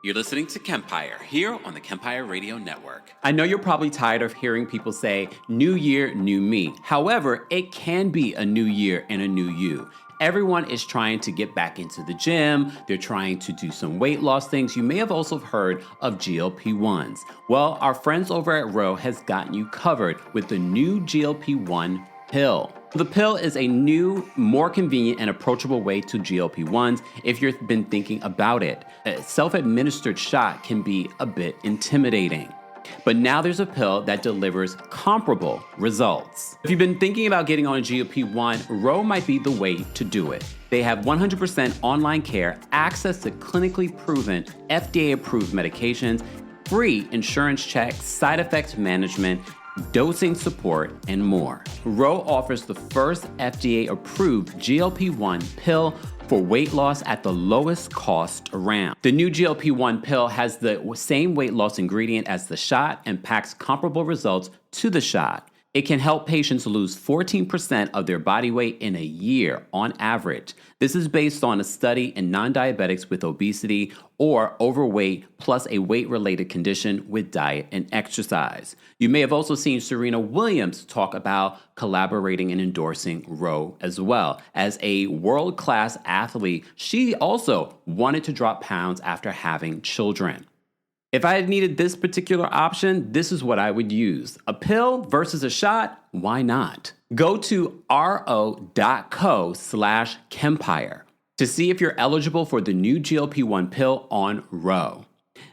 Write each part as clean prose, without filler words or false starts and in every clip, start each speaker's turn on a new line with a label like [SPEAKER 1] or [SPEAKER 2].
[SPEAKER 1] You're listening to Kempire here on the Kempire Radio Network.
[SPEAKER 2] I know you're probably tired of hearing people say, new year, new me. However, it can be a new year and a new you. Everyone is trying to get back into the gym. They're trying to do some weight loss things. You may have also heard of GLP-1s. Well, our friends over at RHOP has gotten you covered with the new GLP-1 pill. The pill is a new, more convenient and approachable way to GLP-1s if you've been thinking about it. A self-administered shot can be a bit intimidating. But now there's a pill that delivers comparable results. If you've been thinking about getting on a GLP-1, RHOP might be the way to do it. They have 100% online care, access to clinically proven, FDA-approved medications, free insurance checks, side effects management, dosing support, and more. RHOP offers the first FDA-approved GLP-1 pill for weight loss at the lowest cost around. The new GLP-1 pill has the same weight loss ingredient as the shot and packs comparable results to the shot. It can help patients lose 14% of their body weight in a year on average. This is based on a study in non-diabetics with obesity or overweight plus a weight-related condition with diet and exercise. You may have also seen Serena Williams talk about collaborating and endorsing RHOP as well. As a world-class athlete, she also wanted to drop pounds after having children. If I had needed this particular option, this is what I would use. A pill versus a shot? Why not? Go to ro.co/Kempire to see if you're eligible for the new GLP-1 pill on RHOP.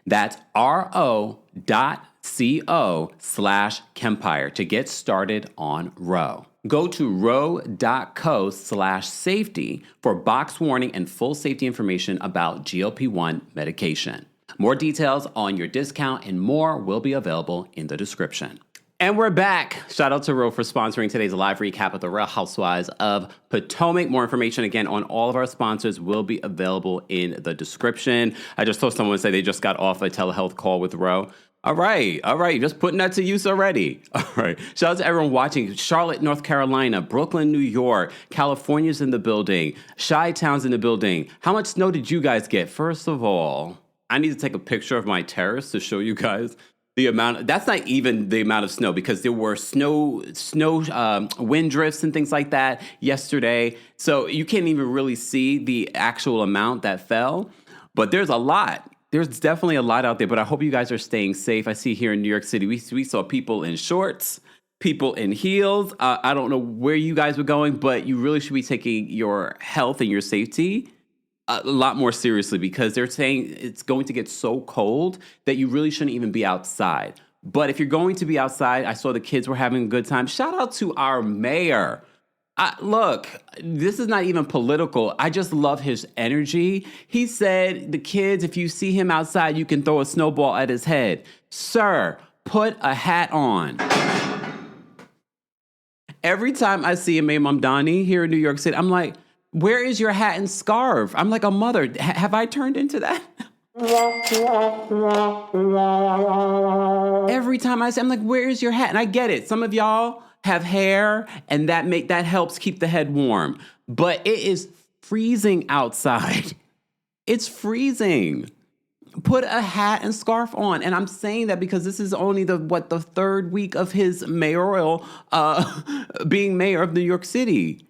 [SPEAKER 2] That's ro.co/Kempire to get started on RHOP. Go to ro.co/safety for box warning and full safety information about GLP-1 medication. More details on your discount and more will be available in the description. And we're back. Shout out to RHOP for sponsoring today's live recap of the Real Housewives of Potomac. More information again on all of our sponsors will be available in the description. I just saw someone say they just got off a telehealth call with RHOP. All right. Just putting that to use already. All right. Shout out to everyone watching. Charlotte, North Carolina, Brooklyn, New York, California's in the building, Chi-Town's in the building. How much snow did you guys get? First of all, I need to take a picture of my terrace to show you guys the amount. That's not even the amount of snow because there were snow wind drifts and things like that yesterday. So you can't even really see the actual amount that fell. But there's a lot. There's definitely a lot out there. But I hope you guys are staying safe. I see here in New York City, we saw people in shorts, people in heels. I don't know where you guys were going, but you really should be taking your health and your safety a lot more seriously because they're saying it's going to get so cold that you really shouldn't even be outside. But if you're going to be outside, I saw the kids were having a good time. Shout out to our mayor. Look, this is not even political. I just love his energy. He said, the kids, if you see him outside, you can throw a snowball at his head. Sir, put a hat on. Every time I see Mayor Mamdani here in New York City, I'm like, where is your hat and scarf? I'm like a mother. Have I turned into that? Every time I say, I'm like, where is your hat? And I get it. Some of y'all have hair and that helps keep the head warm. But it is freezing outside. It's freezing. Put a hat and scarf on. And I'm saying that because this is only the third week of his mayoral, being mayor of New York City.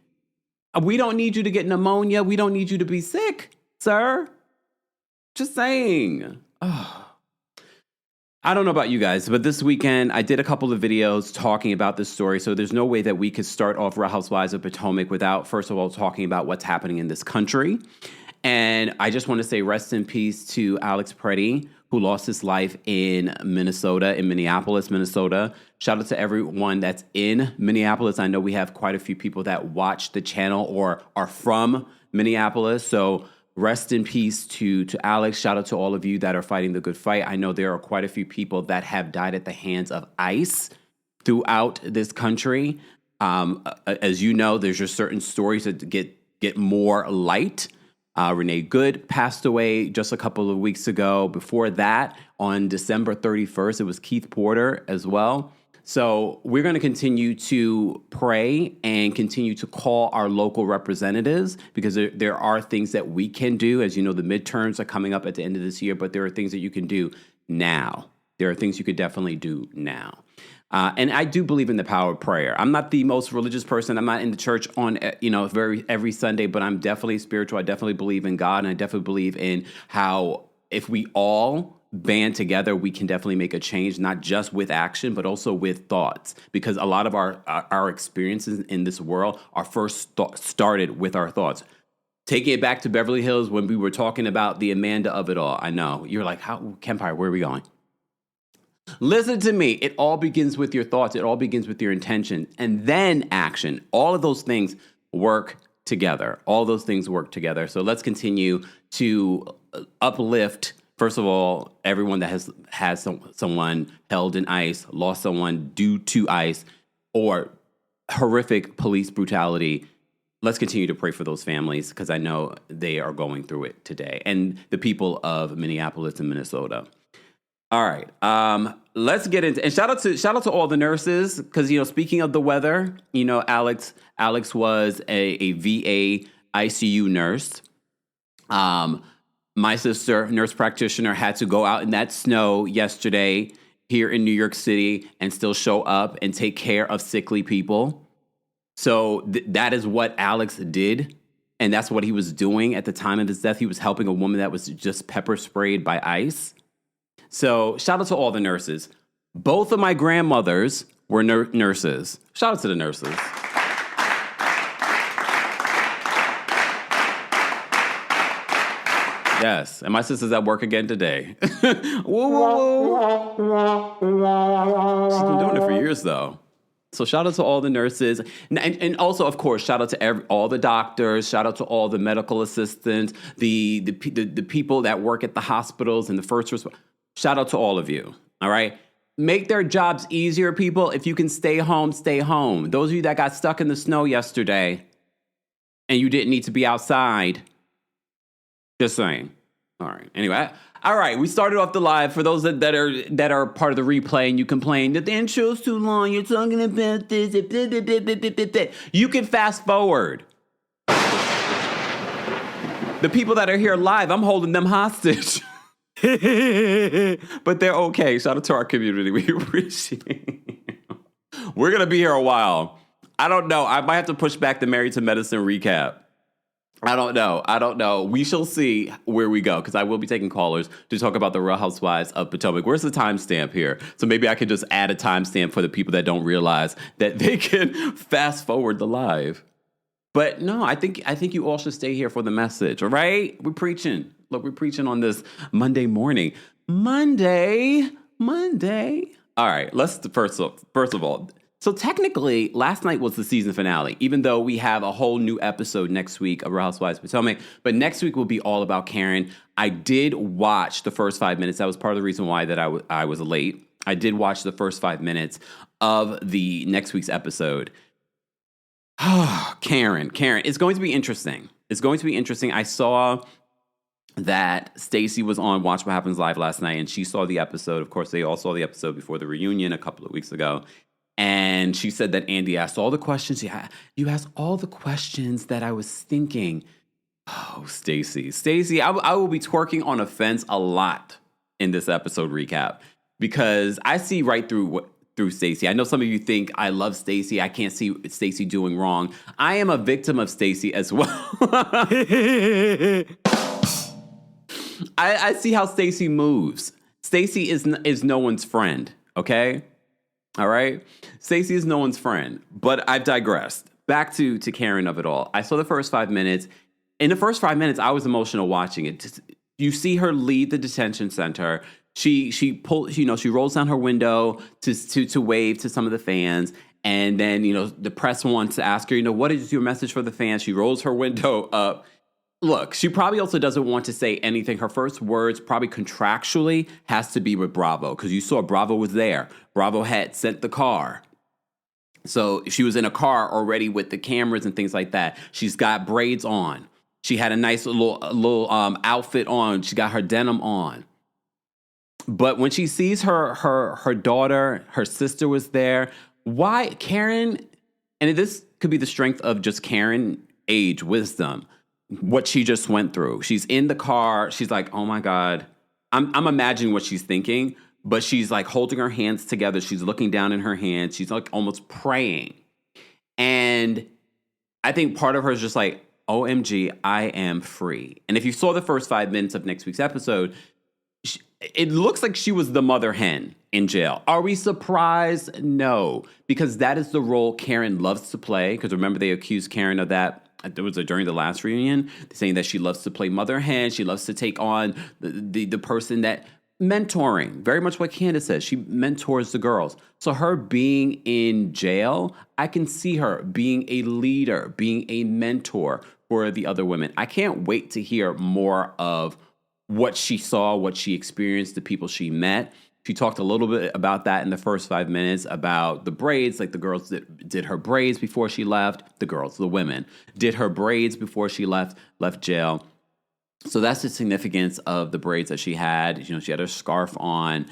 [SPEAKER 2] We don't need you to get pneumonia. We don't need you to be sick, sir. Just saying. Oh. I don't know about you guys, but this weekend I did a couple of videos talking about this story. So there's no way that we could start off Real Housewives of Potomac without, first of all, talking about what's happening in this country. And I just want to say rest in peace to Alex Preddy, who lost his life in Minneapolis, Minnesota. Shout out to everyone that's in Minneapolis. I know we have quite a few people that watch the channel or are from Minneapolis. So rest in peace to Alex. Shout out to all of you that are fighting the good fight. I know there are quite a few people that have died at the hands of ICE throughout this country. As you know, there's just certain stories that get more light. Renee Good passed away just a couple of weeks ago. Before that, on December 31st, it was Keith Porter as well. So we're going to continue to pray and continue to call our local representatives because there are things that we can do. As you know, the midterms are coming up at the end of this year, but there are things that you can do now. There are things you could definitely do now. And I do believe in the power of prayer. I'm not the most religious person. I'm not in the church on, every Sunday, but I'm definitely spiritual. I definitely believe in God, and I definitely believe in how if we all band together, we can definitely make a change, not just with action, but also with thoughts. Because a lot of our experiences in this world are first started with our thoughts. Taking it back to Beverly Hills when we were talking about the Amanda of it all. I know. You're like, how, Kempire, where are we going? Listen to me. It all begins with your thoughts. It all begins with your intention and then action. All of those things work together. All those things work together. So let's continue to uplift, first of all, everyone that has someone held in ICE, lost someone due to ICE, or horrific police brutality. Let's continue to pray for those families because I know they are going through it today. And the people of Minneapolis and Minnesota. All right, let's get into, and shout out to all the nurses because speaking of the weather, Alex was a VA ICU nurse. My sister, nurse practitioner, had to go out in that snow yesterday here in New York City and still show up and take care of sickly people. So that is what Alex did, and that's what he was doing at the time of his death. He was helping a woman that was just pepper sprayed by ICE. So shout out to all the nurses. Both of my grandmothers were nurses. Shout out to the nurses. Yes, and my sister's at work again today. Whoa. She's been doing it for years, though. So shout out to all the nurses. And also, of course, shout out to all the doctors. Shout out to all the medical assistants, the people that work at the hospitals and the first responders. Shout out to all of you, all right? Make their jobs easier, people. If you can stay home, stay home. Those of you that got stuck in the snow yesterday and you didn't need to be outside, just saying. All right, anyway. All right, we started off the live. For those that are part of the replay and you complain that the intro's too long, you're talking about this, you can fast forward. The people that are here live, I'm holding them hostage. But they're okay. Shout out to our community. We appreciate it. We're going to be here a while. I don't know. I might have to push back the Married to Medicine recap. I don't know. We shall see where we go because I will be taking callers to talk about the Real Housewives of Potomac. Where's the timestamp here? So maybe I could just add a timestamp for the people that don't realize that they can fast forward the live. But no, I think you all should stay here for the message, all right? We're preaching. Look, we're preaching on this Monday morning. Monday. All right, let's first of all. So technically, last night was the season finale, even though we have a whole new episode next week of Real Housewives of Potomac. But next week will be all about Karen. I did watch the first 5 minutes. That was part of the reason why that I was late. I did watch the first 5 minutes of the next week's episode. Karen. It's going to be interesting. I saw that Stacey was on Watch What Happens Live last night, and she saw the episode. Of course, they all saw the episode before the reunion a couple of weeks ago. And she said that Andy asked all the questions. You asked all the questions that I was thinking. Oh, Stacey, I will be twerking on a fence a lot in this episode recap because I see right through Stacey. I know some of you think I love Stacey. I can't see Stacey doing wrong. I am a victim of Stacey as well. I see how Stacey moves. Stacey is no one's friend, okay? All right? Stacey is no one's friend, but I've digressed. Back to Karen of it all. I saw the first 5 minutes. In the first 5 minutes, I was emotional watching it. You see her leave the detention center. She rolls down her window to wave to some of the fans. And then, the press wants to ask her, what is your message for the fans? She rolls her window up. Look, she probably also doesn't want to say anything. Her first words, probably contractually, has to be with Bravo, because you saw Bravo was there. Bravo had sent the car. So she was in a car already with the cameras and things like that. She's got braids on. She had a nice little outfit on. She got her denim on. But when she sees her daughter, her sister was there. Why Karen? And this could be the strength of just Karen, age, wisdom, what she just went through. She's in the car. She's like, oh my God. I'm imagining what she's thinking, but she's like holding her hands together. She's looking down in her hands. She's like almost praying. And I think part of her is just like, OMG, I am free. And if you saw the first 5 minutes of next week's episode, it looks like she was the mother hen in jail. Are we surprised? No, because that is the role Karen loves to play. Because remember, they accused Karen of that. It was during the last reunion, saying that she loves to play mother hen. She loves to take on the person that mentoring, very much what Candace says. She mentors the girls. So her being in jail, I can see her being a leader, being a mentor for the other women. I can't wait to hear more of what she saw, what she experienced, the people she met. She talked a little bit about that in the first 5 minutes, about the braids, like the girls that did her braids before she left. The women, did her braids before she left jail. So that's the significance of the braids that she had. She had her scarf on.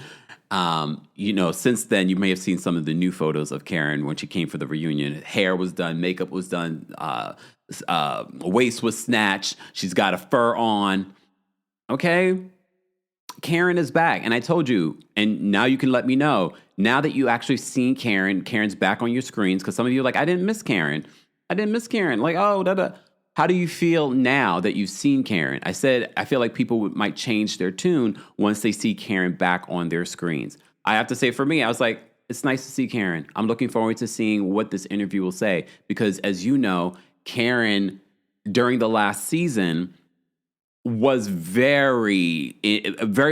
[SPEAKER 2] Since then, you may have seen some of the new photos of Karen when she came for the reunion. Hair was done, makeup was done, waist was snatched. She's got a fur on. Okay, Karen is back. And I told you, and now you can let me know, now that you actually seen Karen's back on your screens, because some of you are like, I didn't miss Karen. Like, oh, da-da. How do you feel now that you've seen Karen? I said, I feel like people might change their tune once they see Karen back on their screens. I have to say, for me, I was like, it's nice to see Karen. I'm looking forward to seeing what this interview will say, because as you know, Karen, during the last season, was very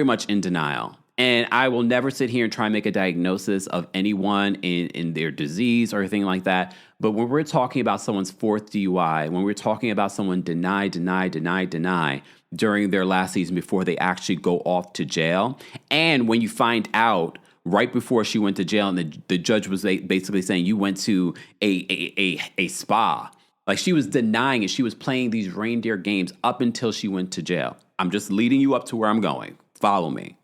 [SPEAKER 2] much in denial. And I will never sit here and try and make a diagnosis of anyone in their disease or anything like that. But when we're talking about someone's fourth DUI, when we're talking about someone deny during their last season before they actually go off to jail, and when you find out right before she went to jail and the judge was basically saying you went to a spa, like she was denying it. She was playing these reindeer games up until she went to jail. I'm just leading you up to where I'm going. Follow me.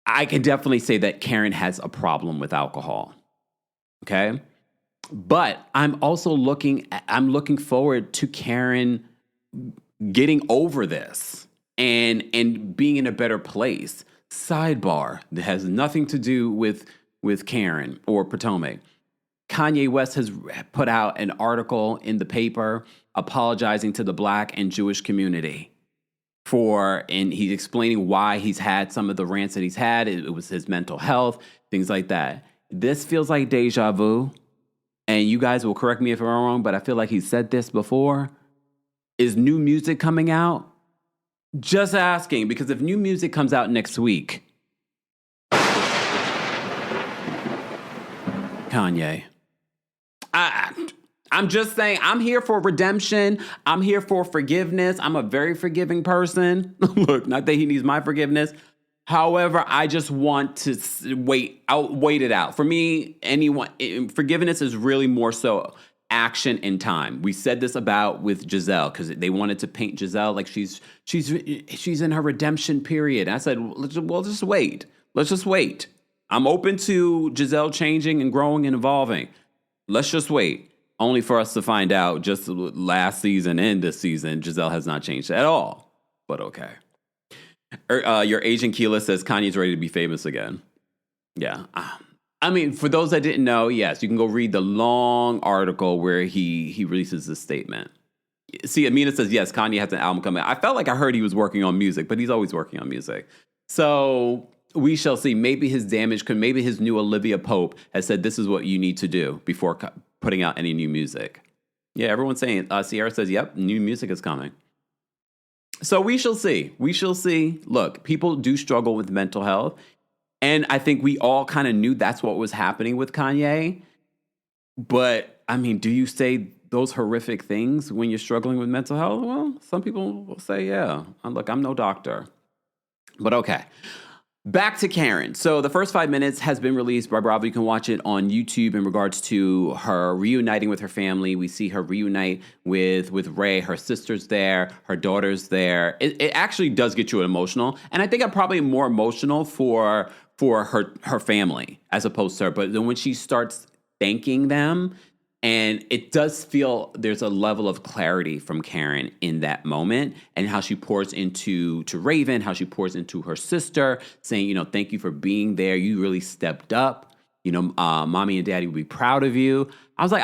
[SPEAKER 2] I can definitely say that Karen has a problem with alcohol. Okay? But I'm also looking forward to Karen getting over this and being in a better place. Sidebar that has nothing to do with Karen or Potomac. Kanye West has put out an article in the paper apologizing to the Black and Jewish community and he's explaining why he's had some of the rants that he's had. It was his mental health, things like that. This feels like deja vu, and you guys will correct me if I'm wrong, but I feel like he said this before. Is new music coming out? Just asking, because if new music comes out next week, Kanye, I'm just saying, I'm here for redemption. I'm here for forgiveness. I'm a very forgiving person. Look, not that he needs my forgiveness. However, I just want to wait it out. For me, forgiveness is really more so action and time. We said this with Giselle, because they wanted to paint Giselle like she's in her redemption period. And I said, well, just wait. Let's just wait. I'm open to Giselle changing and growing and evolving. Let's just wait. Only for us to find out just last season and this season, Giselle has not changed at all. But okay. Your agent Keela says Kanye's ready to be famous again. Yeah. I mean, for those that didn't know, yes, you can go read the long article where he releases this statement. See, Amina says, yes, Kanye has an album coming out. I felt like I heard he was working on music, but he's always working on music. So we shall see. Maybe maybe his new Olivia Pope has said this is what you need to do before putting out any new music. Yeah, everyone's saying, Sierra says, yep, new music is coming. So we shall see. We shall see. Look, people do struggle with mental health. And I think we all kind of knew that's what was happening with Kanye. But, I mean, do you say those horrific things when you're struggling with mental health? Well, some people will say, yeah. Look, I'm no doctor. But okay. Back to Karen. So the first 5 minutes has been released by Bravo. You can watch it on YouTube in regards to her reuniting with her family. We see her reunite with Ray. Her sister's there. Her daughter's there. It actually does get you emotional. And I think I'm probably more emotional for her family as opposed to her. But then when she starts thanking them, and it does feel there's a level of clarity from Karen in that moment, and how she pours into Raven, how she pours into her sister, saying, thank you for being there. You really stepped up. Mommy and daddy would be proud of you. I was like,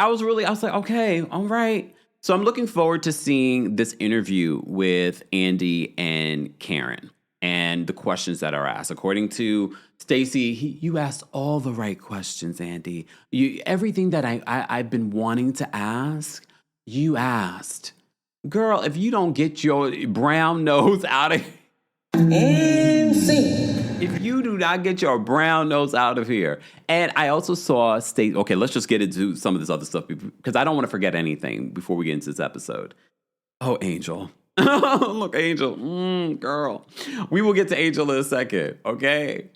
[SPEAKER 2] okay, all right. So I'm looking forward to seeing this interview with Andy and Karen and the questions that are asked. According to Stacey, you asked all the right questions, Andy. Everything that I've been wanting to ask, you asked. Girl, if you don't get your brown nose out of here. If you do not get your brown nose out of here. And I also saw Stacey. Okay, let's just get into some of this other stuff because I don't want to forget anything before we get into this episode. Oh, Angel. Look, Angel. Girl. We will get to Angel in a second, okay?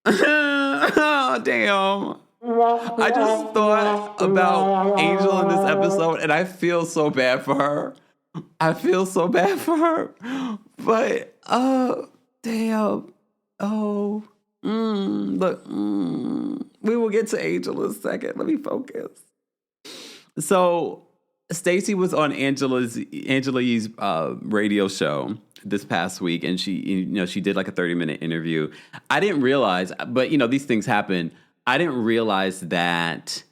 [SPEAKER 2] Oh, damn. I just thought about Angel in this episode, and I feel so bad for her. But, damn. Oh, look. We will get to Angel in a second. Let me focus. So, Stacey was on Angela Yee's radio show this past week, and she did like a 30-minute interview. I didn't realize, but these things happen. I didn't realize that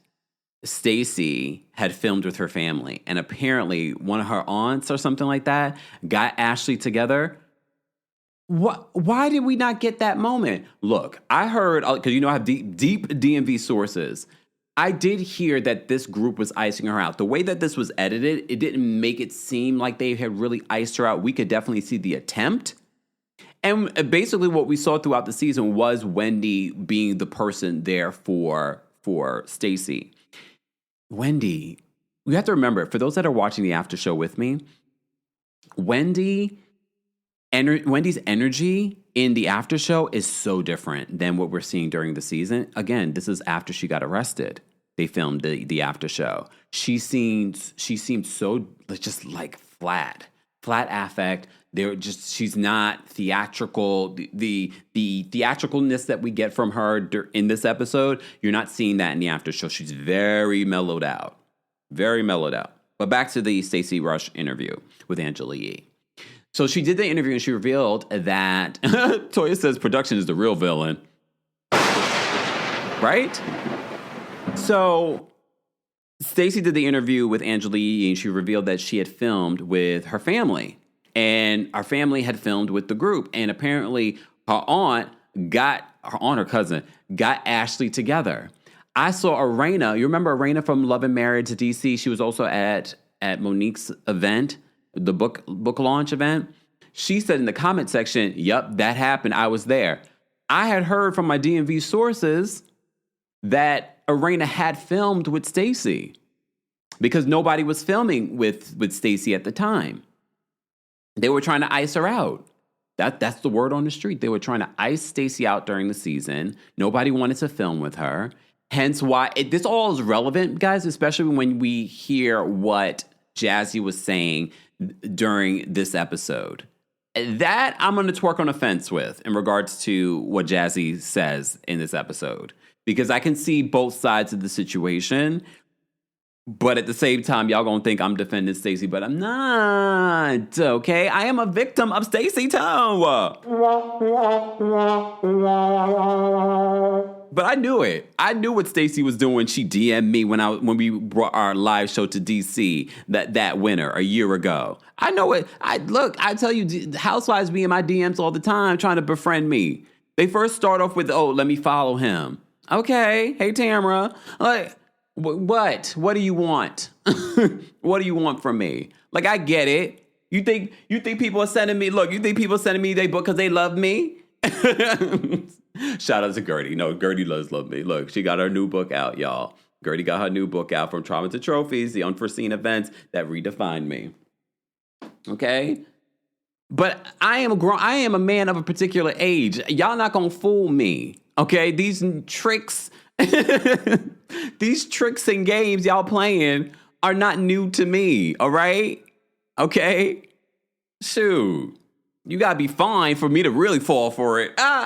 [SPEAKER 2] Stacey had filmed with her family, and apparently one of her aunts or something like that got Ashley together. Why did we not get that moment? Look, I heard, because I have deep DMV sources. I did hear that this group was icing her out. The way that this was edited, it didn't make it seem like they had really iced her out. We could definitely see the attempt. And basically what we saw throughout the season was Wendy being the person there for Stacey. Wendy, you have to remember, for those that are watching the after show with me, Wendy's energy in the after show is so different than what we're seeing during the season. Again, this is after she got arrested. They filmed the after show. She seemed so just like flat affect. She's not theatrical. The theatricalness that we get from her in this episode, you're not seeing that in the after show. She's very mellowed out. But back to the Stacey Rush interview with Angela Yee. So she did the interview and she revealed that Toya says production is the real villain. Right? So Stacey did the interview with Angela Yee and she revealed that she had filmed with her family. And our family had filmed with the group. And apparently her aunt or cousin got Ashley together. I saw Arena. You remember Arena from Love and Marriage to DC? She was also at Monique's event, the book launch event. She said in the comment section, "Yep, that happened. I was there." I had heard from my DMV sources that Arena had filmed with Stacey because nobody was filming with Stacey at the time. They were trying to ice her out. That's the word on the street. They were trying to ice Stacey out during the season. Nobody wanted to film with her. Hence why this all is relevant, guys, especially when we hear what Jazzy was saying during this episode. That I'm going to twerk on a fence with in regards to what Jazzy says in this episode. Because I can see both sides of the situation. But at the same time, y'all going to think I'm defending Stacey, but I'm not, okay? I am a victim of Stacey too. But I knew it. I knew what Stacey was doing. She DM'd me when we brought our live show to DC that winter a year ago. I know it. I tell you, housewives be in my DMs all the time trying to befriend me. They first start off with, let me follow him. Okay. Hey, Tamara. Like, what? What do you want? What do you want from me? Like, I get it. You think people are sending me, you think people are sending me their book because they love me? Shout out to Gertie. No, Gertie does love me. Look, she got her new book out, y'all. Gertie got her new book out, From Trauma to Trophies, The Unforeseen Events That Redefined Me. Okay? But I am a man of a particular age. Y'all not gonna fool me. Okay? These tricks, these tricks and games y'all playing are not new to me. All right? Okay? Shoot. You gotta be fine for me to really fall for it. All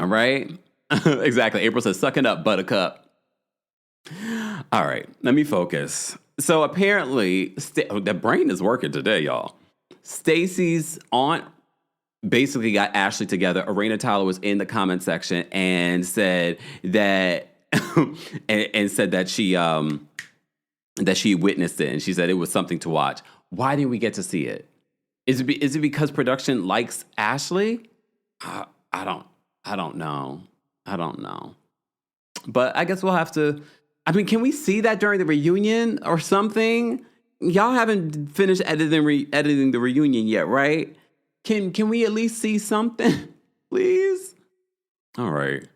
[SPEAKER 2] right? Exactly. April says, suck it up, buttercup. All right, let me focus. So apparently, the brain is working today, y'all. Stacy's aunt basically got Ashley together. Arena Tyler was in the comment section and said that and said that she witnessed it, and she said it was something to watch. Why didn't we get to see it? Is it because production likes Ashley? I don't know. But I guess we'll have to. I mean, can we see that during the reunion or something? Y'all haven't finished editing the reunion yet, right? Can we at least see something, please? All right,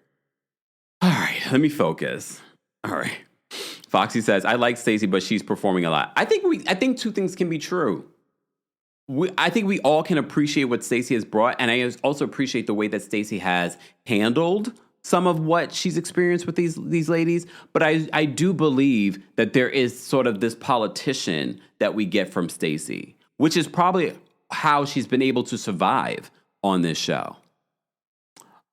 [SPEAKER 2] let me focus. All right. Foxy says, I like Stacey, but she's performing a lot. I think two things can be true. I think we all can appreciate what Stacey has brought, and I also appreciate the way that Stacey has handled some of what she's experienced with these ladies. But I do believe that there is sort of this politician that we get from Stacey, which is probably how she's been able to survive on this show.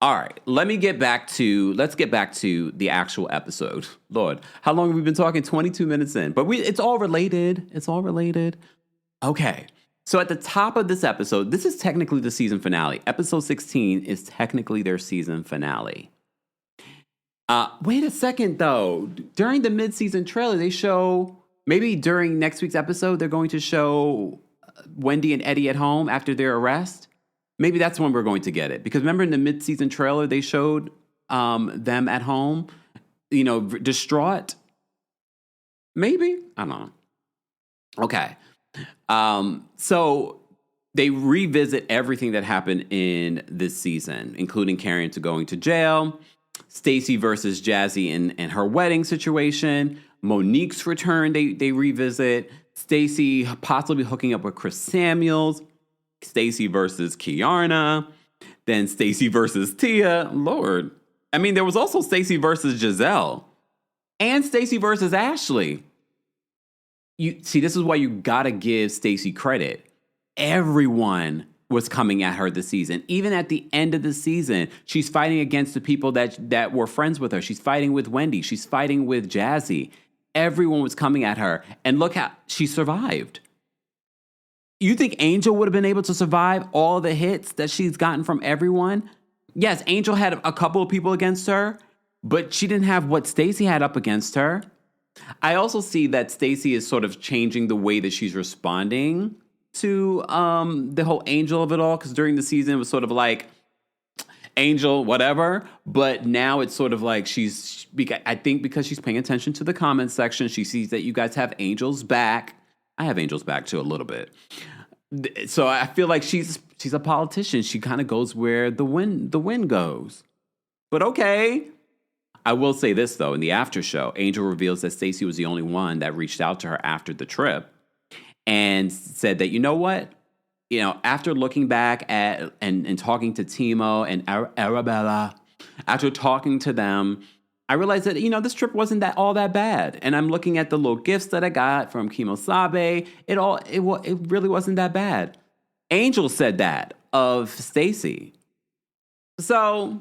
[SPEAKER 2] All right, let's get back to the actual episode. Lord, how long have we been talking? 22 minutes in. But it's all related. Okay. So at the top of this episode, this is technically the season finale. Episode 16 is technically their season finale. Wait a second, though. During the mid-season trailer, they show, maybe during next week's episode, they're going to show Wendy and Eddie at home after their arrest. Maybe that's when we're going to get it. Because remember in the mid-season trailer, they showed them at home, distraught. Maybe? I don't know. Okay. So they revisit everything that happened in this season, including Carrie going to jail, Stacey versus Jazzy and her wedding situation, Monique's return, they revisit, Stacey possibly hooking up with Chris Samuels, Stacey versus Kiarna, then Stacey versus Tia. Lord. I mean, there was also Stacey versus Giselle and Stacey versus Ashley. This is why you gotta give Stacey credit. Everyone was coming at her this season. Even at the end of the season, she's fighting against the people that were friends with her. She's fighting with Wendy. She's fighting with Jazzy. Everyone was coming at her. And look how she survived. You think Angel would have been able to survive all the hits that she's gotten from everyone? Yes, Angel had a couple of people against her, but she didn't have what Stacey had up against her. I also see that Stacey is sort of changing the way that she's responding to the whole Angel of it all, because during the season it was sort of like Angel, whatever, but now it's sort of like I think because she's paying attention to the comments section, she sees that you guys have Angel's back. I have Angel's back too a little bit. So I feel like she's a politician. She kind of goes where the wind goes. But okay. I will say this, though. In the after show, Angel reveals that Stacey was the only one that reached out to her after the trip and said that, you know what? After looking back at and talking to Timo and Arabella, after talking to them, I realized that, this trip wasn't all that bad. And I'm looking at the little gifts that I got from Kimo Sabe. It really wasn't that bad. Angel said that of Stacey. So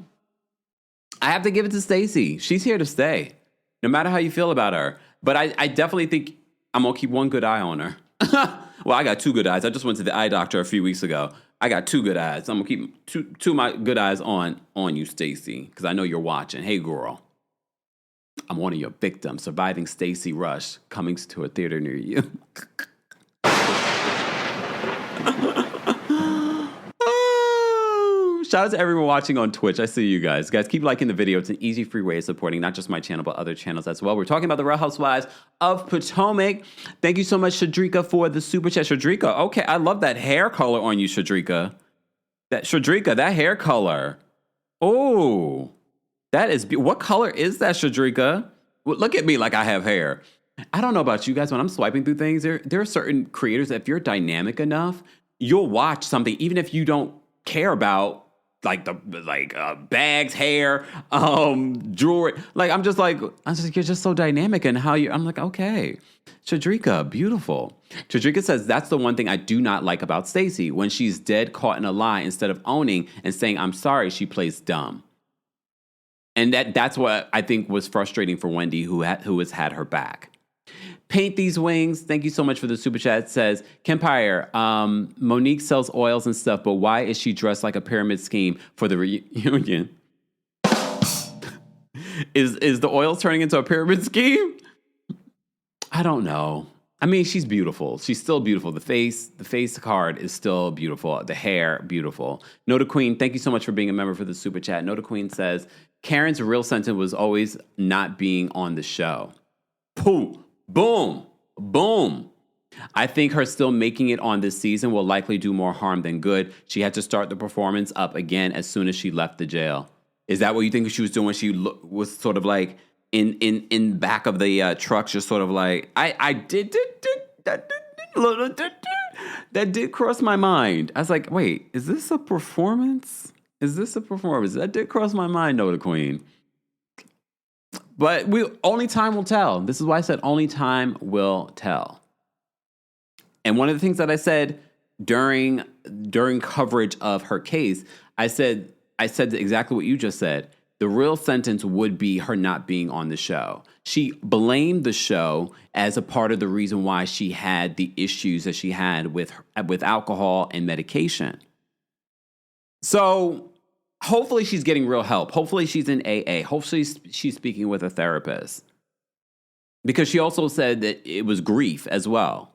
[SPEAKER 2] I have to give it to Stacey. She's here to stay, no matter how you feel about her. But I definitely think I'm going to keep one good eye on her. Well, I got two good eyes. I just went to the eye doctor a few weeks ago. I got two good eyes. I'm going to keep two of my good eyes on you, Stacey, because I know you're watching. Hey, girl. I'm one of your victims. Surviving Stacey Rush, coming to a theater near you. Shout out to everyone watching on Twitch. I see you guys. Guys, keep liking the video. It's an easy, free way of supporting not just my channel, but other channels as well. We're talking about the Real Housewives of Potomac. Thank you so much, Shadrika, for the super chat. Shadrika, okay, I love that hair color on you, Shadrika. That hair color. Oh, that is what color is that, Shadrika? Well, look at me like I have hair. I don't know about you guys. When I'm swiping through things, there are certain creators that if you're dynamic enough, you'll watch something even if you don't care about bags, hair, jewelry. You're just so dynamic and how you. I'm like, okay, Chadrika, beautiful. Chadrika says that's the one thing I do not like about Stacey. When she's dead caught in a lie, instead of owning and saying I'm sorry, she plays dumb. And that's what I think was frustrating for Wendy, who has had her back. Paint These Wings, thank you so much for the super chat. It says, Kempire, Monique sells oils and stuff, but why is she dressed like a pyramid scheme for the reunion? Is the oils turning into a pyramid scheme? I don't know. I mean, she's beautiful. She's still beautiful. The face card is still beautiful. The hair, beautiful. Noda Queen, thank you so much for being a member for the super chat. Noda Queen says, Karen's real sentence was always not being on the show. Pooh. Boom. Boom. I think her still making it on this season will likely do more harm than good. She had to start the performance up again as soon as she left the jail. Is that what you think she was doing when she was sort of like in back of the truck, just sort of like, that did cross my mind. I was like, wait, is this a performance? That did cross my mind, Noda Queen. But only time will tell. This is why I said only time will tell. And one of the things that I said during coverage of her case, I said exactly what you just said. The real sentence would be her not being on the show. She blamed the show as a part of the reason why she had the issues that she had with alcohol and medication. So hopefully she's getting real help. Hopefully she's in AA. Hopefully she's speaking with a therapist. Because she also said that it was grief as well.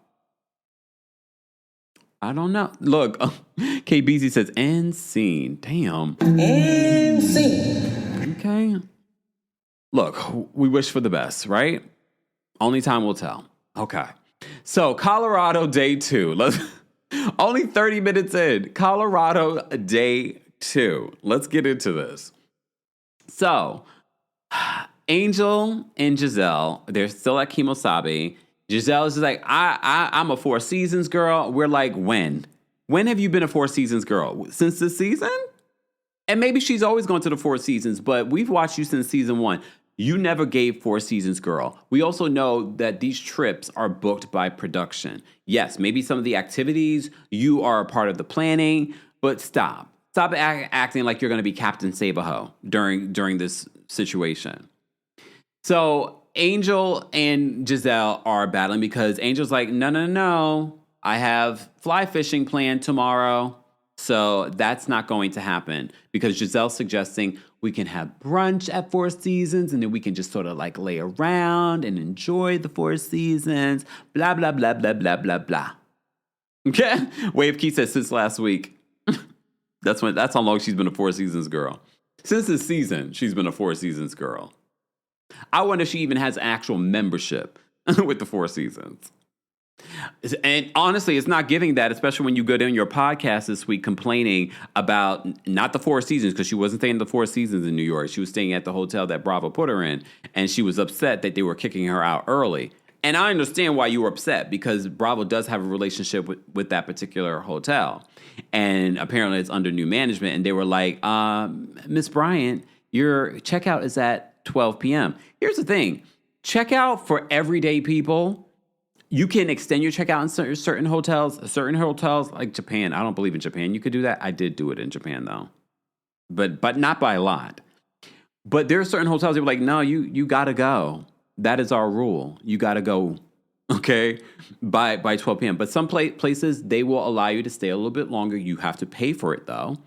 [SPEAKER 2] I don't know. Look, KBZ says, end scene. Damn. End scene. Okay. Look, we wish for the best, right? Only time will tell. Okay. So, Colorado day 2. Only 30 minutes in. Colorado day 2. Let's get into this. So, Angel and Giselle, they're still at Kemosabe. Giselle is just like, I'm a Four Seasons girl. We're like, when? When have you been a Four Seasons girl? Since this season? And maybe she's always gone to the Four Seasons, but we've watched you since season 1. You never gave Four Seasons girl. We also know that these trips are booked by production. Yes, maybe some of the activities, you are a part of the planning, but stop. Stop acting like you're going to be Captain Save-A-Ho during this situation. So Angel and Giselle are battling because Angel's like, no. I have fly fishing planned tomorrow. So that's not going to happen because Giselle's suggesting we can have brunch at Four Seasons and then we can just sort of like lay around and enjoy the Four Seasons, blah, blah, blah, blah, blah, blah, blah. Okay? Wave Key says since last week. That's how long she's been a Four Seasons girl. Since this season, she's been a Four Seasons girl. I wonder if she even has actual membership with the Four Seasons. And honestly, it's not giving that, especially when you go down your podcast this week complaining about not the Four Seasons, because she wasn't staying at the Four Seasons in New York. She was staying at the hotel that Bravo put her in, and she was upset that they were kicking her out early. And I understand why you were upset, because Bravo does have a relationship with that particular hotel. And apparently it's under new management. And they were like, Miss Bryant, your checkout is at 12 p.m. Here's the thing. Checkout for everyday people, you can extend your checkout in certain hotels. Certain hotels, like Japan, I don't believe in Japan. You could do that. I did do it in Japan, though. But not by a lot. But there are certain hotels that were like, no, you got to go. That is our rule. You got to go, okay, by 12 p.m. But some places, they will allow you to stay a little bit longer. You have to pay for it, though.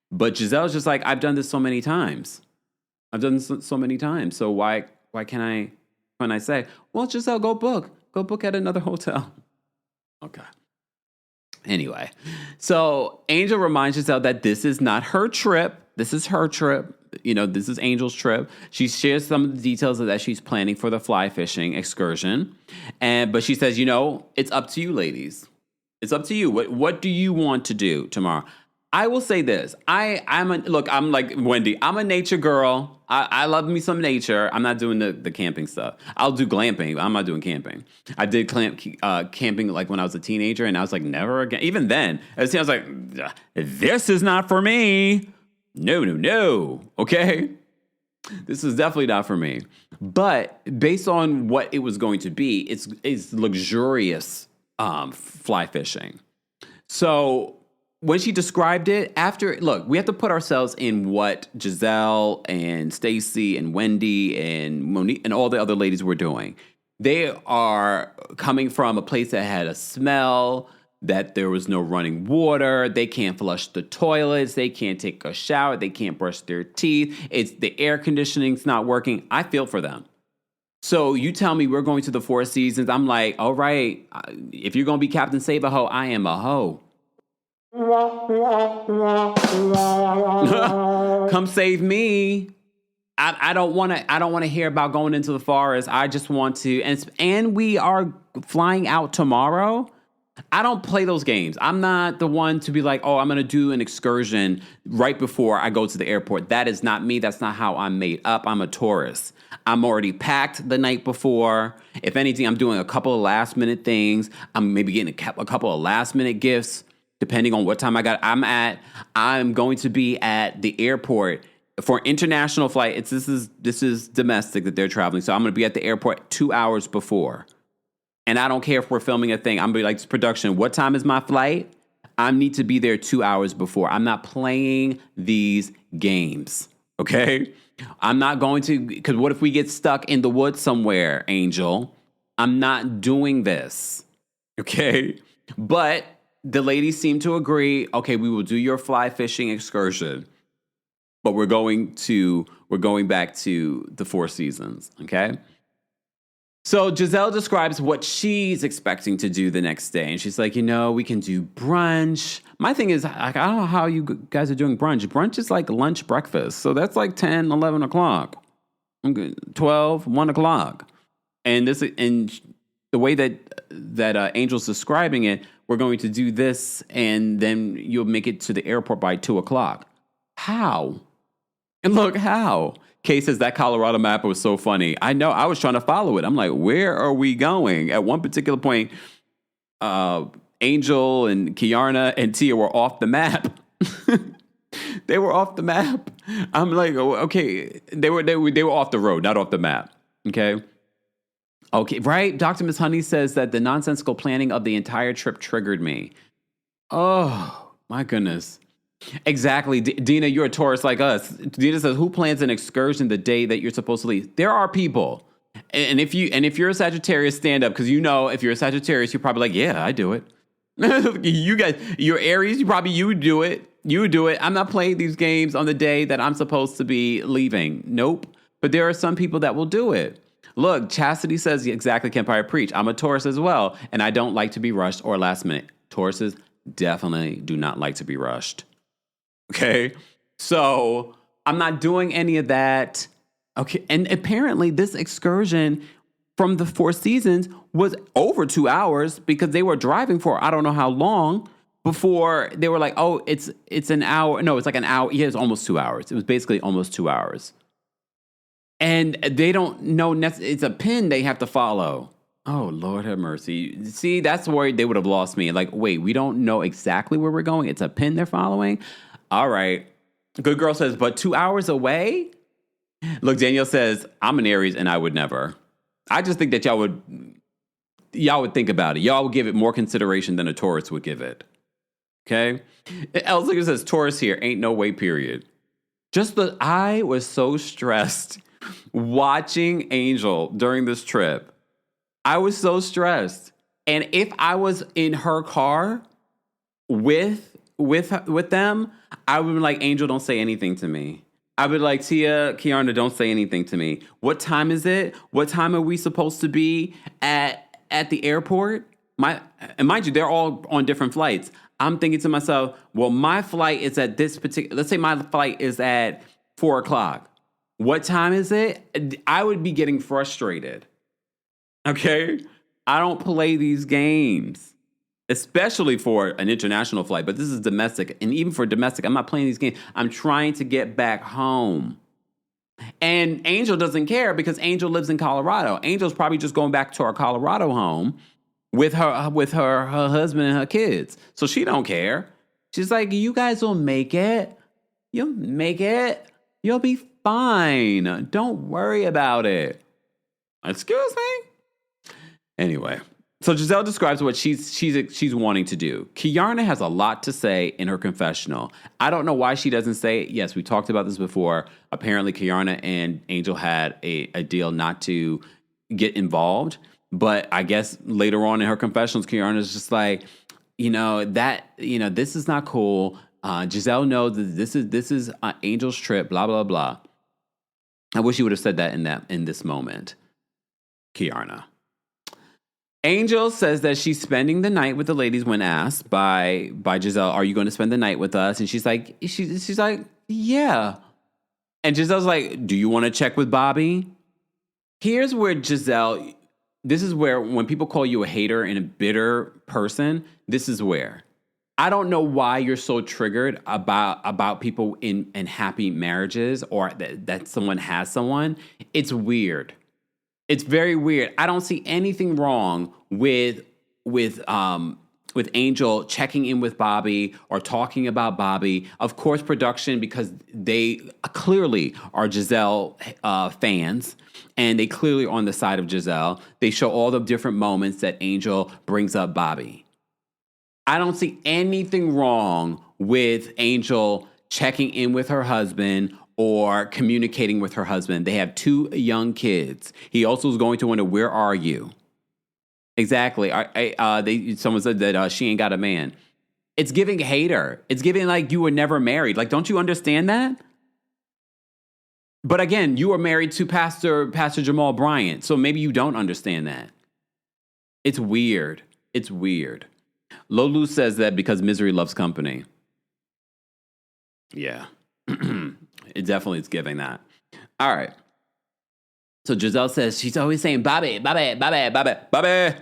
[SPEAKER 2] But Giselle's just like, I've done this so many times. So why can't I say, well, Giselle, go book at another hotel. Okay. Anyway, so Angel reminds Giselle that this is not her trip. This is her trip. This is Angel's trip. She shares some of the details of that she's planning for the fly fishing excursion. But she says, it's up to you, ladies. It's up to you. What do you want to do tomorrow? I will say this. I'm like Wendy. I'm a nature girl. I love me some nature. I'm not doing the camping stuff. I'll do glamping. I'm not doing camping. I did camping like when I was a teenager, and I was like, never again. Even then, I was like, this is not for me. No. Okay. This is definitely not for me. But based on what it was going to be, it's luxurious fly fishing. So when she described it, we have to put ourselves in what Giselle and Stacy and Wendy and Monique and all the other ladies were doing. They are coming from a place that had a smell, that there was no running water. They can't flush the toilets. They can't take a shower. They can't brush their teeth. It's the air conditioning's not working. I feel for them. So you tell me we're going to the Four Seasons. I'm like, all right, if you're going to be Captain Save-A-Ho, I am a hoe. Come save me. I don't want to hear about going into the forest. I just want to, and we are flying out tomorrow. I don't play those games. I'm not the one to be like, oh, I'm going to do an excursion right before I go to the airport. That is not me. That's not how I'm made up. I'm a tourist. I'm already packed the night before. If anything, I'm doing a couple of last minute things. I'm maybe getting a couple of last minute gifts, depending on what time I'm going to be at the airport for international flight. This is domestic that they're traveling. So I'm going to be at the airport 2 hours before. And I don't care if we're filming a thing. I'm going to be like, production, what time is my flight? I need to be there 2 hours before. I'm not playing these games, okay? I'm not going to, because what if we get stuck in the woods somewhere, Angel? I'm not doing this, okay? But the ladies seem to agree, okay, we will do your fly fishing excursion, but we're going back to the Four Seasons, okay? So Giselle describes what she's expecting to do the next day. And she's like, we can do brunch. My thing is, I don't know how you guys are doing brunch. Brunch is like lunch breakfast. So that's like 10, 11 o'clock, 12, 1 o'clock. And the way that Angel's describing it, we're going to do this, and then you'll make it to the airport by 2 o'clock. How? And look, how? Kay says that Colorado map was so funny. I know. I was trying to follow it. I'm like, where are we going? At one particular point, Angel and Kiarna and Tia were off the map. They were off the map. I'm like, oh, okay. They were off the road, not off the map. Okay. Okay, right? Dr. Miss Honey says that the nonsensical planning of the entire trip triggered me. Oh, my goodness. Exactly. Dina, you're a Taurus like us. Dina says, who plans an excursion the day that you're supposed to leave? There are people. And if you're a Sagittarius, stand up, because if you're a Sagittarius, you're probably like, yeah, I do it. You guys, you're Aries, you would do it. You would do it. I'm not playing these games on the day that I'm supposed to be leaving. Nope. But there are some people that will do it. Look, Chastity says exactly, Kempire preach. I'm a Taurus as well, and I don't like to be rushed or last minute. Tauruses definitely do not like to be rushed. Okay, so I'm not doing any of that. Okay, and apparently this excursion from the Four Seasons was over 2 hours because they were driving for I don't know how long before they were like, oh, it's an hour. No, it's like an hour. Yeah, it's almost 2 hours. It was basically almost 2 hours. And they don't know, it's a pin they have to follow. Oh, Lord have mercy. See, that's where they would have lost me. Like, wait, we don't know exactly where we're going. It's a pin they're following. All right. Good girl says, but 2 hours away? Look, Danielle says, I'm an Aries and I would never. I just think that y'all would think about it. Y'all would give it more consideration than a Taurus would give it. Okay? Elsa says, Taurus here, ain't no way, period. I was so stressed watching Angel during this trip. I was so stressed. And if I was in her car with them, I would be like, Angel, don't say anything to me. I would like, Tia, Kiarna, don't say anything to me. What time is it? What time are we supposed to be at the airport? And mind you, they're all on different flights. I'm thinking to myself, well, my flight is at this particular, let's say my flight is at 4 o'clock. What time is it? I would be getting frustrated. Okay? I don't play these games. especially for an international flight, but this is domestic. And even for domestic, I'm not playing these games. I'm trying to get back home. And Angel doesn't care because Angel lives in Colorado. Angel's probably just going back to her Colorado home with her husband and her kids. So she don't care. She's like, you guys will make it. You'll make it. You'll be fine. Don't worry about it. Excuse me? Anyway, so Giselle describes what she's wanting to do. Kiarna has a lot to say in her confessional. I don't know why she doesn't say it. Yes, we talked about this before. Apparently, Kiarna and Angel had a deal not to get involved. But I guess later on in her confessionals, Kiarna's just like, this is not cool. Giselle knows that this is Angel's trip, blah, blah, blah. I wish you would have said that in this moment, Kiarna. Angel says that she's spending the night with the ladies when asked by Giselle, are you going to spend the night with us? And she's like, yeah. And Giselle's like, do you want to check with Bobby? Here's where Giselle, this is where when people call you a hater and a bitter person, this is where. I don't know why you're so triggered about people in happy marriages or that someone has someone. It's weird. It's very weird. I don't see anything wrong with Angel checking in with Bobby or talking about Bobby. Of course, production, because they clearly are Giselle fans, and they clearly are on the side of Giselle. They show all the different moments that Angel brings up Bobby. I don't see anything wrong with Angel checking in with her husband or communicating with her husband. They have 2 young kids. He also is going to wonder, where are you? Exactly. Someone said that she ain't got a man. It's giving hater. It's giving like you were never married. Like, don't you understand that? But again, you were married to Pastor Jamal Bryant, so maybe you don't understand that. It's weird. It's weird. Lolu says that because misery loves company. Yeah. It definitely is giving that. All right. So Giselle says she's always saying, Bobby, Bobby, Bobby, Bobby, Bobby.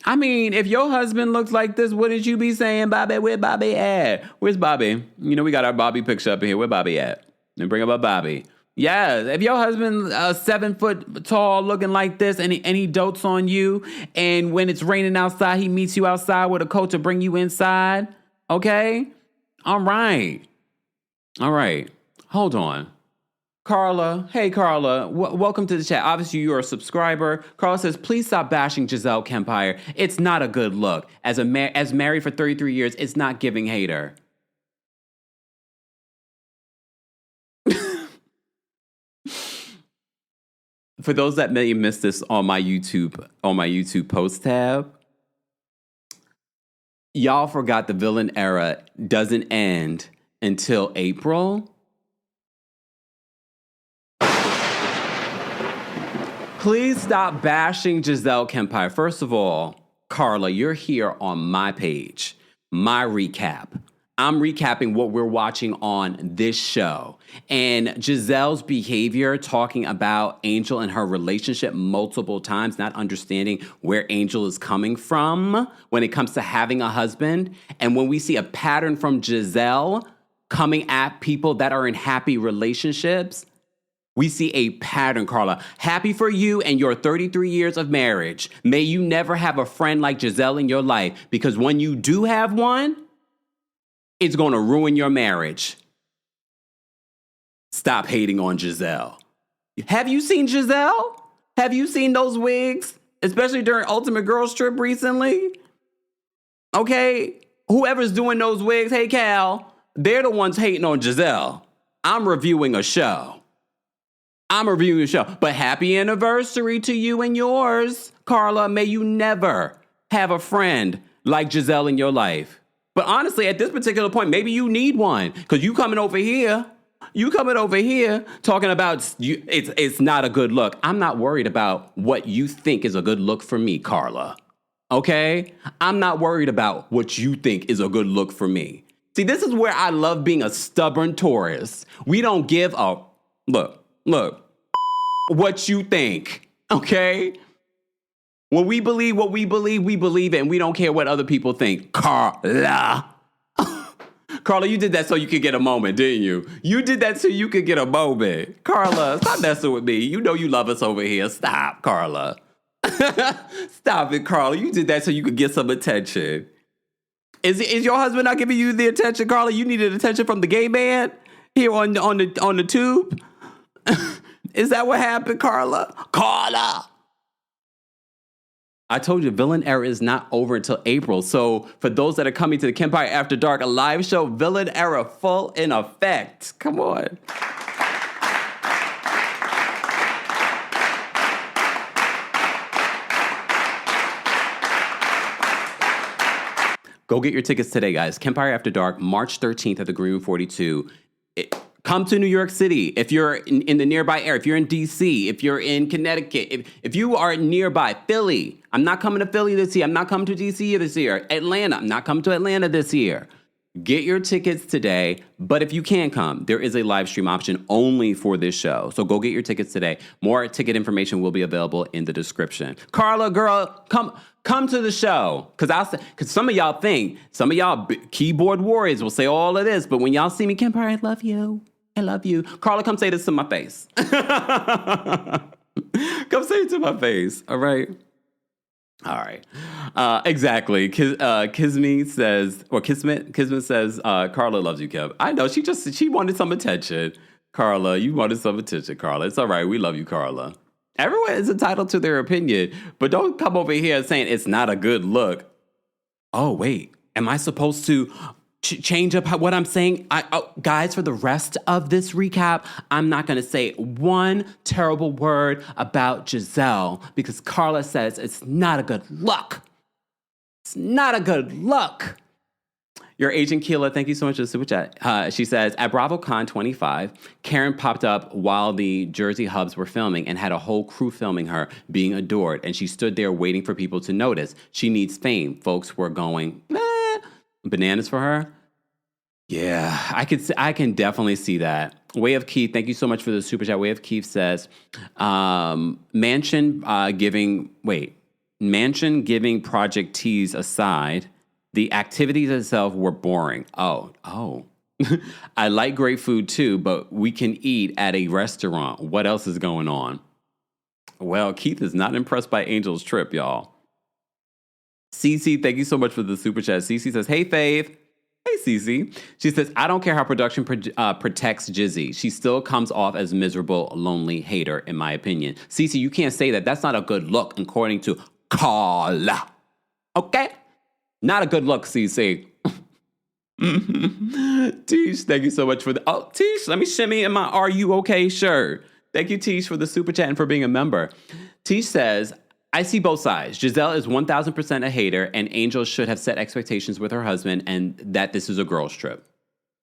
[SPEAKER 2] I mean, if your husband looks like this, wouldn't you be saying, Bobby, where Bobby at? Where's Bobby? We got our Bobby picture up here. Where Bobby at? And bring up a Bobby. Yeah, if your husband 7 foot tall looking like this and he dotes on you, and when it's raining outside, he meets you outside with a coat to bring you inside. Okay? All right. Hold on. Carla. Hey, Carla. Welcome to the chat. Obviously, you're a subscriber. Carla says, please stop bashing Giselle Kempire. It's not a good look. As married for 33 years, it's not giving hater. For those that may have missed this on my YouTube post tab, y'all forgot the villain era doesn't end until April. Please stop bashing Giselle Kempire. First of all, Carla, you're here on my page, my recap. I'm recapping what we're watching on this show. And Giselle's behavior, talking about Angel and her relationship multiple times, not understanding where Angel is coming from when it comes to having a husband. And when we see a pattern from Giselle coming at people that are in happy relationships, we see a pattern, Carla. Happy for you and your 33 years of marriage. May you never have a friend like Giselle in your life, because when you do have one, it's going to ruin your marriage. Stop hating on Giselle. Have you seen Giselle? Have you seen those wigs? Especially during Ultimate Girls Trip recently? Okay? Whoever's doing those wigs, hey, Cal, they're the ones hating on Giselle. I'm reviewing a show. But happy anniversary to you and yours, Carla. May you never have a friend like Giselle in your life. But honestly, at this particular point, maybe you need one, because you coming over here talking about it's not a good look. I'm not worried about what you think is a good look for me, Carla. Okay? I'm not worried about what you think is a good look for me. See, this is where I love being a stubborn Taurus. We don't give a look what you think. Okay? When we believe what we believe it, and we don't care what other people think. Carla. Carla, you did that so you could get a moment, didn't you? You did that so you could get a moment. Carla, stop messing with me. You know you love us over here. Stop, Carla. Stop it, Carla. You did that so you could get some attention. Is your husband not giving you the attention, Carla? You needed attention from the gay man here on the tube? Is that what happened, Carla? Carla! I told you, Villain Era is not over until April. So for those that are coming to the Kempire After Dark, a live show, Villain Era full in effect. Come on. Go get your tickets today, guys. Kempire After Dark, March 13th at the Green Room 42. Come to New York City. If you're in the nearby area, if you're in D.C., if you're in Connecticut, if you are nearby, Philly. I'm not coming to Philly this year. I'm not coming to D.C. this year. Atlanta. I'm not coming to Atlanta this year. Get your tickets today. But if you can't come, there is a live stream option only for this show. So go get your tickets today. More ticket information will be available in the description. Carla, girl, come to the show. Because some of y'all keyboard warriors will say all of this. But when y'all see me, Kempire, I love you. I love you. Carla, come say this to my face. Come say it to my face. All right. All right. Exactly. Kismet says, Carla loves you, Kev. I know. She wanted some attention. Carla, you wanted some attention, Carla. It's all right. We love you, Carla. Everyone is entitled to their opinion, but don't come over here saying it's not a good look. Oh, wait. Am I supposed to change up what I'm saying? Guys, for the rest of this recap, I'm not going to say one terrible word about Giselle because Carla says it's not a good look. It's not a good look. Your agent, Keela, thank you so much for the super chat. She says, at BravoCon 25, Karen popped up while the Jersey Hubs were filming and had a whole crew filming her being adored. And she stood there waiting for people to notice. She needs fame. Folks were going, bananas for her. Yeah, I can definitely see that. Way of Keith, thank you so much for the super chat. Way of Keith says, Mansion giving Project T's aside, the activities itself were boring. Oh. I like great food too, but we can eat at a restaurant. What else is going on? Well, Keith is not impressed by Angel's trip, y'all. Cece, thank you so much for the super chat. Cece says, hey, Faith. Hey, Cece. She says, I don't care how production protects Jizzy. She still comes off as miserable, lonely hater, in my opinion. Cece, you can't say that. That's not a good look, according to Carla. Okay? Not a good look, Cece. Tish, thank you so much for the... Oh, Tish, let me shimmy in my Are You Okay shirt. Thank you, Tish, for the super chat and for being a member. Tish says, I see both sides. Giselle is 1,000% a hater, and Angel should have set expectations with her husband and that this is a girl's trip.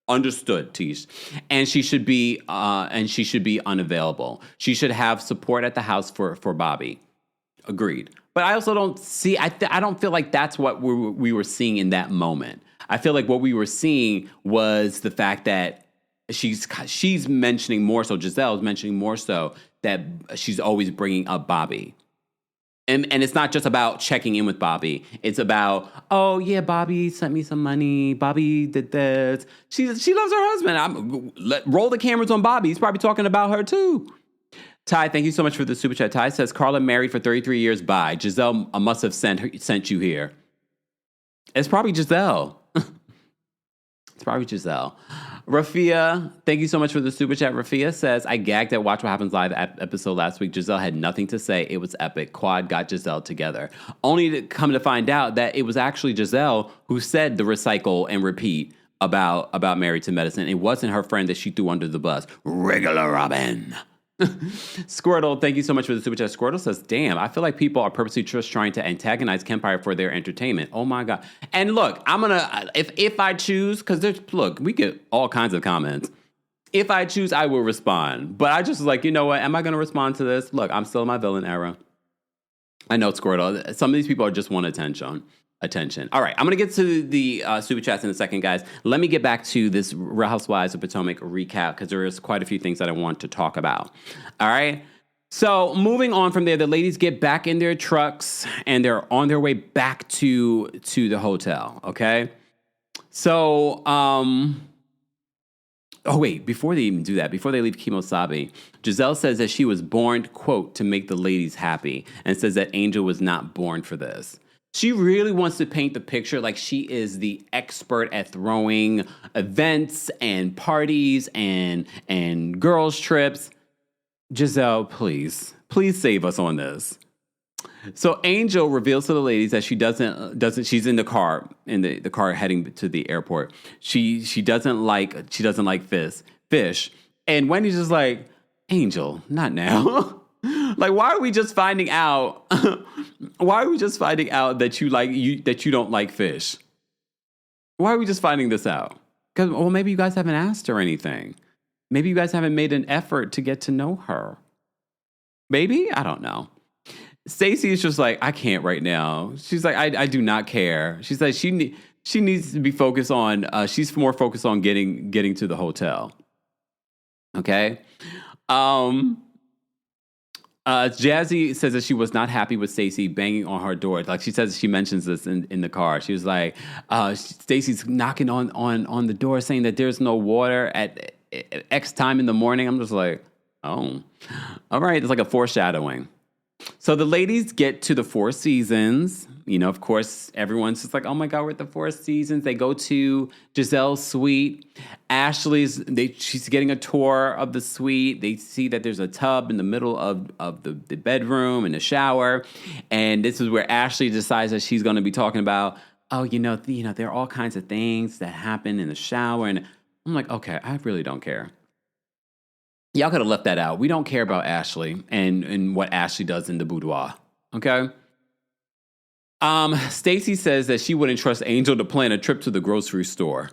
[SPEAKER 2] Understood, Tish. And she should be unavailable. She should have support at the house for Bobby. Agreed. But I also don't see, I don't feel like that's what we were seeing in that moment. I feel like what we were seeing was the fact that she's mentioning more so, Giselle's mentioning more so that she's always bringing up Bobby. And it's not just about checking in with Bobby. It's about, oh, yeah, Bobby sent me some money. Bobby did this. She loves her husband. Roll the cameras on Bobby. He's probably talking about her, too. Ty, thank you so much for the super chat. Ty says, Carla married for 33 years. Bye. Giselle must have sent you here. It's probably Giselle. It's probably Giselle. Rafia, thank you so much for the super chat. Rafia says, I gagged at Watch What Happens Live episode last week. Giselle had nothing to say. It was epic. Quad got Giselle together. Only to come to find out that it was actually Giselle who said the recycle and repeat about Married to Medicine. It wasn't her friend that she threw under the bus. Regular Robin. Squirtle, thank you so much for the super chat. Squirtle says, damn, I feel like people are purposely just trying to antagonize Kempire for their entertainment. Oh my God. And look, I'm gonna, if I choose, because we get all kinds of comments. If I choose, I will respond. But I just was like, you know what? Am I gonna respond to this? Look, I'm still in my villain era. I know, Squirtle. Some of these people just want attention. All right, I'm going to get to the super chats in a second, guys. Let me get back to this Real Housewives of Potomac recap because there is quite a few things that I want to talk about. All right? So moving on from there, the ladies get back in their trucks and they're on their way back to the hotel. Okay. So, oh wait, before they even do that, before they leave Kimosabe, Giselle says that she was born, quote, to make the ladies happy, and says that Angel was not born for this. She really wants to paint the picture like she is the expert at throwing events and parties and girls trips. Giselle, please save us on this. So Angel reveals to the ladies that she doesn't she's in the car heading to the airport. She doesn't like fish. And Wendy's just like, Angel, not now. Like, why are we just finding out? Why are we just finding out that you don't like fish? Why are we just finding this out? Because, well, maybe you guys haven't asked her anything. Maybe you guys haven't made an effort to get to know her. Maybe? I don't know. Stacey is just like, I can't right now. She's like, I do not care. She's like, she needs to be focused on, she's more focused on getting to the hotel. Okay? Jazzy says that she was not happy with Stacey banging on her door. Like she mentions this in the car. She was like, Stacey's knocking on the door saying that there's no water at X time in the morning. I'm just like, oh, all right. It's like a foreshadowing. So the ladies get to the Four Seasons. You know, of course, everyone's just like, oh my God, we're at the Four Seasons. They go to Giselle's suite. She's getting a tour of the suite. They see that there's a tub in the middle of the bedroom and a shower. And this is where Ashley decides that she's going to be talking about, oh, there are all kinds of things that happen in the shower. And I'm like, okay, I really don't care. Y'all could have left that out. We don't care about Ashley and what Ashley does in the boudoir. Okay? Stacey says that she wouldn't trust Angel to plan a trip to the grocery store.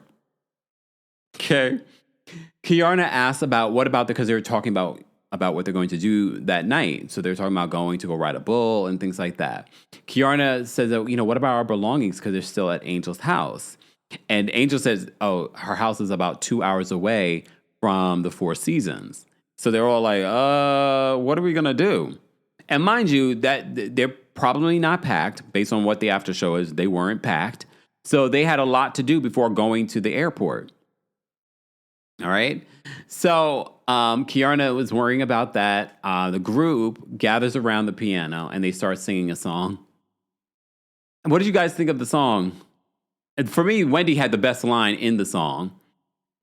[SPEAKER 2] Okay. Kiarna asks because they were talking about what they're going to do that night. So they're talking about going to go ride a bull and things like that. Kiarna says that, what about our belongings? Because they're still at Angel's house. And Angel says, oh, her house is about 2 hours away from the Four Seasons. So they're all like, what are we going to do? And mind you, that they're probably not packed based on what the after show is. They weren't packed. So they had a lot to do before going to the airport. All right. So Kiarna was worrying about that. The group gathers around the piano and they start singing a song. And what did you guys think of the song? And for me, Wendy had the best line in the song.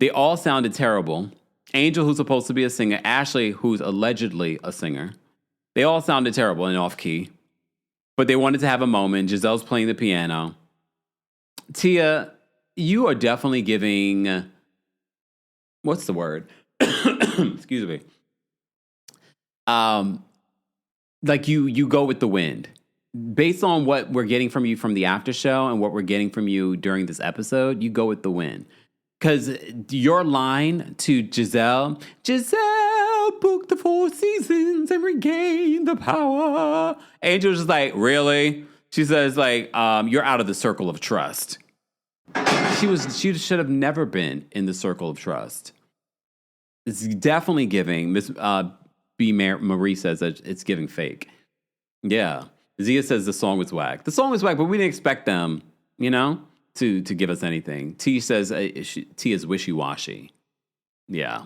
[SPEAKER 2] They all sounded terrible. Angel, who's supposed to be a singer, Ashley, who's allegedly a singer, they all sounded terrible and off key. But they wanted to have a moment. Giselle's playing the piano. Tia, you are definitely giving, what's the word? Excuse me. Like you go with the wind. Based on what we're getting from you from the after show and what we're getting from you during this episode, you go with the wind. Because your line to Giselle, book the Four Seasons and regain the power. Angel's just like, really? She says, like, you're out of the circle of trust. She should have never been in the circle of trust. It's definitely giving. Miss Marie says that it's giving fake. Yeah. Zia says the song was whack. The song was whack, but we didn't expect them, to give us anything. T says T is wishy-washy. Yeah.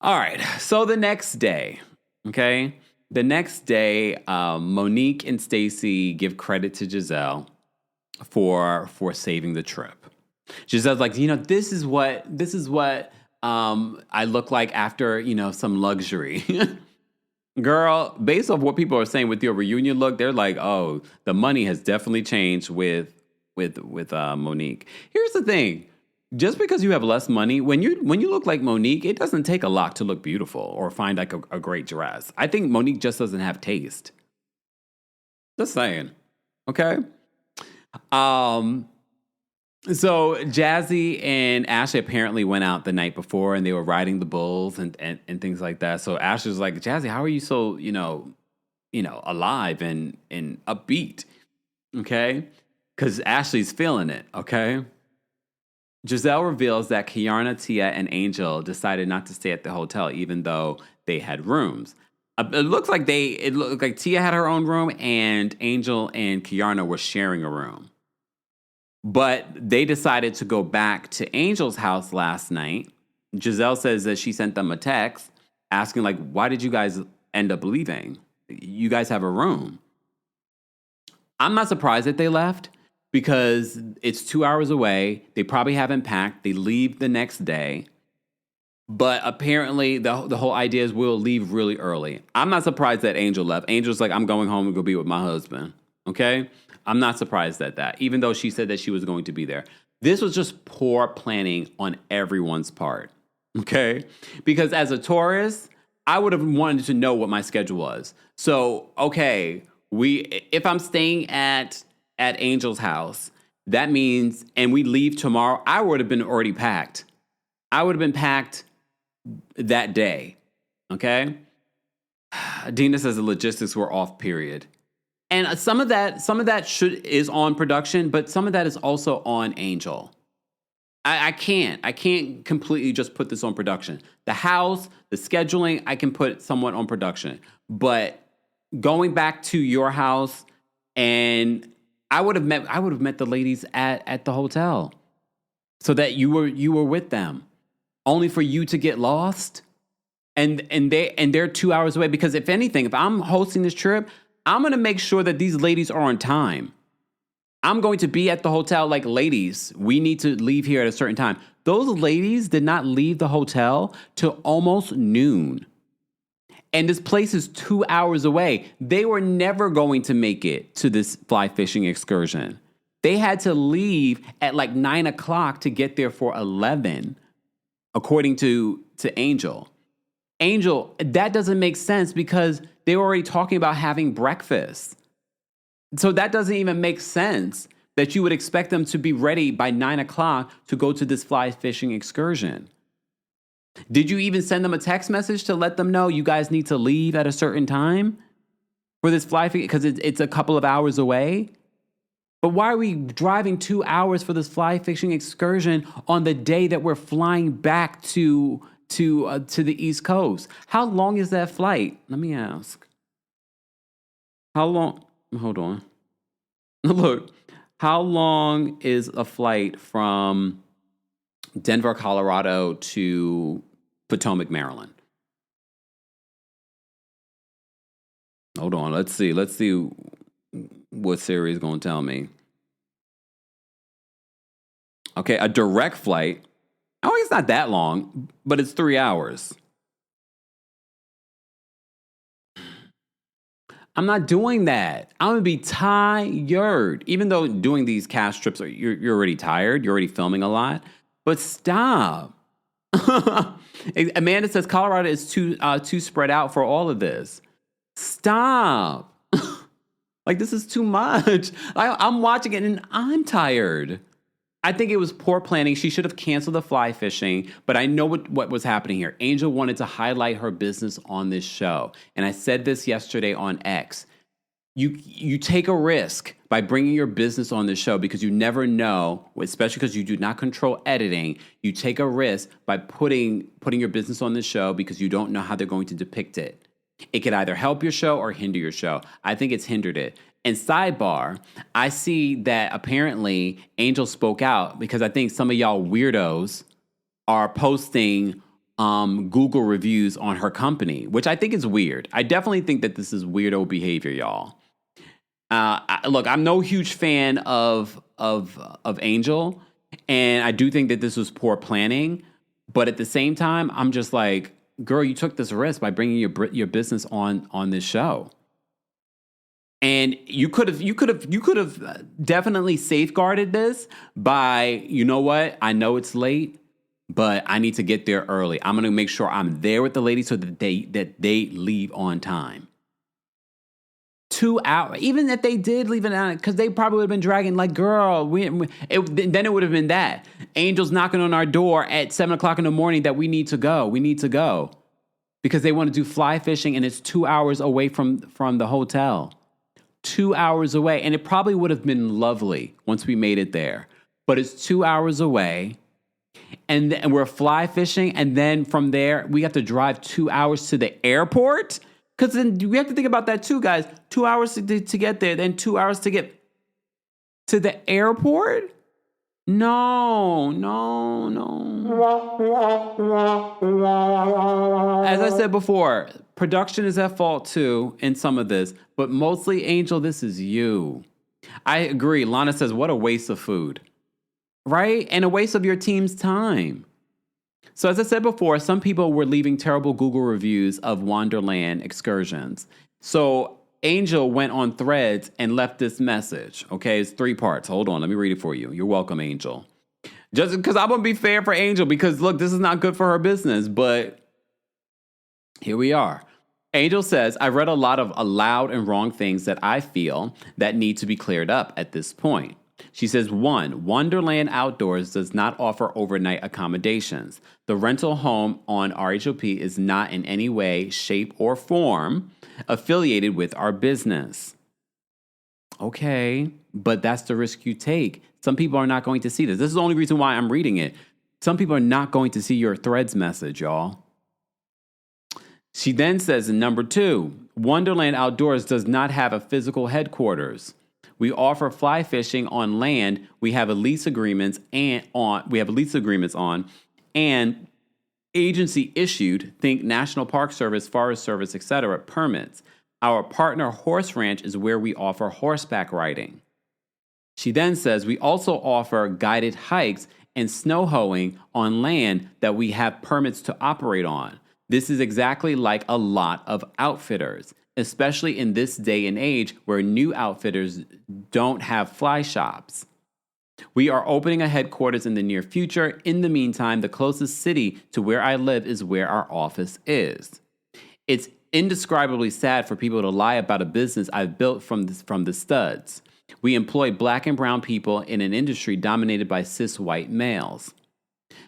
[SPEAKER 2] All right. So the next day, okay? The next day, Monique and Stacey give credit to Giselle for saving the trip. Giselle's like, this is what I look like after, some luxury. Girl, based off what people are saying with your reunion look, they're like, oh, the money has definitely changed with Monique. Here's the thing. Just because you have less money, when you look like Monique, it doesn't take a lot to look beautiful or find like a great dress. I think Monique just doesn't have taste. Just saying. Okay? So Jazzy and Ashley apparently went out the night before and they were riding the bulls and things like that. So Ashley was like, Jazzy, how are you so, alive and upbeat? Okay? Because Ashley's feeling it, okay? Giselle reveals that Kiarna, Tia, and Angel decided not to stay at the hotel even though they had rooms. It looked like Tia had her own room and Angel and Kiana were sharing a room. But they decided to go back to Angel's house last night. Giselle says that she sent them a text asking, like, why did you guys end up leaving? You guys have a room. I'm not surprised that they left because it's 2 hours away. They probably haven't packed. They leave the next day. But apparently the whole idea is we'll leave really early. I'm not surprised that Angel left. Angel's like, I'm going home to go be with my husband. Okay? I'm not surprised at that, even though she said that she was going to be there. This was just poor planning on everyone's part. Okay? Because as a tourist, I would have wanted to know what my schedule was. So, okay, if I'm staying at Angel's house, that means, and we leave tomorrow, I would have been already packed. I would have been packed that day. Okay? Dina says the logistics were off, period. And some of that is on production, but some of that is also on Angel. I can't completely just put this on production. The house, the scheduling, I can put somewhat on production. But going back to your house, and I would have met the ladies at the hotel so that you were with them, only for you to get lost. And they're 2 hours away, because if anything, if I'm hosting this trip, I'm going to make sure that these ladies are on time. I'm going to be at the hotel like, ladies, we need to leave here at a certain time. Those ladies did not leave the hotel till almost noon. And this place is 2 hours away. They were never going to make it to this fly fishing excursion. They had to leave at like 9 o'clock to get there for 11, according to Angel. Angel, that doesn't make sense because they were already talking about having breakfast. So that doesn't even make sense that you would expect them to be ready by 9 o'clock to go to this fly fishing excursion. Did you even send them a text message to let them know you guys need to leave at a certain time for this fly fishing? Because it's a couple of hours away. But why are we driving 2 hours for this fly fishing excursion on the day that we're flying back to the East Coast? How long is that flight? Let me ask. How long? Hold on. Look, how long is a flight from Denver, Colorado to Potomac, Maryland? Hold on. Let's see what Siri is going to tell me. Okay, a direct flight. Oh, it's not that long, but it's 3 hours. I'm not doing that. I'm going to be tired. Even though doing these cast trips, you're already tired. You're already filming a lot. But stop. Amanda says Colorado is too spread out for all of this. Stop. Like, this is too much. I'm watching it and I'm tired. I think it was poor planning. She should have canceled the fly fishing, but I know what was happening here. Angel wanted to highlight her business on this show. And I said this yesterday on X. You take a risk by bringing your business on this show because you never know, especially because you do not control editing. You take a risk by putting your business on this show because you don't know how they're going to depict it. It could either help your show or hinder your show. I think it's hindered it. And sidebar, I see that apparently Angel spoke out because I think some of y'all weirdos are posting Google reviews on her company, which I think is weird. I definitely think that this is weirdo behavior, y'all. Look, I'm no huge fan of Angel, and I do think that this was poor planning. But at the same time, I'm just like, girl, you took this risk by bringing your business on this show. And you could have definitely safeguarded this by, you know what? I know it's late, but I need to get there early. I'm going to make sure I'm there with the ladies so that they leave on time. 2 hours, even if they did leave it on, because they probably would have been dragging, like, girl, then it would have been that. Angel's knocking on our door at 7 o'clock in the morning that we need to go. Because they want to do fly fishing and it's 2 hours away from the hotel. 2 hours away. And it probably would have been lovely once we made it there. But it's 2 hours away. And we're fly fishing. And then from there, we have to drive 2 hours to the airport. Because then we have to think about that too, guys. 2 hours to get there, then 2 hours to get to the airport? No. As I said before, production is at fault too in some of this, but mostly, Angel, this is you. I agree. Lana says, what a waste of food, right? And a waste of your team's time. So as I said before, some people were leaving terrible Google reviews of Wonderland excursions. So Angel went on Threads and left this message. Okay, it's 3 parts. Hold on, let me read it for you. You're welcome, Angel. Just because I'm going to be fair for Angel, because look, this is not good for her business, but here we are. Angel says, I read a lot of loud and wrong things that I feel that need to be cleared up at this point. She says, 1, Wonderland Outdoors does not offer overnight accommodations. The rental home on RHOP is not in any way, shape, or form affiliated with our business. Okay, but that's the risk you take. Some people are not going to see this. This is the only reason why I'm reading it. Some people are not going to see your Threads message, y'all. She then says in number 2, Wonderland Outdoors does not have a physical headquarters. We offer fly fishing on land. We have lease agreements on, and agency issued, think National Park Service, Forest Service, etc., permits. Our partner Horse Ranch is where we offer horseback riding. She then says we also offer guided hikes and snow hoeing on land that we have permits to operate on. This is exactly like a lot of outfitters, especially in this day and age where new outfitters don't have fly shops. We are opening a headquarters in the near future. In the meantime, the closest city to where I live is where our office is. It's indescribably sad for people to lie about a business I've built from the studs. We employ black and brown people in an industry dominated by cis white males.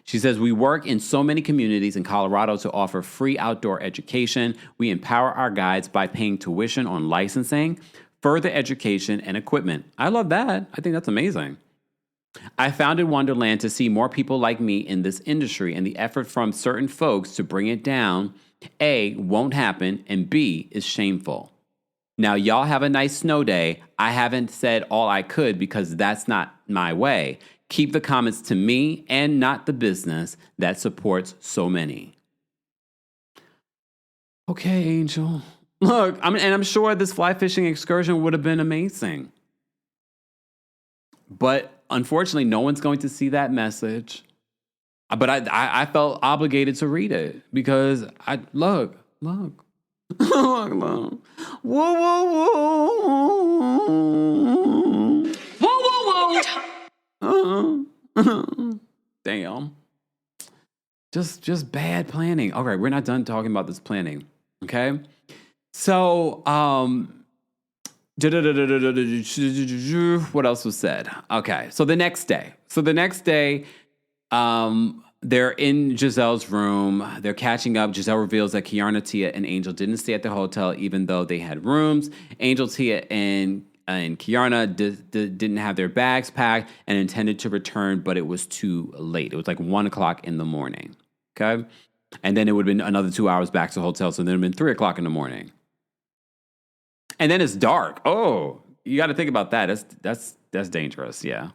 [SPEAKER 2] She says, we work in so many communities in Colorado to offer free outdoor education. We empower our guides by paying tuition on licensing, further education, and equipment. I love that. I think that's amazing. I founded Wonderland to see more people like me in this industry, and the effort from certain folks to bring it down, A, won't happen, and B, is shameful. Now, y'all have a nice snow day. I haven't said all I could because that's not my way. Keep the comments to me and not the business that supports so many. Okay, Angel. Look, I'm sure this fly fishing excursion would have been amazing. But unfortunately, no one's going to see that message. But I felt obligated to read it because look. Look. Whoa, whoa, whoa. Whoa, whoa, whoa. Damn. Just bad planning. All right, we're not done talking about this planning. Okay? So, what else was said? Okay, so the next day. They're in Giselle's room. They're catching up. Giselle reveals that Kiarna, Tia, and Angel didn't stay at the hotel even though they had rooms. Angel, Tia, and Kiarna didn't have their bags packed and intended to return, but it was too late. It was like 1 o'clock in the morning. Okay? And then it would have been another 2 hours back to the hotel, so then it would have been 3 o'clock in the morning. And then it's dark. Oh, you got to think about that. That's dangerous, yeah.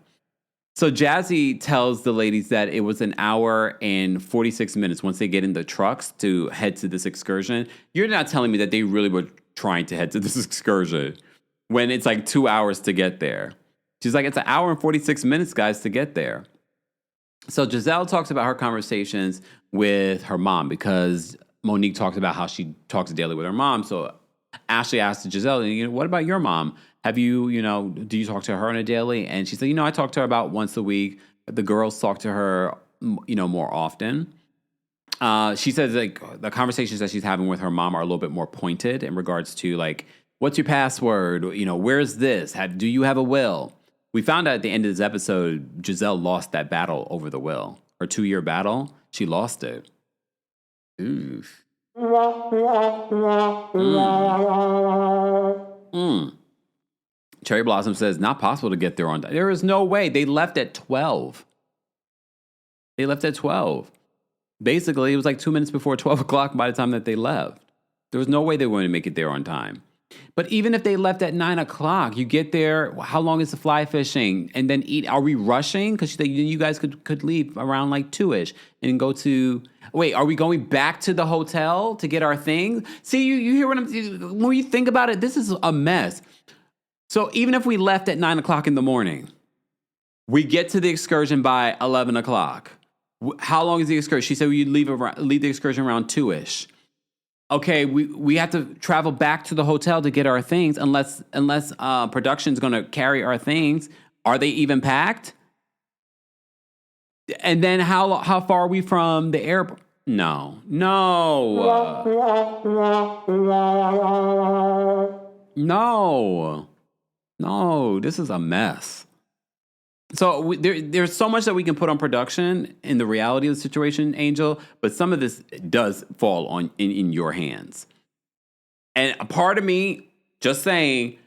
[SPEAKER 2] So Jazzy tells the ladies that it was an hour and 46 minutes once they get in the trucks to head to this excursion. You're not telling me that they really were trying to head to this excursion when it's like 2 hours to get there. She's like, it's an hour and 46 minutes, guys, to get there. So Giselle talks about her conversations with her mom because Monique talks about how she talks daily with her mom. So Ashley asked Giselle, what about your mom? Have you, do you talk to her on a daily? And she said, I talk to her about once a week. The girls talk to her, more often. She says, the conversations that she's having with her mom are a little bit more pointed in regards to, what's your password? Where's this? Do you have a will? We found out at the end of this episode, Giselle lost that battle over the will. Her 2-year battle, she lost it. Oof. Cherry Blossom says, not possible to get there on time. There is no way. They left at 12. Basically, it was like 2 minutes before 12 o'clock by the time that they left. There was no way they were going to make it there on time. But even if they left at 9 o'clock, you get there. How long is the fly fishing? And then eat. Are we rushing? Because you guys could leave around like 2-ish and go to. Wait, are we going back to the hotel to get our things? See, you hear what I'm. When you think about it, this is a mess. So even if we left at 9 o'clock in the morning, we get to the excursion by 11 o'clock. How long is the excursion? She said we'd leave the excursion around 2-ish. Okay, we have to travel back to the hotel to get our things unless production's going to carry our things. Are they even packed? And then how far are we from the airport? No. No, this is a mess. So there's so much that we can put on production in the reality of the situation, Angel, but some of this does fall in your hands. And a part of me, just saying,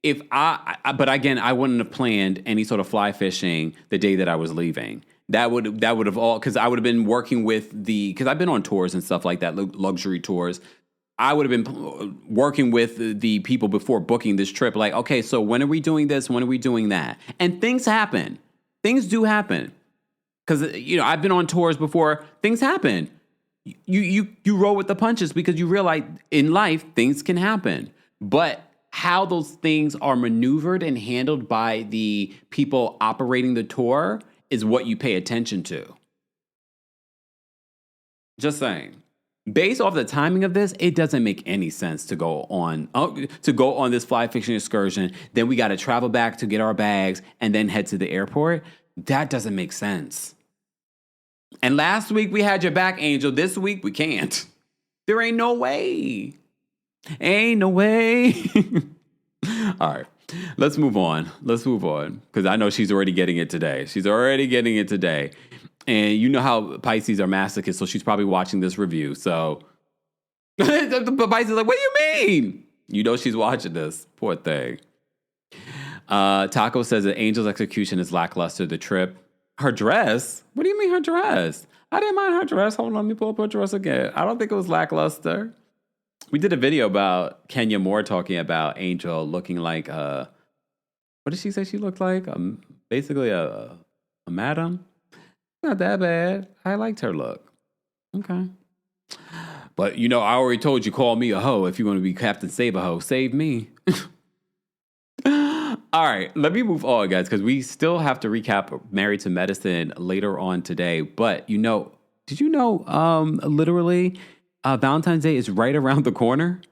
[SPEAKER 2] but again, I wouldn't have planned any sort of fly fishing the day that I was leaving. That would have all, because I would have been working with because I've been on tours and stuff like that, luxury tours. I would have been working with the people before booking this trip. Like, okay, so when are we doing this? When are we doing that? And things happen. Things do happen. Because, I've been on tours before. Things happen. You roll with the punches because you realize in life, things can happen. But how those things are maneuvered and handled by the people operating the tour is what you pay attention to. Just saying. Based off the timing of this, it doesn't make any sense to go on this fly fishing excursion. Then we got to travel back to get our bags and then head to the airport. That doesn't make sense. And last week we had your back, Angel. This week we can't. There ain't no way. Ain't no way. All right. Let's move on. Because I know she's already getting it today. And you know how Pisces are masochists, so she's probably watching this review. So the Pisces is like, what do you mean? You know she's watching this. Poor thing. Taco says that Angel's execution is lackluster. The trip. Her dress? What do you mean her dress? I didn't mind her dress. Hold on, let me pull up her dress again. I don't think it was lackluster. We did a video about Kenya Moore talking about Angel looking like, what did she say she looked like? Basically a madam. Not that bad. I liked her look. Okay. But, I already told you, call me a hoe. If you want to be Captain Save a Hoe, save me. All right, let me move on, guys, because we still have to recap Married to Medicine later on today. But, did you know, literally, Valentine's Day is right around the corner?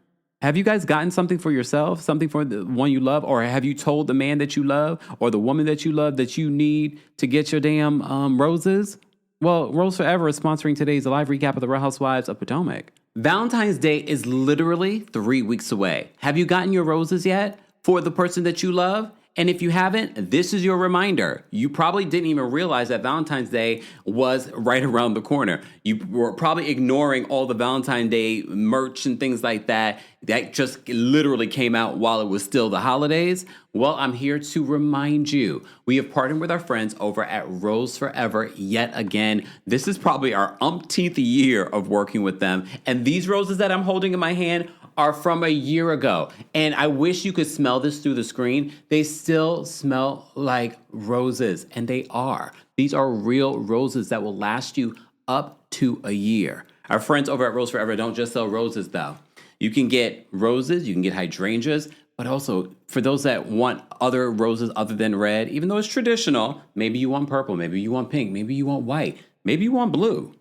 [SPEAKER 2] Have you guys gotten something for yourself, something for the one you love? Or have you told the man that you love or the woman that you love that you need to get your damn roses? Well, Rose Forever is sponsoring today's live recap of the Real Housewives of Potomac. Valentine's Day is literally 3 weeks away. Have you gotten your roses yet for the person that you love? And if you haven't, this is your reminder. You probably didn't even realize that Valentine's Day was right around the corner. You were probably ignoring all the Valentine's Day merch and things like that just literally came out while it was still the holidays. Well, I'm here to remind you. We have partnered with our friends over at Rose Forever yet again. This is probably our umpteenth year of working with them. And these roses that I'm holding in my hand are from a year ago. And I wish you could smell this through the screen. They still smell like roses, and they are. These are real roses that will last you up to a year. Our friends over at Rose Forever don't just sell roses, though. You can get roses, you can get hydrangeas, but also for those that want other roses other than red, even though it's traditional, maybe you want purple, maybe you want pink, maybe you want white, maybe you want blue.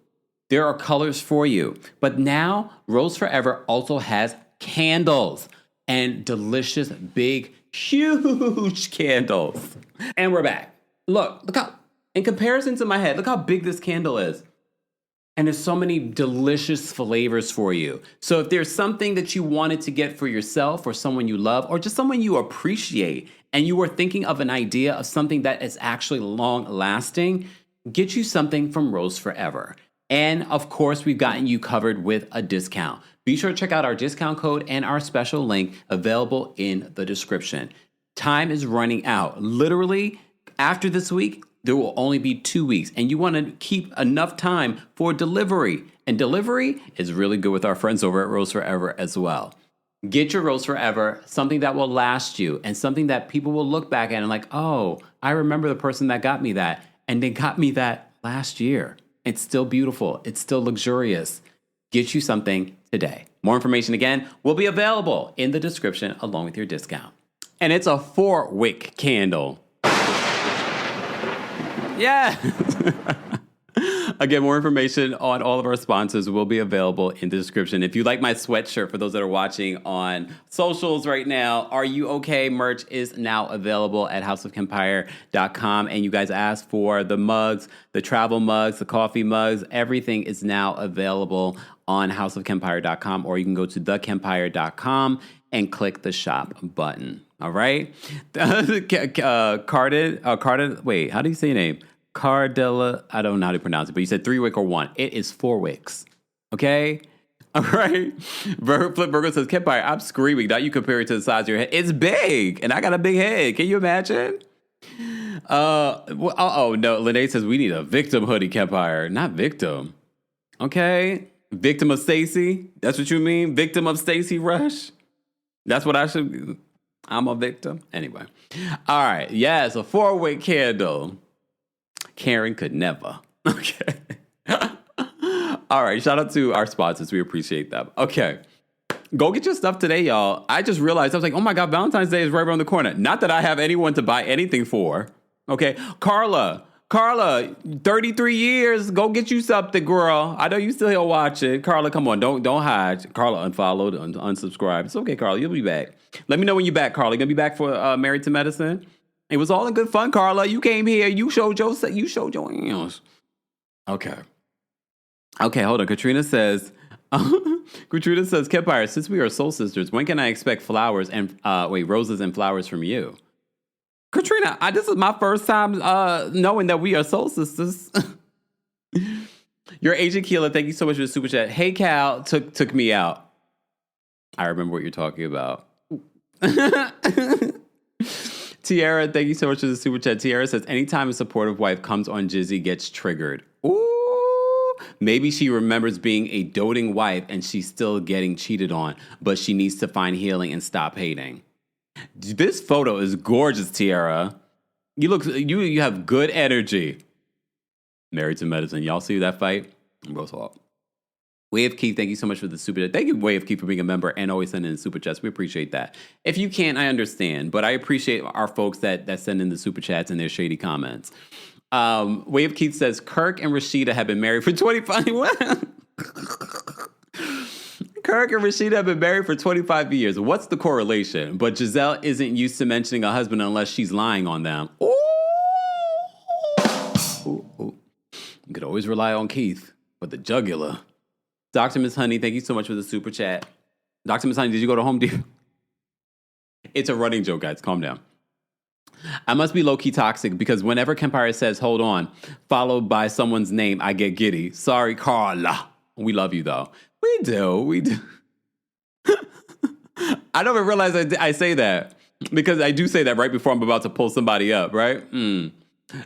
[SPEAKER 2] There are colors for you. But now Rose Forever also has candles and delicious, big, huge candles. And we're back. Look how, in comparison to my head, look how big this candle is. And there's so many delicious flavors for you. So if there's something that you wanted to get for yourself or someone you love or just someone you appreciate and you were thinking of an idea of something that is actually long lasting, get you something from Rose Forever. And of course, we've gotten you covered with a discount. Be sure to check out our discount code and our special link available in the description. Time is running out. Literally, after this week, there will only be 2 weeks, and you want to keep enough time for delivery. And delivery is really good with our friends over at Rose Forever as well. Get your Rose Forever, something that will last you and something that people will look back at and like, oh, I remember the person that got me that. And they got me that last year. It's still beautiful. It's still luxurious. Get you something today. More information, again, will be available in the description along with your discount. And it's a 4-wick candle. Yeah. Again, more information on all of our sponsors will be available in the description. If you like my sweatshirt, for those that are watching on socials right now, Are You Okay? Merch is now available at houseofkempire.com. And you guys asked for the mugs, the travel mugs, the coffee mugs. Everything is now available on houseofkempire.com, or you can go to TheKempire.com and click the shop button. All right? Carded, wait, how do you say your name? Cardella, I don't know how to pronounce it, but you said 3-wick or 1. It is 4 wicks. Okay? All right? Flip Virgo says, Kempire, I'm screaming. Now you compare it to the size of your head. It's big, and I got a big head. Can you imagine? No. Lene says, we need a victim hoodie, Kempire. Not victim. Okay? Victim of Stacy? That's what you mean? Victim of Stacy Rush? That's what I should... I'm a victim? Anyway. All right. Yes, a 4-wick candle. Karen could never. Okay. All right. Shout out to our sponsors. We appreciate them. Okay. Go get your stuff today, y'all. I just realized, I was like, oh my God, Valentine's Day is right around the corner. Not that I have anyone to buy anything for. Okay. Carla, 33 years. Go get you something, girl. I know you still here watching. Carla, come on. Don't hide. Carla unfollowed, unsubscribed. It's okay, Carla. You'll be back. Let me know when you're back, Carla. You gonna be back for Married to Medicine? It was all in good fun, Carla. You came here. You showed your hands. Okay, hold on. Katrina says, Kempire, since we are soul sisters, when can I expect flowers and roses and flowers from you? Katrina, this is my first time knowing that we are soul sisters. Your Agent Keela, thank you so much for the super chat. Hey Cal, took me out. I remember what you're talking about. Tiara, thank you so much for the super chat. Tiara says, anytime a supportive wife comes on Jizzy, gets triggered. Ooh, maybe she remembers being a doting wife and she's still getting cheated on, but she needs to find healing and stop hating. This photo is gorgeous, Tiara. You have good energy. Married to Medicine. Y'all see that fight? Both off. Wave Keith, thank you so much for the super chat. Thank you, Wave Keith, for being a member and always sending in super chats. We appreciate that. If you can't, I understand, but I appreciate our folks that send in the super chats and their shady comments. Wave Keith says, Kirk and Rashida have been married for 25 Kirk and Rashida have been married for 25 years. What's the correlation? But Giselle isn't used to mentioning a husband unless she's lying on them. Ooh. You could always rely on Keith for the jugular. Dr. Miss Honey, thank you so much for the super chat. Dr. Miss Honey, did you go to Home Depot? It's a running joke, guys. Calm down. I must be low-key toxic because whenever Kempire says, hold on, followed by someone's name, I get giddy. Sorry, Carla. We love you, though. We do. I don't even realize I say that because I do say that right before I'm about to pull somebody up, right?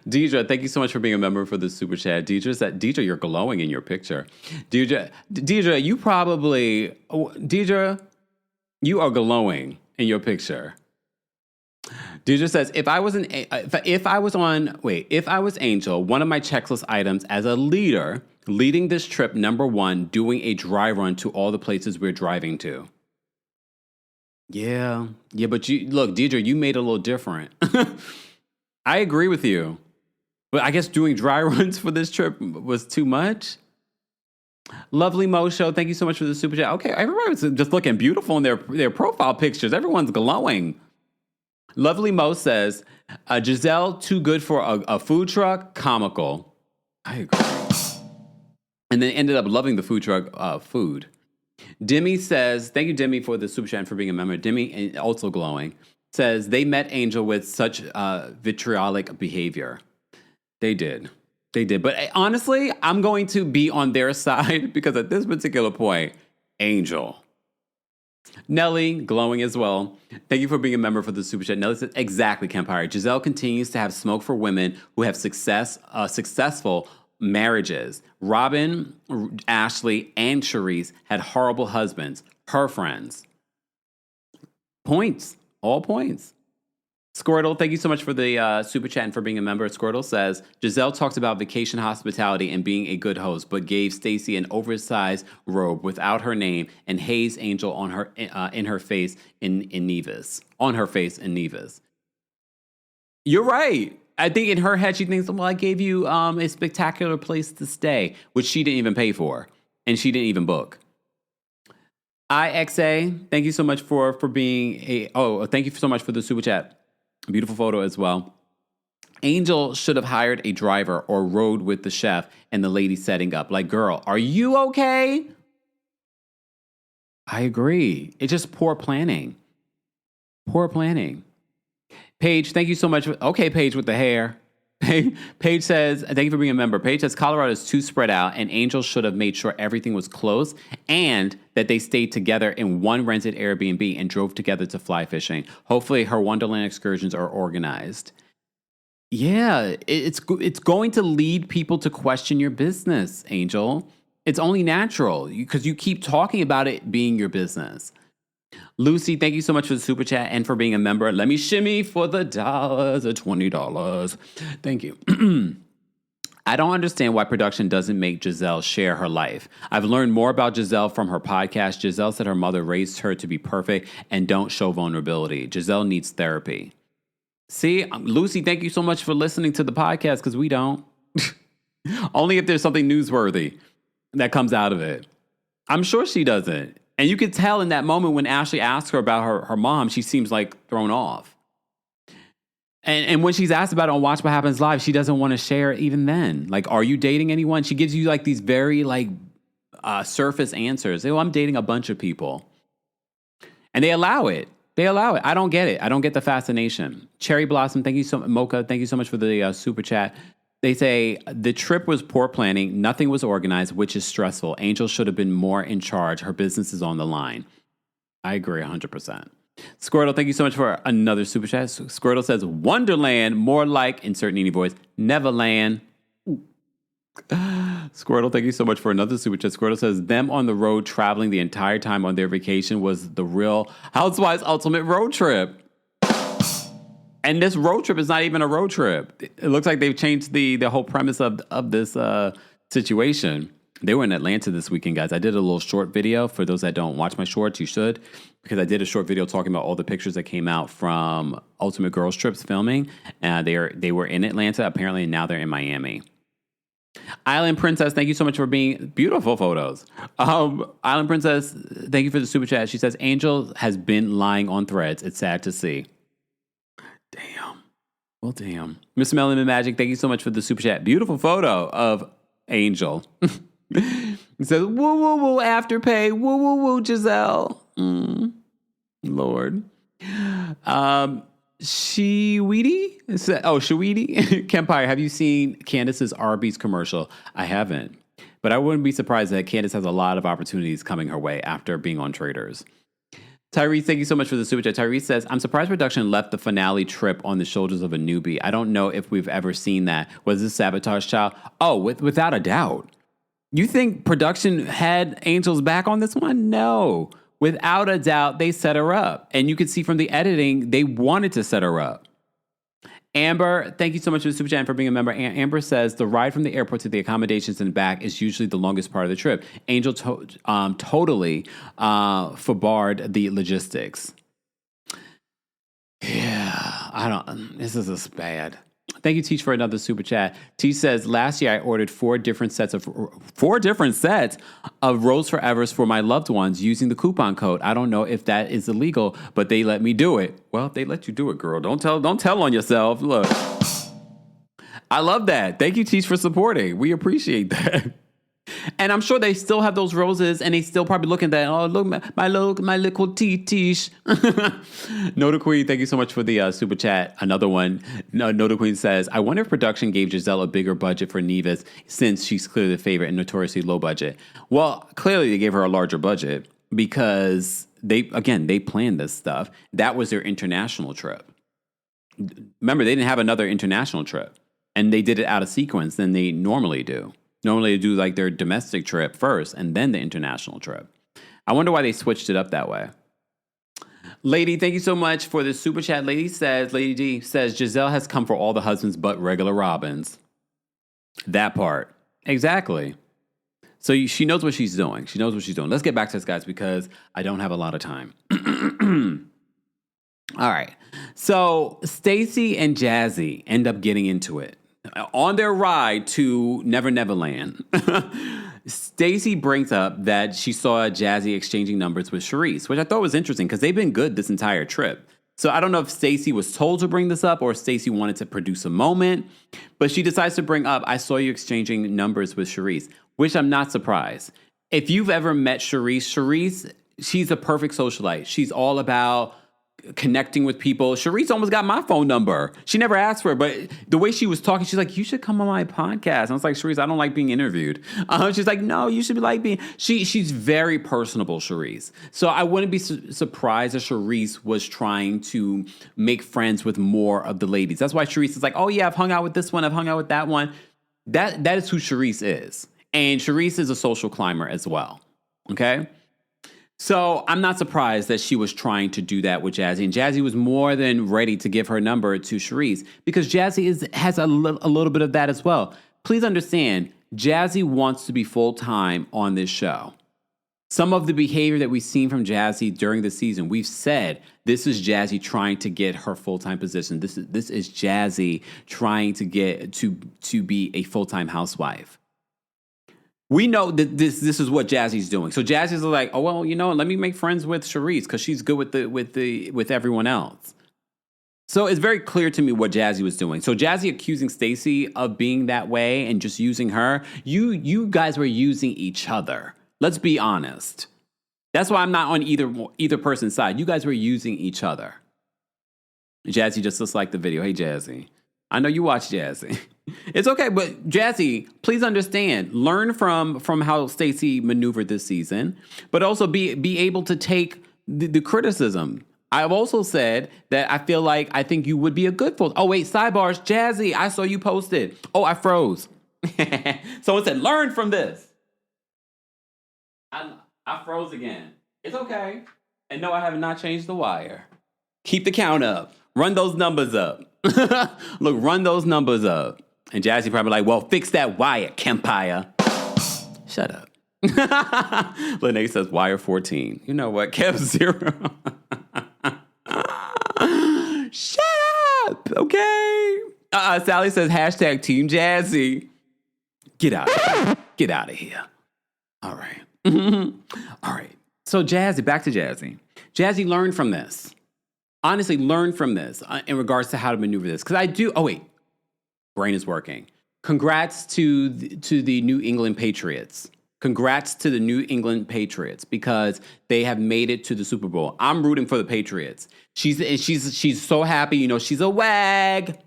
[SPEAKER 2] Deidre, thank you so much for being a member for the super chat. Deidre, you're glowing in your picture. Deidre, you are glowing in your picture. Deidre says, if I was Angel, one of my checklist items as a leader, leading this trip, number 1, doing a dry run to all the places we're driving to. Yeah, but Deidre, you made it a little different. I agree with you. But I guess doing dry runs for this trip was too much. Lovely Mo Show, thank you so much for the super chat. Okay, everybody was just looking beautiful in their profile pictures. Everyone's glowing. Lovely Mo says, Giselle, too good for a food truck? Comical. I agree. And then ended up loving the food truck food. Demi says, thank you, Demi, for the super chat and for being a member. Demi, also glowing, says they met Angel with such vitriolic behavior. They did. But honestly, I'm going to be on their side because at this particular point, Angel, Nelly, glowing as well. Thank you for being a member for the Super Chat. Nelly says, exactly, Kempire. Giselle continues to have smoke for women who have successful marriages. Robin, Ashley, and Charisse had horrible husbands. Her friends. Points. All points. Squirtle, thank you so much for the super chat and for being a member. Squirtle says, Giselle talks about vacation hospitality and being a good host, but gave Stacy an oversized robe without her name and Hayes Angel on her in her face in Nevis. On her face in Nevis. You're right. I think in her head she thinks, well, I gave you a spectacular place to stay, which she didn't even pay for, and she didn't even book. IXA, thank you so much for being thank you so much for the super chat. Beautiful photo as well. Angel should have hired a driver or rode with the chef and the lady setting up. Like, girl, are you okay? I agree. It's just poor planning. Poor planning. Paige, thank you so much. Okay, Paige with the hair. Paige says, thank you for being a member. Paige says, Colorado is too spread out and Angel should have made sure everything was close and that they stayed together in one rented Airbnb and drove together to fly fishing. Hopefully her Wonderland excursions are organized. Yeah, it's going to lead people to question your business, Angel. It's only natural because you keep talking about it being your business. Lucy, thank you so much for the super chat and for being a member. Let me shimmy for the dollars or $20. Thank you. I don't understand why production doesn't make Giselle share her life. I've learned more about Giselle from her podcast. Giselle said her mother raised her to be perfect and don't show vulnerability. Giselle needs therapy. See, Lucy, thank you so much for listening to the podcast because we don't. Only if there's something newsworthy that comes out of it. I'm sure she doesn't. And you could tell in that moment when Ashley asks her about her mom, she seems like thrown off. And when she's asked about it on Watch What Happens Live, she doesn't want to share it even then. Like, are you dating anyone? She gives you like these very surface answers. Oh, I'm dating a bunch of people. And they allow it. I don't get it. I don't get the fascination. Cherry Blossom, thank you so much. Mocha, thank you so much for the super chat. They say, the trip was poor planning. Nothing was organized, which is stressful. Angel should have been more in charge. Her business is on the line. I agree 100%. Squirtle, thank you so much for another super chat. Squirtle says, Wonderland, more like, insert Nene voice, Neverland. Squirtle, thank you so much for another super chat. Squirtle says, them on the road traveling the entire time on their vacation was the real Housewives Ultimate Road Trip. And this road trip is not even a road trip. It looks like they've changed the whole premise of this situation. They were in Atlanta this weekend, guys. I did a little short video. For those that don't watch my shorts, you should. Because I did a short video talking about all the pictures that came out from Ultimate Girls Trips filming. They were in Atlanta, apparently, and now they're in Miami. Island Princess, thank you so much for being beautiful photos. Island Princess, thank you for the super chat. She says, Angel has been lying on Threads. It's sad to see. Damn. Well, damn. Miss Melon Magic, thank you so much for the super chat. Beautiful photo of Angel. It says, woo, woo, woo, Afterpay. Woo, woo, woo, Giselle. Lord. Shiweedy? Shiweedy? Kempire, have you seen Candace's Arby's commercial? I haven't. But I wouldn't be surprised that Candace has a lot of opportunities coming her way after being on Traders. Tyrese, thank you so much for the super chat. Tyrese says, I'm surprised production left the finale trip on the shoulders of a newbie. I don't know if we've ever seen that. Was this Sabotage Child? Oh, without a doubt. You think production had Angel's back on this one? No. Without a doubt, they set her up. And you could see from the editing, they wanted to set her up. Amber, thank you so much for the super chat and for being a member. Amber says, the ride from the airport to the accommodations and back is usually the longest part of the trip. Angel totally forbarred the logistics. Yeah, this is just bad. Thank you, Teach, for another super chat. Teach says, last year I ordered four different sets of Rose Forevers for my loved ones using the coupon code. I don't know if that is illegal, but they let me do it. Well, if they let you do it, girl, don't tell on yourself. Look, I love that. Thank you, Teach, for supporting. We appreciate that. And I'm sure they still have those roses, and they still probably looking at that. Oh, look, my little Tish. Noda Queen, thank you so much for the super chat. Another one. Noda Queen says, I wonder if production gave Giselle a bigger budget for Nevis since she's clearly the favorite and notoriously low budget. Well, clearly they gave her a larger budget because they planned this stuff. That was their international trip. Remember, they didn't have another international trip, and they did it out of sequence than they normally do. Normally, they do like their domestic trip first and then the international trip. I wonder why they switched it up that way. Lady, thank you so much for the super chat. Lady D says, Giselle has come for all the husbands but regular Robins. That part. Exactly. So she knows what she's doing. She knows what she's doing. Let's get back to this, guys, because I don't have a lot of time. All right. So Stacey and Jazzy end up getting into it. On their ride to Never Neverland, Stacey brings up that she saw Jazzy exchanging numbers with Charisse, which I thought was interesting because they've been good this entire trip. So I don't know if Stacey was told to bring this up or Stacey wanted to produce a moment, but she decides to bring up, I saw you exchanging numbers with Charisse, which I'm not surprised. If you've ever met Charisse, she's a perfect socialite. She's all about connecting with people. Charisse almost got my phone number. She never asked for it, but the way she was talking, she's like, you should come on my podcast. And I was like, Charisse, I don't like being interviewed. She's like, no, you should be like being... She's very personable, Charisse. So I wouldn't be surprised if Charisse was trying to make friends with more of the ladies. That's why Charisse is like, oh yeah, I've hung out with this one. I've hung out with that one. That is who Charisse is. And Charisse is a social climber as well. Okay? So I'm not surprised that she was trying to do that with Jazzy. And Jazzy was more than ready to give her number to Charisse because Jazzy has a little bit of that as well. Please understand, Jazzy wants to be full-time on this show. Some of the behavior that we've seen from Jazzy during the season, we've said this is Jazzy trying to get her full-time position. This is Jazzy trying to get to be a full-time housewife. We know that this is what Jazzy's doing. So Jazzy's like, oh well, let me make friends with Charisse because she's good with everyone else. So it's very clear to me what Jazzy was doing. So Jazzy accusing Stacey of being that way and just using her. You guys were using each other. Let's be honest. That's why I'm not on either person's side. You guys were using each other. Jazzy just looks like the video. Hey Jazzy, I know you watch Jazzy. It's okay, but Jazzy, please understand, learn from how Stacey maneuvered this season, but also be able to take the criticism. I've also said that I think you would be a good full. Oh wait, sidebars, Jazzy, I saw you posted. Oh, I froze. So it said, learn from this. I froze again. It's okay. And no, I have not changed the wire. Keep the count up. Run those numbers up. Look, run those numbers up. And Jazzy probably like, well, fix that wire, Kempire. Shut up. Lene says, wire 14. You know what? Kev 0. Shut up, okay? Sally says, hashtag Team Jazzy. Get out of here. Get out of here. All right. All right. So Jazzy, back to Jazzy. Jazzy learned from this. Honestly, learn from this in regards to how to maneuver this. Because I do... Oh, wait. Brain is working. Congrats to the New England Patriots. Congrats to the New England Patriots because they have made it to the Super Bowl. I'm rooting for the Patriots. She's so happy. She's a wag.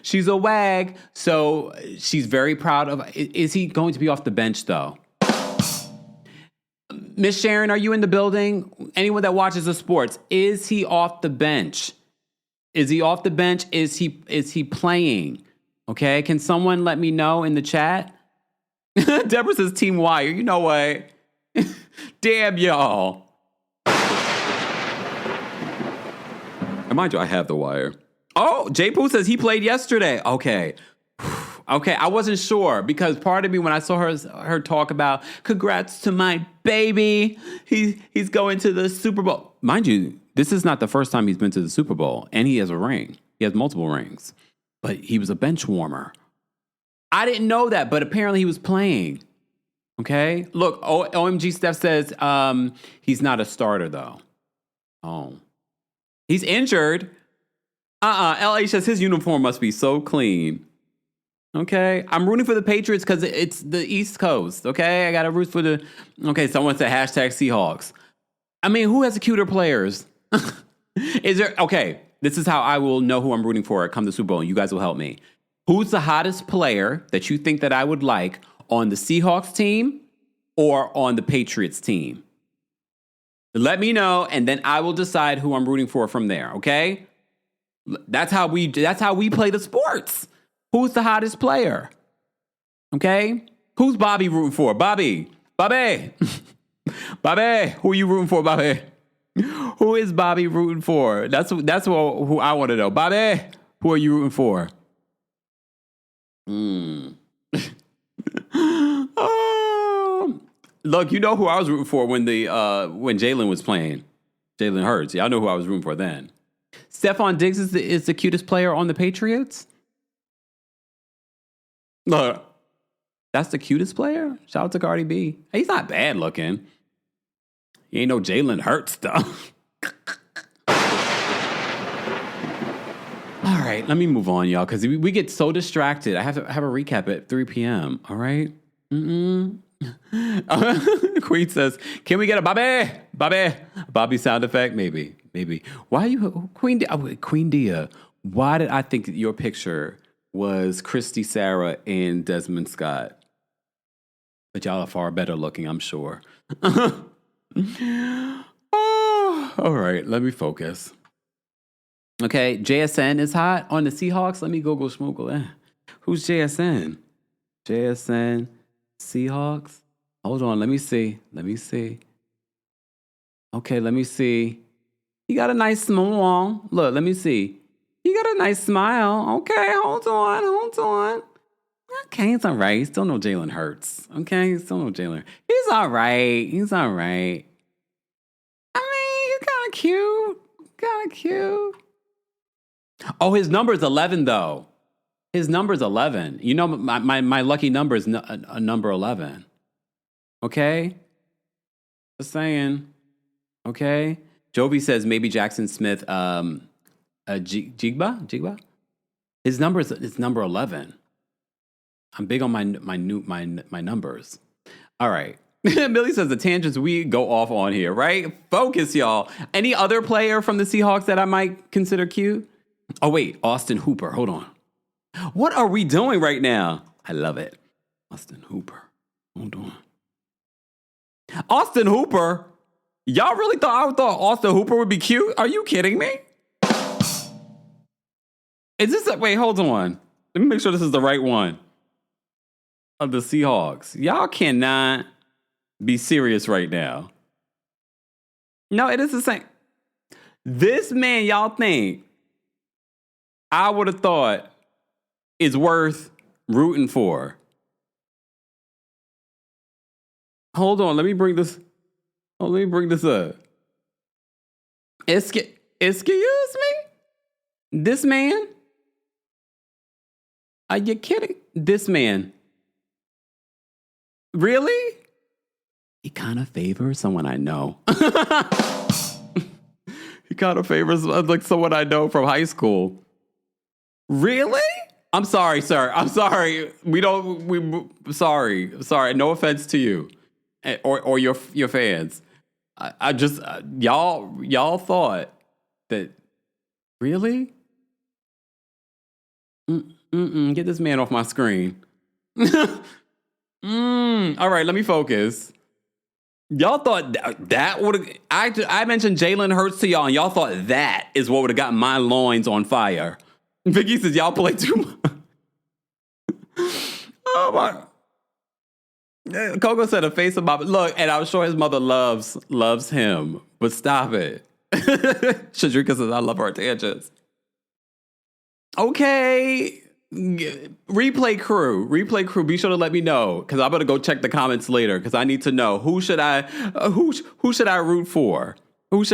[SPEAKER 2] She's a wag. So she's very proud of... Is he going to be off the bench, though? Miss Sharon, are you in the building? Anyone that watches the sports, is he off the bench? Is he off the bench? Is he playing? Okay, can someone let me know in the chat? Deborah says Team Wire. You know what? Damn y'all. And mind you, I have the wire. Oh, J Poo says he played yesterday. Okay. Okay, I wasn't sure because part of me, when I saw her talk about congrats to my baby, he's going to the Super Bowl. Mind you, this is not the first time he's been to the Super Bowl, and he has a ring. He has multiple rings, but he was a bench warmer. I didn't know that, but apparently he was playing. Okay, look, OMG Steph says he's not a starter though. Oh, he's injured. LH says his uniform must be so clean. Okay, I'm rooting for the Patriots because it's the East Coast. Okay, I got to root for the... Okay, someone said hashtag Seahawks. I mean, who has the cuter players? Is there... Okay, this is how I will know who I'm rooting for come the Super Bowl, and you guys will help me. Who's the hottest player that you think that I would like on the Seahawks team or on the Patriots team? Let me know, and then I will decide who I'm rooting for from there, okay? That's how we play the sports. Who's the hottest player? Okay? Who's Bobby rooting for? Bobby. Bobby, who are you rooting for, Bobby? Who is Bobby rooting for? That's who I want to know. Bobby, who are you rooting for? Look, you know who I was rooting for when Jalen was playing. Jalen Hurts. Yeah, I know who I was rooting for then. Stephon Diggs is the cutest player on the Patriots? Look, that's the cutest player? Shout out to Cardi B. He's not bad looking. He ain't no Jalen Hurts, though. All right, let me move on, y'all, because we get so distracted. I have to have a recap at 3 p.m., all right? Queen says, can we get a Bobby sound effect? Maybe. Why are you, Queen Dia, why did I think that your picture was Christy Sarah and Desmond Scott? But y'all are far better looking, I'm sure. All right, let me focus. Okay, JSN is hot on the Seahawks. Let me Google schmoogle. Who's JSN? JSN Seahawks? Hold on, let me see. Okay, let me see. He got a nice smile. Look, let me see. He got a nice smile. Okay, hold on. Okay, it's all right. Still no Jalen Hurts. Okay, still no Jalen. He's all right. I mean, he's kind of cute. Oh, his number's 11, though. His number's 11. You know, my lucky number is a number 11. Okay? Just saying. Okay? Jovi says maybe Jackson Smith, Jigba? His number is number 11. I'm big on my numbers. All right. Millie says the tangents we go off on here, right? Focus, y'all. Any other player from the Seahawks that I might consider cute? Oh, wait. Austin Hooper. Hold on. What are we doing right now? I love it. Austin Hooper. Hold on. Austin Hooper? Y'all really thought Austin Hooper would be cute? Are you kidding me? Is this wait, hold on. Let me make sure this is the right one. Of the Seahawks. Y'all cannot be serious right now. No, it is the same. This man, y'all think I would have thought is worth rooting for. Hold on, let me bring this up. Excuse me? This man? Are you kidding? This man. Really? He kind of favors someone I know. He kind of favors like someone I know from high school. Really? I'm sorry, sir. I'm sorry. Sorry. No offense to you or your fans. I just y'all thought that really? Get this man off my screen. All right, let me focus. Y'all thought that would have... I mentioned Jalen Hurts to y'all, and y'all thought that is what would have gotten my loins on fire. Vicky says, y'all play too much. Oh, my... Coco said a face of my... Look, and I'm sure his mother loves him, but stop it. Shadrika says, I love our tangents. Okay... Replay crew, be sure to let me know because I'm gonna go check the comments later because I need to know who should I root for? Don't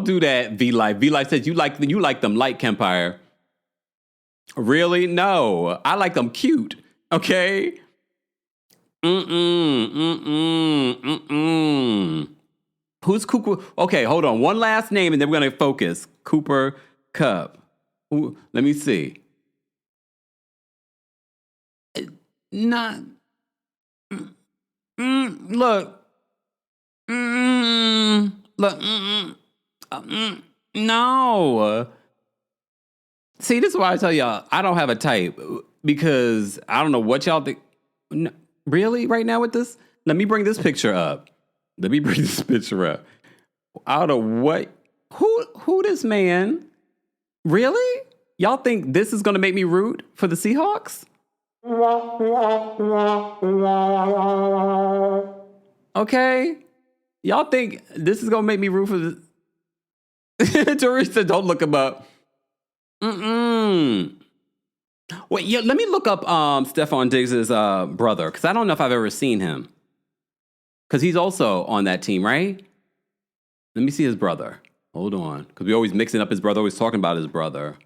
[SPEAKER 2] do that. V Life says you like them light Kempire. Really? No, I like them cute. Okay. Who's Cooper? Okay, hold on. One last name and then we're gonna focus. Cooper Kupp. Ooh, let me see. Not. Look. Look. No. See, this is why I tell y'all I don't have a type because I don't know what y'all think. No, really, right now with this? Let me bring this picture up. Let me bring this picture up. Out of what? Who this man? Really? Y'all think this is going to make me root for the Seahawks? Okay. Y'all think this is going to make me root for the... Teresa, don't look him up. Wait, yeah, let me look up Stephon Diggs' brother, because I don't know if I've ever seen him. Because he's also on that team, right? Let me see his brother. Hold on. Because we always mixing up his brother, always talking about his brother.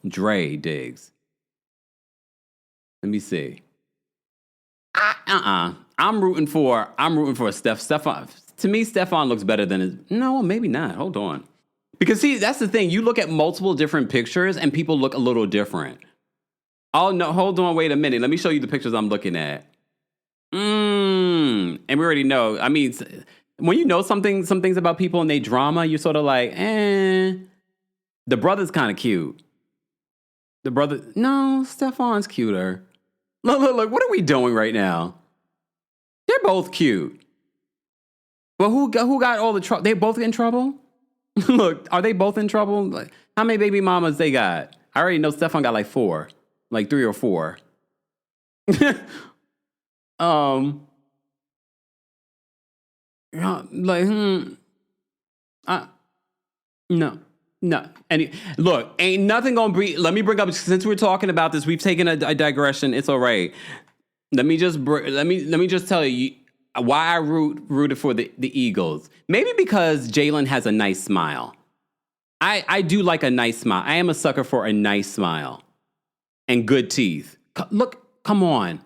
[SPEAKER 2] Dre Diggs. Let me see. I'm rooting for Steph. Stephon. To me, Stephon looks better than his... No, maybe not. Hold on. Because see, that's the thing. You look at multiple different pictures and people look a little different. Oh, no, hold on, wait a minute. Let me show you the pictures I'm looking at. And we already know. I mean, when you know some things about people and they drama, you're sort of like, The brother's kind of cute. No, Stephon's cuter. Look, what are we doing right now? They're both cute. But who got all the trouble? They both in trouble? Look, are they both in trouble? Like, how many baby mamas they got? I already know Stephon got like 4. Like 3 or 4. No. And look, ain't nothing gonna be. Let me bring up, since we're talking about this, we've taken a digression. It's all right. Let me just tell you why I rooted for the Eagles. Maybe because Jalen has a nice smile. I do like a nice smile. I am a sucker for a nice smile and good teeth. Look, come on.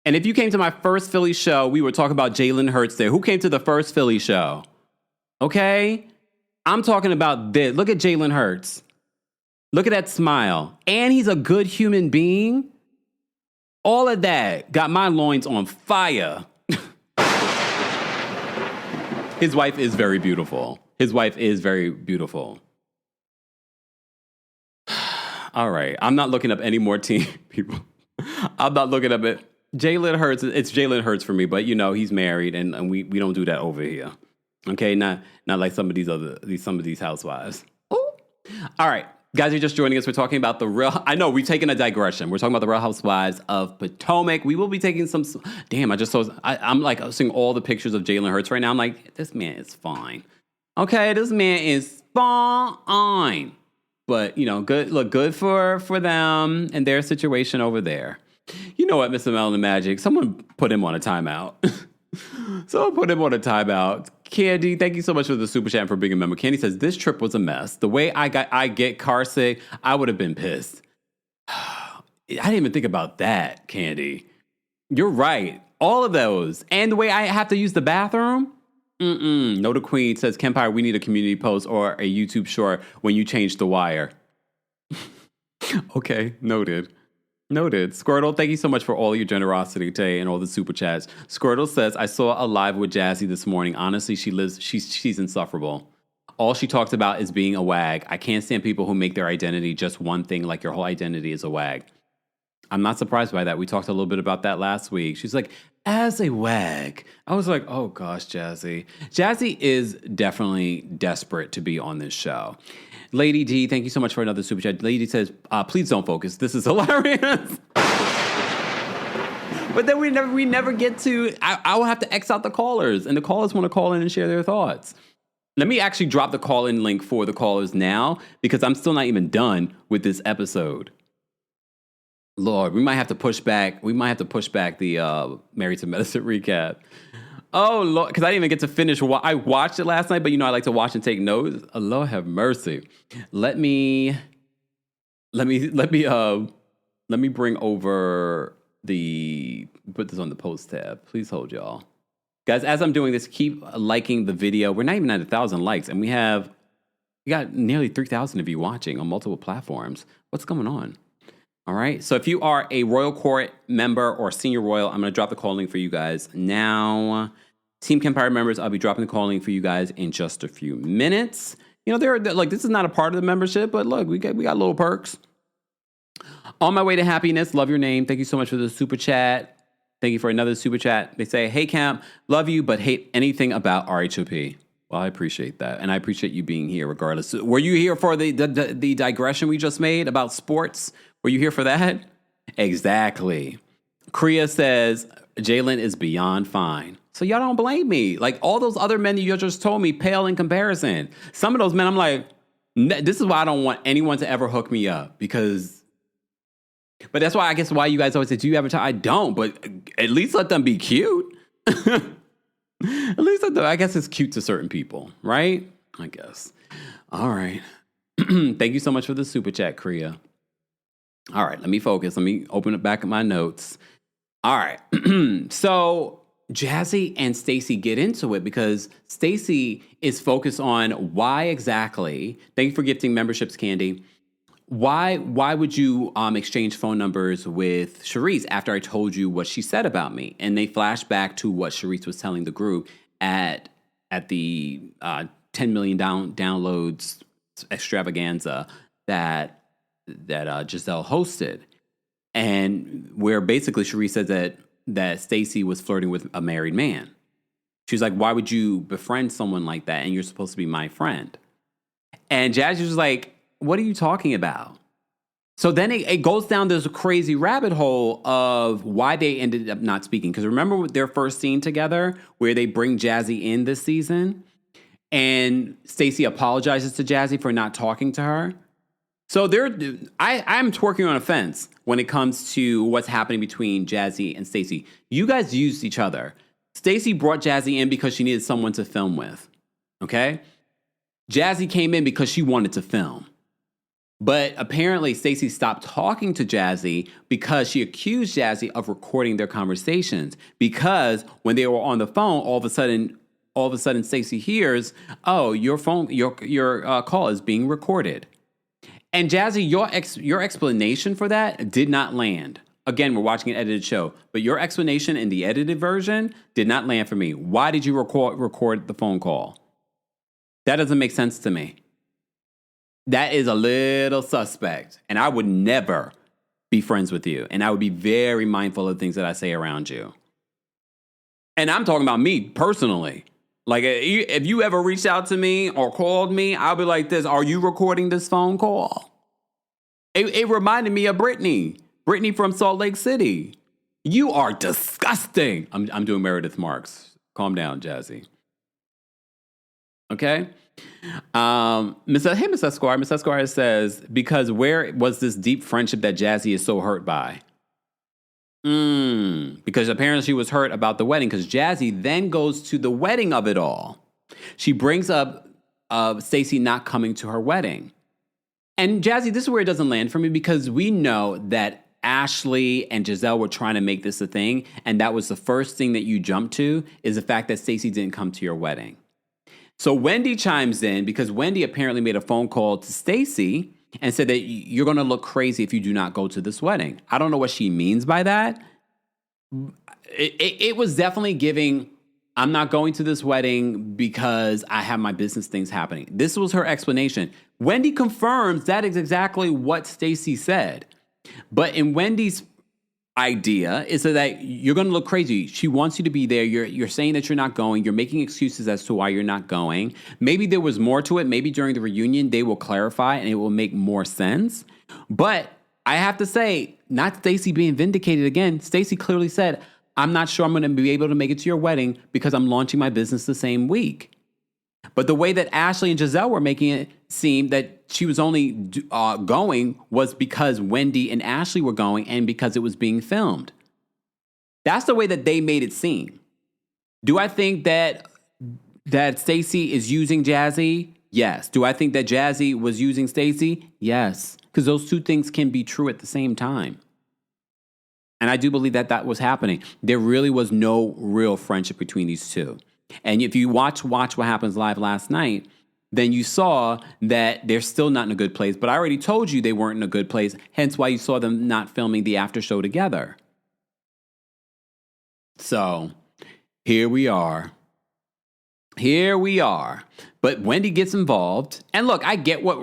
[SPEAKER 2] And if you came to my first Philly show, we were talking about Jalen Hurts there. Who came to the first Philly show? Okay? I'm talking about this. Look at Jalen Hurts. Look at that smile. And he's a good human being. All of that got my loins on fire. His wife is very beautiful. All right. I'm not looking up any more team people. I'm not looking up it. Jalen Hurts. It's Jalen Hurts for me, but you know, he's married and we don't do that over here. Okay, not like some of these housewives. Ooh. All right, guys, you're just joining us. We're talking about I know we've taken a digression. We're talking about the Real Housewives of Potomac. We will be taking some. Damn, I'm like seeing all the pictures of Jalen Hurts right now. I'm like, this man is fine. Okay, this man is fine. But you know, good for them and their situation over there. You know what, Mr. Melon Magic? Someone put him on a timeout. Candy, thank you so much for the super chat and for being a member. Candy says, this trip was a mess. The way I get car sick, I would have been pissed. I didn't even think about that, Candy. You're right. All of those. And the way I have to use the bathroom. No to Queen says, Kempire, we need a community post or a YouTube short when you change the wire. Okay, noted. Squirtle, thank you so much for all your generosity today and all the super chats. Squirtle says, I saw a live with Jazzy this morning. Honestly, she's insufferable. All she talks about is being a wag. I can't stand people who make their identity just one thing, like your whole identity is a wag. I'm not surprised by that. We talked a little bit about that last week. She's like, as a wag. I was like, oh gosh, Jazzy. Jazzy is definitely desperate to be on this show. Lady D, thank you so much for another super chat. Lady D says, please don't focus. This is hilarious. But then we never get to, I will have to X out the callers. And the callers want to call in and share their thoughts. Let me actually drop the call-in link for the callers now, because I'm still not even done with this episode. Lord, we might have to push back the Married to Medicine recap. Oh, Lord, because I didn't even get to finish. I watched it last night, but you know I like to watch and take notes. Oh, Lord have mercy. Let me bring over put this on the post tab. Please hold, y'all. Guys, as I'm doing this, keep liking the video. We're not even at 1,000 likes, and we got nearly 3,000 of you watching on multiple platforms. What's going on? All right. So if you are a Royal Court member or Senior Royal, I'm going to drop the call link for you guys now. Team Kempire members, I'll be dropping the call link for you guys in just a few minutes. You know, they're like, this is not a part of the membership, but look, we got little perks. On my way to happiness, love your name. Thank you so much for the super chat. Thank you for another super chat. They say, hey, Camp, love you, but hate anything about RHOP. Well, I appreciate that. And I appreciate you being here regardless. Were you here for the digression we just made about sports? Were you here for that? Exactly. Kriya says, Jalen is beyond fine. So y'all don't blame me. Like all those other men that you just told me pale in comparison. Some of those men, I'm like, this is why I don't want anyone to ever hook me up because... But that's why I guess why you guys always say, do you ever tell? I don't, but at least let them be cute. At least let them, I guess it's cute to certain people, right? I guess. All right. Thank you so much for the super chat, Kriya. All right, let me focus. Let me open it back at my notes. All right. So Jazzy and Stacey get into it because Stacey is focused on why exactly. Thank you for gifting memberships, Candy. Why would you exchange phone numbers with Charisse after I told you what she said about me? And they flash back to what Charisse was telling the group at the 10 million downloads extravaganza that Giselle hosted, and where basically Charisse said that Stacey was flirting with a married man. She was like, "Why would you befriend someone like that? And you're supposed to be my friend." And Jazzy was like, what are you talking about? So then it goes down this crazy rabbit hole of why they ended up not speaking. Because remember their first scene together where they bring Jazzy in this season and Stacey apologizes to Jazzy for not talking to her. So I'm twerking on a fence when it comes to what's happening between Jazzy and Stacey. You guys used each other. Stacey brought Jazzy in because she needed someone to film with. Okay? Jazzy came in because she wanted to film. But apparently Stacey stopped talking to Jazzy because she accused Jazzy of recording their conversations. Because when they were on the phone, all of a sudden Stacey hears, "Oh, your call is being recorded." And Jazzy, your explanation for that did not land. Again, we're watching an edited show, but your explanation in the edited version did not land for me. Why did you record the phone call? That doesn't make sense to me. That is a little suspect. And I would never be friends with you. And I would be very mindful of things that I say around you. And I'm talking about me personally. Like, if you ever reached out to me or called me, I'll be like this. Are you recording this phone call? It reminded me of Brittany from Salt Lake City. You are disgusting. I'm doing Meredith Marks. Calm down, Jazzy. Okay? Miss Esquire. Miss Esquire says, because where was this deep friendship that Jazzy is so hurt by? Because apparently she was hurt about the wedding, because Jazzy then goes to the wedding of it all. She brings up Stacey not coming to her wedding. And Jazzy, this is where it doesn't land for me, because we know that Ashley and Giselle were trying to make this a thing, and that was the first thing that you jumped to, is the fact that Stacey didn't come to your wedding. So Wendy chimes in because Wendy apparently made a phone call to Stacey and said that you're going to look crazy if you do not go to this wedding. I don't know what she means by that. It was definitely giving, I'm not going to this wedding because I have my business things happening. This was her explanation. Wendy confirms that is exactly what Stacey said. But in Wendy's idea is that you're going to look crazy. She wants you to be there. You're saying that you're not going. You're making excuses as to why you're not going. Maybe there was more to it. Maybe during the reunion, they will clarify and it will make more sense. But I have to say, not Stacey being vindicated again. Stacey clearly said, I'm not sure I'm going to be able to make it to your wedding because I'm launching my business the same week. But the way that Ashley and Giselle were making it seem that she was only going was because Wendy and Ashley were going and because it was being filmed. That's the way that they made it seem. Do I think that Stacey is using Jazzy? Yes. Do I think that Jazzy was using Stacey? Yes. Because those two things can be true at the same time. And I do believe that was happening. There really was no real friendship between these two. And if you watch What Happens Live last night, then you saw that they're still not in a good place. But I already told you they weren't in a good place, hence why you saw them not filming the after show together. So here we are. Here we are. But Wendy gets involved. And look, I get what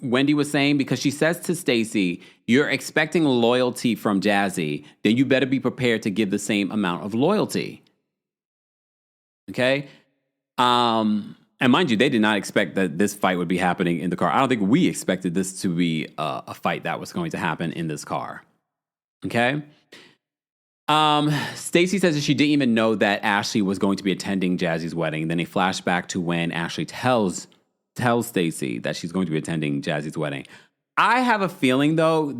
[SPEAKER 2] Wendy was saying because she says to Stacy, you're expecting loyalty from Jazzy, then you better be prepared to give the same amount of loyalty. Okay? And mind you, they did not expect that this fight would be happening in the car. I don't think we expected this to be a fight that was going to happen in this car. Okay? Stacy says that she didn't even know that Ashley was going to be attending Jazzy's wedding. Then they flash back to when Ashley tells Stacy that she's going to be attending Jazzy's wedding. I have a feeling, though,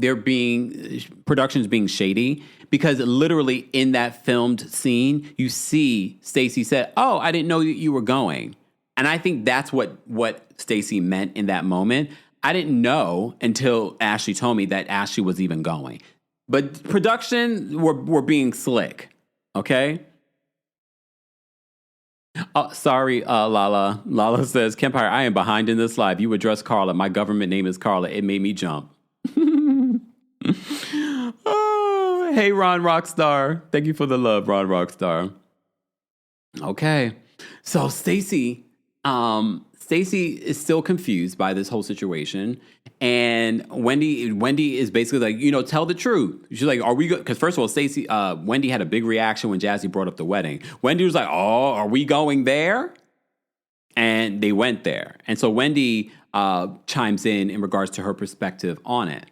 [SPEAKER 2] production's being shady because literally in that filmed scene, you see Stacy said, "Oh, I didn't know that you were going," and I think that's what Stacy meant in that moment. I didn't know until Ashley told me that Ashley was even going. But production were being slick, okay? Sorry, Lala. Lala says, Kempire, I am behind in this live. You address Carla. My government name is Carla. It made me jump. Oh, hey, Ron Rockstar. Thank you for the love, Ron Rockstar. Okay. So Stacy is still confused by this whole situation. And Wendy is basically like, tell the truth. She's like, are we good? Because first of all, Wendy had a big reaction when Jazzy brought up the wedding. Wendy was like, oh, are we going there? And they went there. And so Wendy chimes in regards to her perspective on it.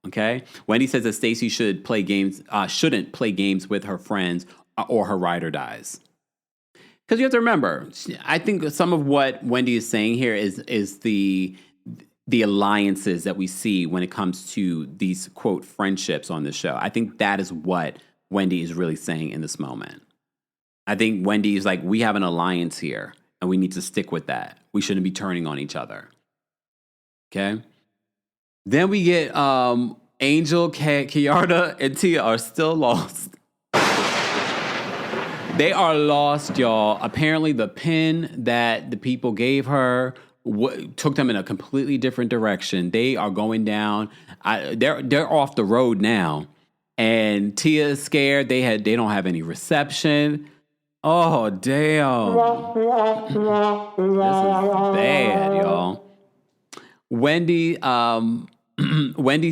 [SPEAKER 2] Okay. Wendy says that Stacy shouldn't play games with her friends or her ride or dies. Because you have to remember, I think some of what Wendy is saying here is the alliances that we see when it comes to these, quote, friendships on this show. I think that is what Wendy is really saying in this moment. I think Wendy is like, we have an alliance here, and we need to stick with that. We shouldn't be turning on each other. Okay? Then we get Angel, Kiarda, and Tia are still lost. They are lost, y'all. Apparently, the pin that the people gave her took them in a completely different direction. They are going down. They're off the road now, and Tia is scared. They don't have any reception. Oh damn! This is bad, y'all. Wendy's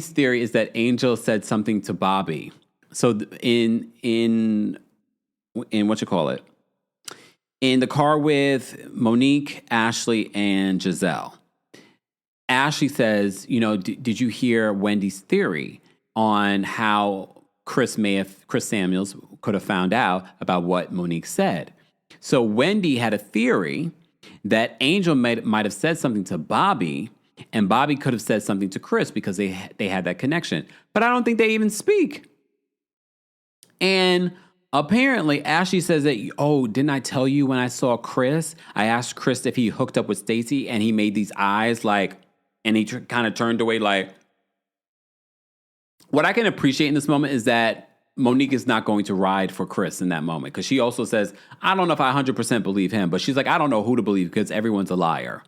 [SPEAKER 2] theory is that Angel said something to Bobby. So in in the car with Monique, Ashley, and Giselle. Ashley says, did you hear Wendy's theory on how Chris Samuels could have found out about what Monique said? So Wendy had a theory that Angel might have said something to Bobby, and Bobby could have said something to Chris because they had that connection. But I don't think they even speak. And apparently, Ashley says that, didn't I tell you when I saw Chris? I asked Chris if he hooked up with Stacy, and he made these eyes and he kind of turned away like. What I can appreciate in this moment is that Monique is not going to ride for Chris in that moment, because she also says, I don't know if I 100% believe him, but she's like, I don't know who to believe because everyone's a liar.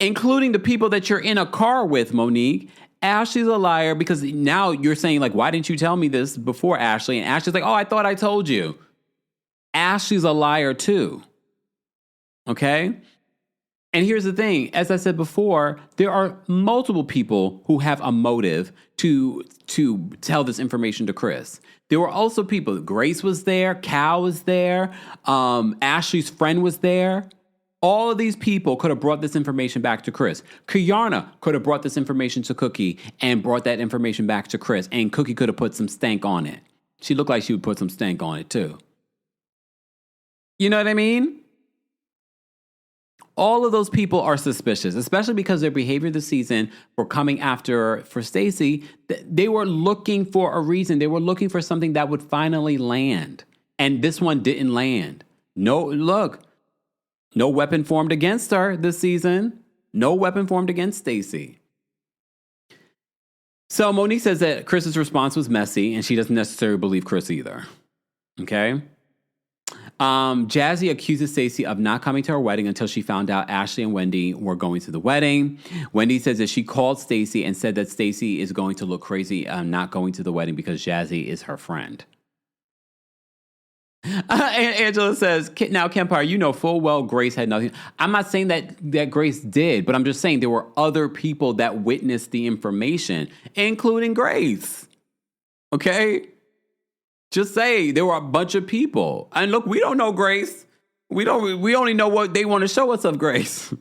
[SPEAKER 2] Including the people that you're in a car with, Monique. Ashley's a liar because now you're saying, why didn't you tell me this before, Ashley? And Ashley's like, oh, I thought I told you. Ashley's a liar too. Okay? And here's the thing. As I said before, there are multiple people who have a motive to tell this information to Chris. There were also people. Grace was there. Cal was there. Ashley's friend was there. All of these people could have brought this information back to Chris. Kiarna could have brought this information to Cookie and brought that information back to Chris. And Cookie could have put some stank on it. She looked like she would put some stank on it too. You know what I mean? All of those people are suspicious, especially because their behavior this season for coming for Stacy. They were looking for a reason. They were looking for something that would finally land. And this one didn't land. No weapon formed against her this season. No weapon formed against Stacy. So Monique says that Chris's response was messy, and she doesn't necessarily believe Chris either. Okay? Jazzy accuses Stacy of not coming to her wedding until she found out Ashley and Wendy were going to the wedding. Wendy says that she called Stacy and said that Stacy is going to look crazy not going to the wedding because Jazzy is her friend. Angela says, now, Kempire, you know full well Grace had nothing. I'm not saying that Grace did, but I'm just saying there were other people that witnessed the information, including Grace. Okay? Just say there were a bunch of people. And look, we don't know Grace. We only know what they want to show us of Grace.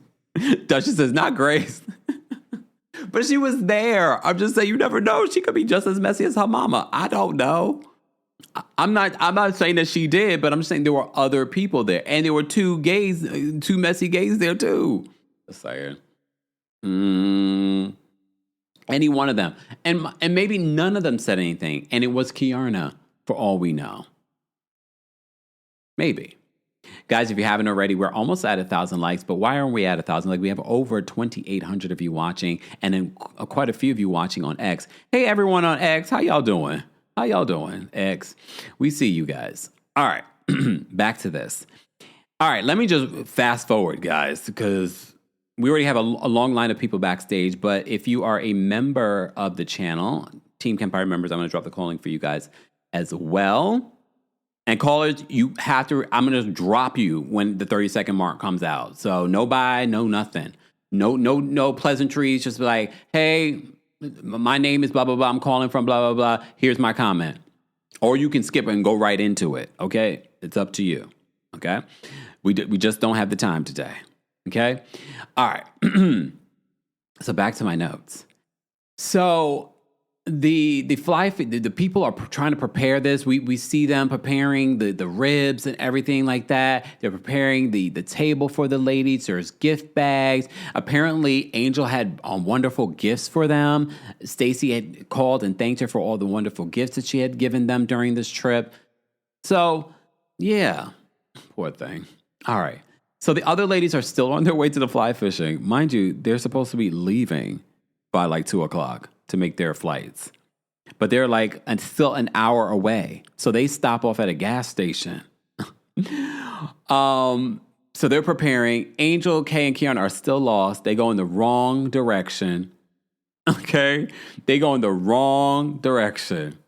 [SPEAKER 2] Duchess says, not Grace. But she was there. I'm just saying, you never know. She could be just as messy as her mama. I don't know. I'm not saying that she did, but I'm just saying there were other people there. And there were two messy gays there too. Just saying. Any one of them. And maybe none of them said anything. And it was Kiarna, for all we know. Maybe. Guys, if you haven't already, we're almost at 1,000 likes, but why aren't we at 1,000? Like, we have over 2,800 of you watching, and then quite a few of you watching on X. Hey, everyone on X, how y'all doing? How y'all doing, X? We see you guys. All right, back to this. All right, let me just fast forward, guys, because we already have a long line of people backstage, but if you are a member of the channel, Team Kempire members, I'm going to drop the calling for you guys as well. And callers, you have to, I'm going to drop you when the 30-second mark comes out. So no bye, no nothing. No pleasantries. Just be like, hey, my name is blah, blah, blah. I'm calling from blah, blah, blah. Here's my comment. Or you can skip it and go right into it. Okay? It's up to you. Okay? We just don't have the time today. Okay? All right. So back to my notes. So the people are trying to prepare this. We see them preparing the ribs and everything like that. They're preparing the table for the ladies. There's gift bags. Apparently, Angel had wonderful gifts for them. Stacy had called and thanked her for all the wonderful gifts that she had given them during this trip. So, yeah, poor thing. All right. So the other ladies are still on their way to the fly fishing. Mind you, they're supposed to be leaving by like 2:00 to make their flights. But they're like still an hour away. So they stop off at a gas station. So they're preparing. Angel, Kay, and Kiarna are still lost. They go in the wrong direction. Okay? They go in the wrong direction.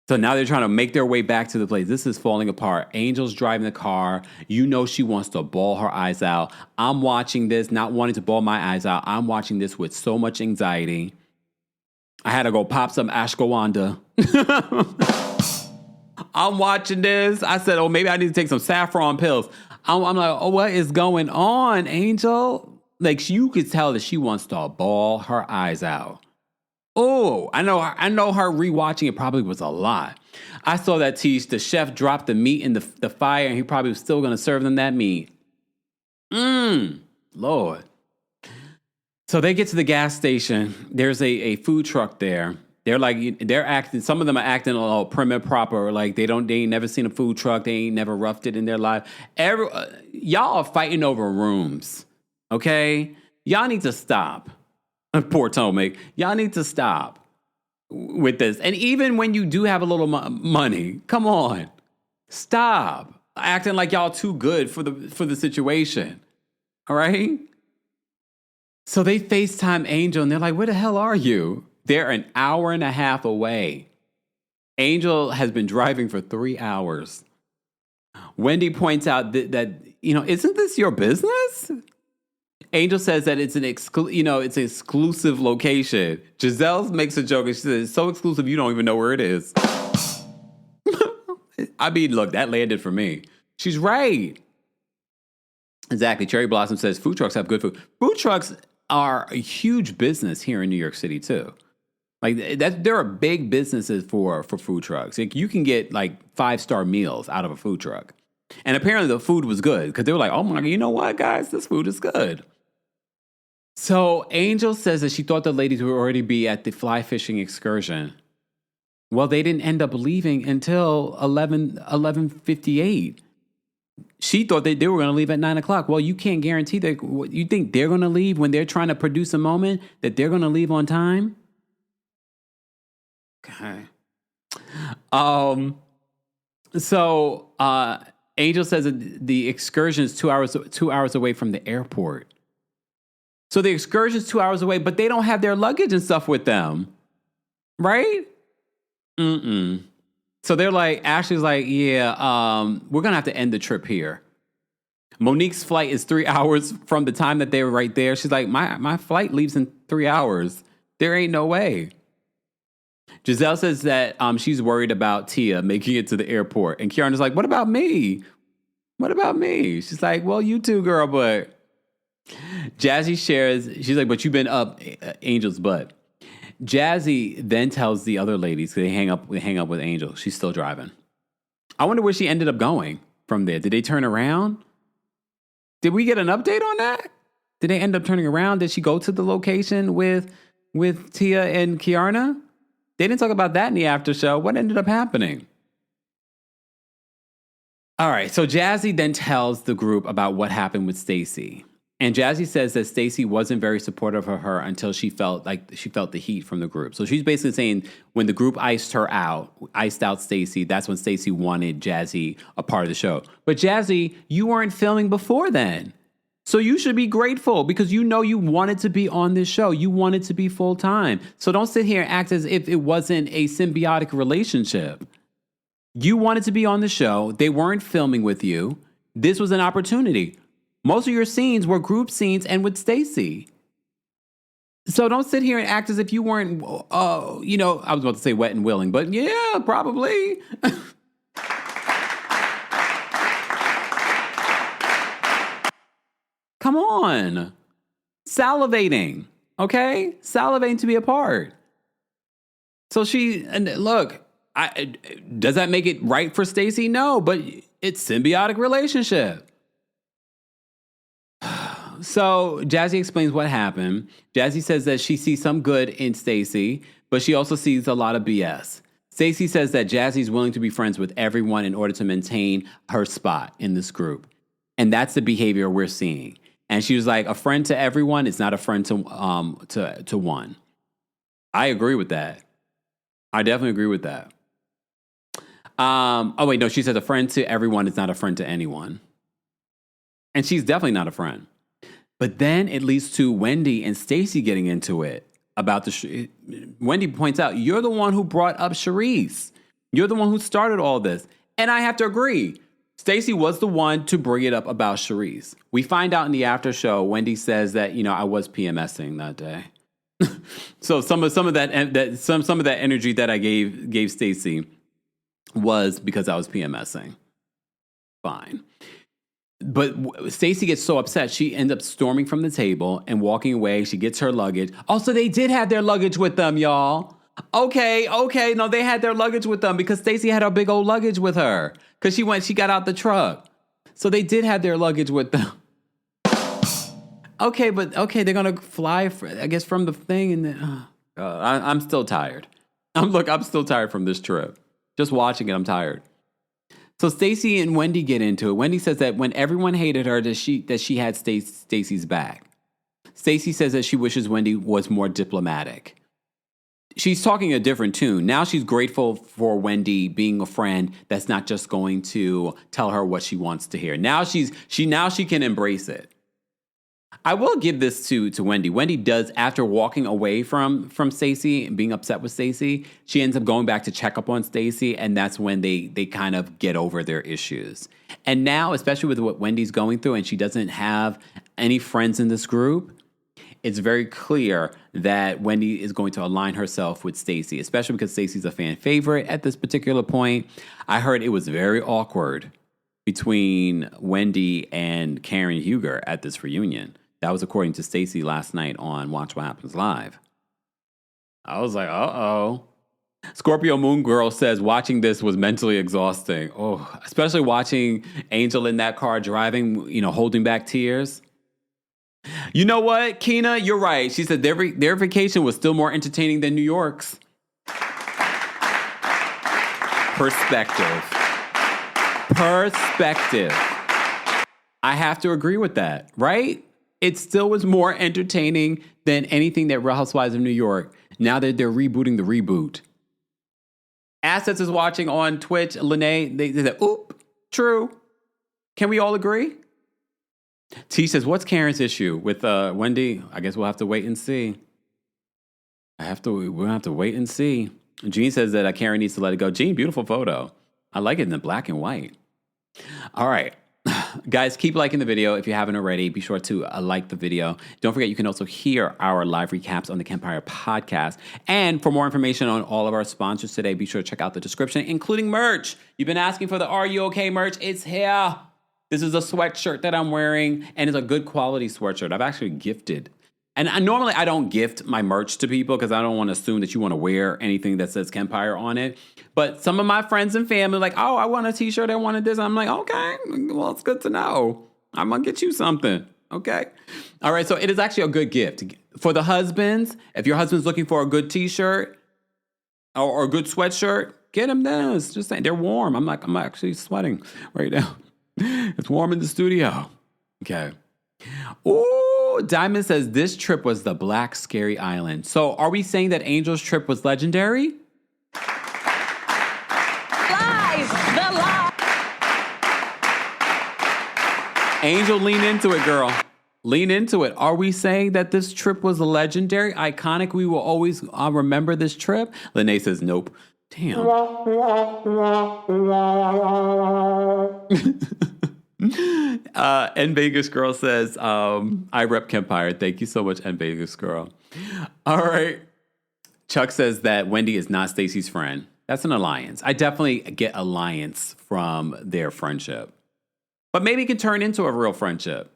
[SPEAKER 2] So now they're trying to make their way back to the place. This is falling apart. Angel's driving the car. You know she wants to bawl her eyes out. I'm watching this, not wanting to bawl my eyes out. I'm watching this with so much anxiety. I had to go pop some ashwagandha. I'm watching this. I said, oh, maybe I need to take some saffron pills. I'm like, oh, what is going on, Angel? Like, you could tell that she wants to bawl her eyes out. Oh, I know her rewatching it probably was a lot. I saw that the chef dropped the meat in the fire, and he probably was still going to serve them that meat. Lord. So they get to the gas station. There's a food truck there. They're acting, some of them are acting a little prim and proper. Like they ain't never seen a food truck. They ain't never roughed it in their life. Y'all are fighting over rooms. Okay? Y'all need to stop. Poor Tomek. Y'all need to stop with this. And even when you do have a little money, come on. Stop acting like y'all too good for the situation. All right? So they FaceTime Angel, and they're like, where the hell are you? They're an hour and a half away. Angel has been driving for 3 hours. Wendy points out that isn't this your business? Angel says that it's an exclusive location. Giselle makes a joke, and she says, it's so exclusive you don't even know where it is. I mean, look, that landed for me. She's right. Exactly. Cherry Blossom says, food trucks have good food. Food trucks are a huge business here in New York City too. Like there are big businesses for food trucks. Like you can get like 5-star meals out of a food truck. And apparently the food was good because they were like, oh my God, you know what, guys, this food is good. So Angel says that she thought the ladies would already be at the fly fishing excursion. Well, they didn't end up leaving until 11:58. She thought they were going to leave at 9:00. Well, you can't guarantee that. You think they're going to leave when they're trying to produce a moment, that they're going to leave on time? Okay. So Angel says that the excursion is 2 hours away from the airport. So the excursion is 2 hours away, but they don't have their luggage and stuff with them. Right? So they're like, Ashley's like, yeah, we're going to have to end the trip here. Monique's flight is 3 hours from the time that they were right there. She's like, my flight leaves in 3 hours. There ain't no way. Giselle says that she's worried about Tia making it to the airport. And Kiarna's like, what about me? What about me? She's like, well, you too, girl, but... Jazzy shares, she's like, but you've been up Angel's butt. Jazzy then tells the other ladies, they hang up with Angel. She's still driving. I wonder where she ended up going from there. Did they turn around? Did we get an update on that? Did they end up turning around? Did she go to the location with Tia and Kiarna? They didn't talk about that in the after show. What ended up happening? All right, so Jazzy then tells the group about what happened with Stacy. And Jazzy says that Stacy wasn't very supportive of her until she felt the heat from the group. So she's basically saying when the group iced out Stacy, that's when Stacy wanted Jazzy a part of the show. But Jazzy, you weren't filming before then. So you should be grateful because you know you wanted to be on this show. You wanted to be full time. So don't sit here and act as if it wasn't a symbiotic relationship. You wanted to be on the show. They weren't filming with you. This was an opportunity. Most of your scenes were group scenes and with Stacy. So don't sit here and act as if you weren't, I was about to say wet and willing, but yeah, probably. Come on. Salivating, okay? Salivating to be a part. So look, does that make it right for Stacy? No, but it's symbiotic relationship. So Jazzy explains what happened. Jazzy says that she sees some good in Stacy, but she also sees a lot of BS. Stacy says that Jazzy's willing to be friends with everyone in order to maintain her spot in this group. And that's the behavior we're seeing. And she was like, a friend to everyone is not a friend to one. I agree with that. I definitely agree with that. She says a friend to everyone is not a friend to anyone. And she's definitely not a friend. But then it leads to Wendy and Stacy getting into it about Wendy points out, you're the one who brought up Charisse. You're the one who started all this. And I have to agree. Stacy was the one to bring it up about Charisse. We find out in the after show, Wendy says that, I was PMSing that day. So some of that energy that I gave Stacy was because I was PMSing. Fine. But Stacy gets so upset, she ends up storming from the table and walking away. She gets her luggage. Also, they did have their luggage with them, y'all. Okay. No, they had their luggage with them because Stacy had her big old luggage with her because she got out the truck. So they did have their luggage with them. Okay, they're going to fly, from the thing. And then, I'm still tired. I'm still tired from this trip. Just watching it, I'm tired. So Stacy and Wendy get into it. Wendy says that when everyone hated her, that she had Stacy's back. Stacy says that she wishes Wendy was more diplomatic. She's talking a different tune. Now she's grateful for Wendy being a friend that's not just going to tell her what she wants to hear. Now she can embrace it. I will give this to Wendy. Wendy does, after walking away from Stacy and being upset with Stacy, she ends up going back to check up on Stacy, and that's when they kind of get over their issues. And now, especially with what Wendy's going through, and she doesn't have any friends in this group, it's very clear that Wendy is going to align herself with Stacy, especially because Stacy's a fan favorite at this particular point. I heard it was very awkward between Wendy and Karen Huger at this reunion. That was according to Stacy last night on Watch What Happens Live. I was like, uh-oh. Scorpio Moon Girl says watching this was mentally exhausting. Oh, especially watching Angel in that car driving, holding back tears. You know what, Keena? You're right. She said their vacation was still more entertaining than New York's. Perspective. I have to agree with that, right? It still was more entertaining than anything that Real Housewives of New York. Now that they're rebooting the reboot. Assets is watching on Twitch. Lene, they said, oop, true. Can we all agree? T says, what's Karen's issue with Wendy? I guess we'll have to wait and see. We'll have to wait and see. Jean says that Karen needs to let it go. Jean, beautiful photo. I like it in the black and white. All right. Guys, keep liking the video if you haven't already. Be sure to like the video. Don't forget, you can also hear our live recaps on the Kempire podcast. And for more information on all of our sponsors today, be sure to check out the description, including merch. You've been asking for the Are You Okay merch. It's here. This is a sweatshirt that I'm wearing, and it's a good quality sweatshirt. I've actually gifted. And normally I don't gift my merch to people because I don't want to assume that you want to wear anything that says Kempire on it. But some of my friends and family are like, oh, I want a t-shirt. I wanted this. I'm like, okay, well, it's good to know. I'm going to get you something. Okay. All right. So it is actually a good gift. For the husbands, if your husband's looking for a good t-shirt or a good sweatshirt, get him this. Just saying, they're warm. I'm actually sweating right now. It's warm in the studio. Okay. Ooh, Diamond says this trip was the Black Scary Island. So are we saying that Angel's trip was legendary?
[SPEAKER 3] Lies! The lie!
[SPEAKER 2] Angel, lean into it, girl. Lean into it. Are we saying that this trip was legendary, iconic? We will always remember this trip? Lene says nope. Damn. N Vegas Girl says, I rep Kempire. Thank you so much, N Vegas Girl. All right. Chuck says that Wendy is not Stacy's friend. That's an alliance. I definitely get alliance from their friendship. But maybe it can turn into a real friendship.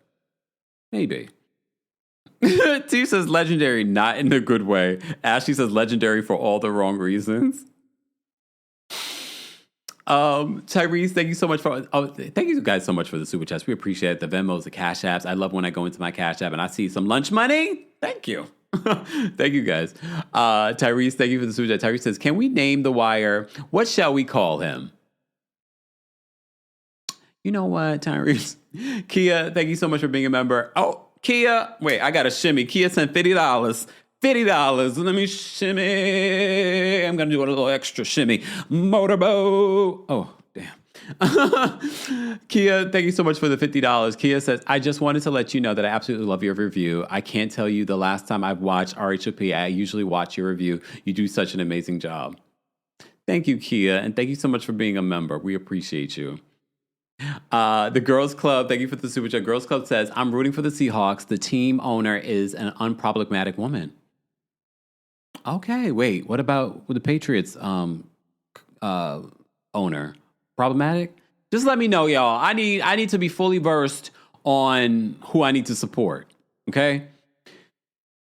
[SPEAKER 2] Maybe. T says legendary, not in a good way. Ashley says legendary for all the wrong reasons. Tyrese, thank you so much thank you guys so much for the super chats. We appreciate it. The Venmos, the Cash Apps. I love when I go into my Cash App and I see some lunch money. Thank you. Thank you guys. Tyrese, thank you for the super chat. Tyrese says, can we name the wire? What shall we call him? You know what, Tyrese? Kia, thank you so much for being a member. Oh, Kia, wait, I got a shimmy. Kia sent $50. $50. Let me shimmy. I'm going to do a little extra shimmy. Motorboat. Oh, damn. Kia, thank you so much for the $50. Kia says, I just wanted to let you know that I absolutely love your review. I can't tell you the last time I've watched RHOP. I usually watch your review. You do such an amazing job. Thank you, Kia. And thank you so much for being a member. We appreciate you. The Girls Club, thank you for the super chat. Girls Club says, I'm rooting for the Seahawks. The team owner is an unproblematic woman. Okay, wait. What about the Patriots owner? Problematic? Just let me know, y'all. I need to be fully versed on who I need to support. Okay?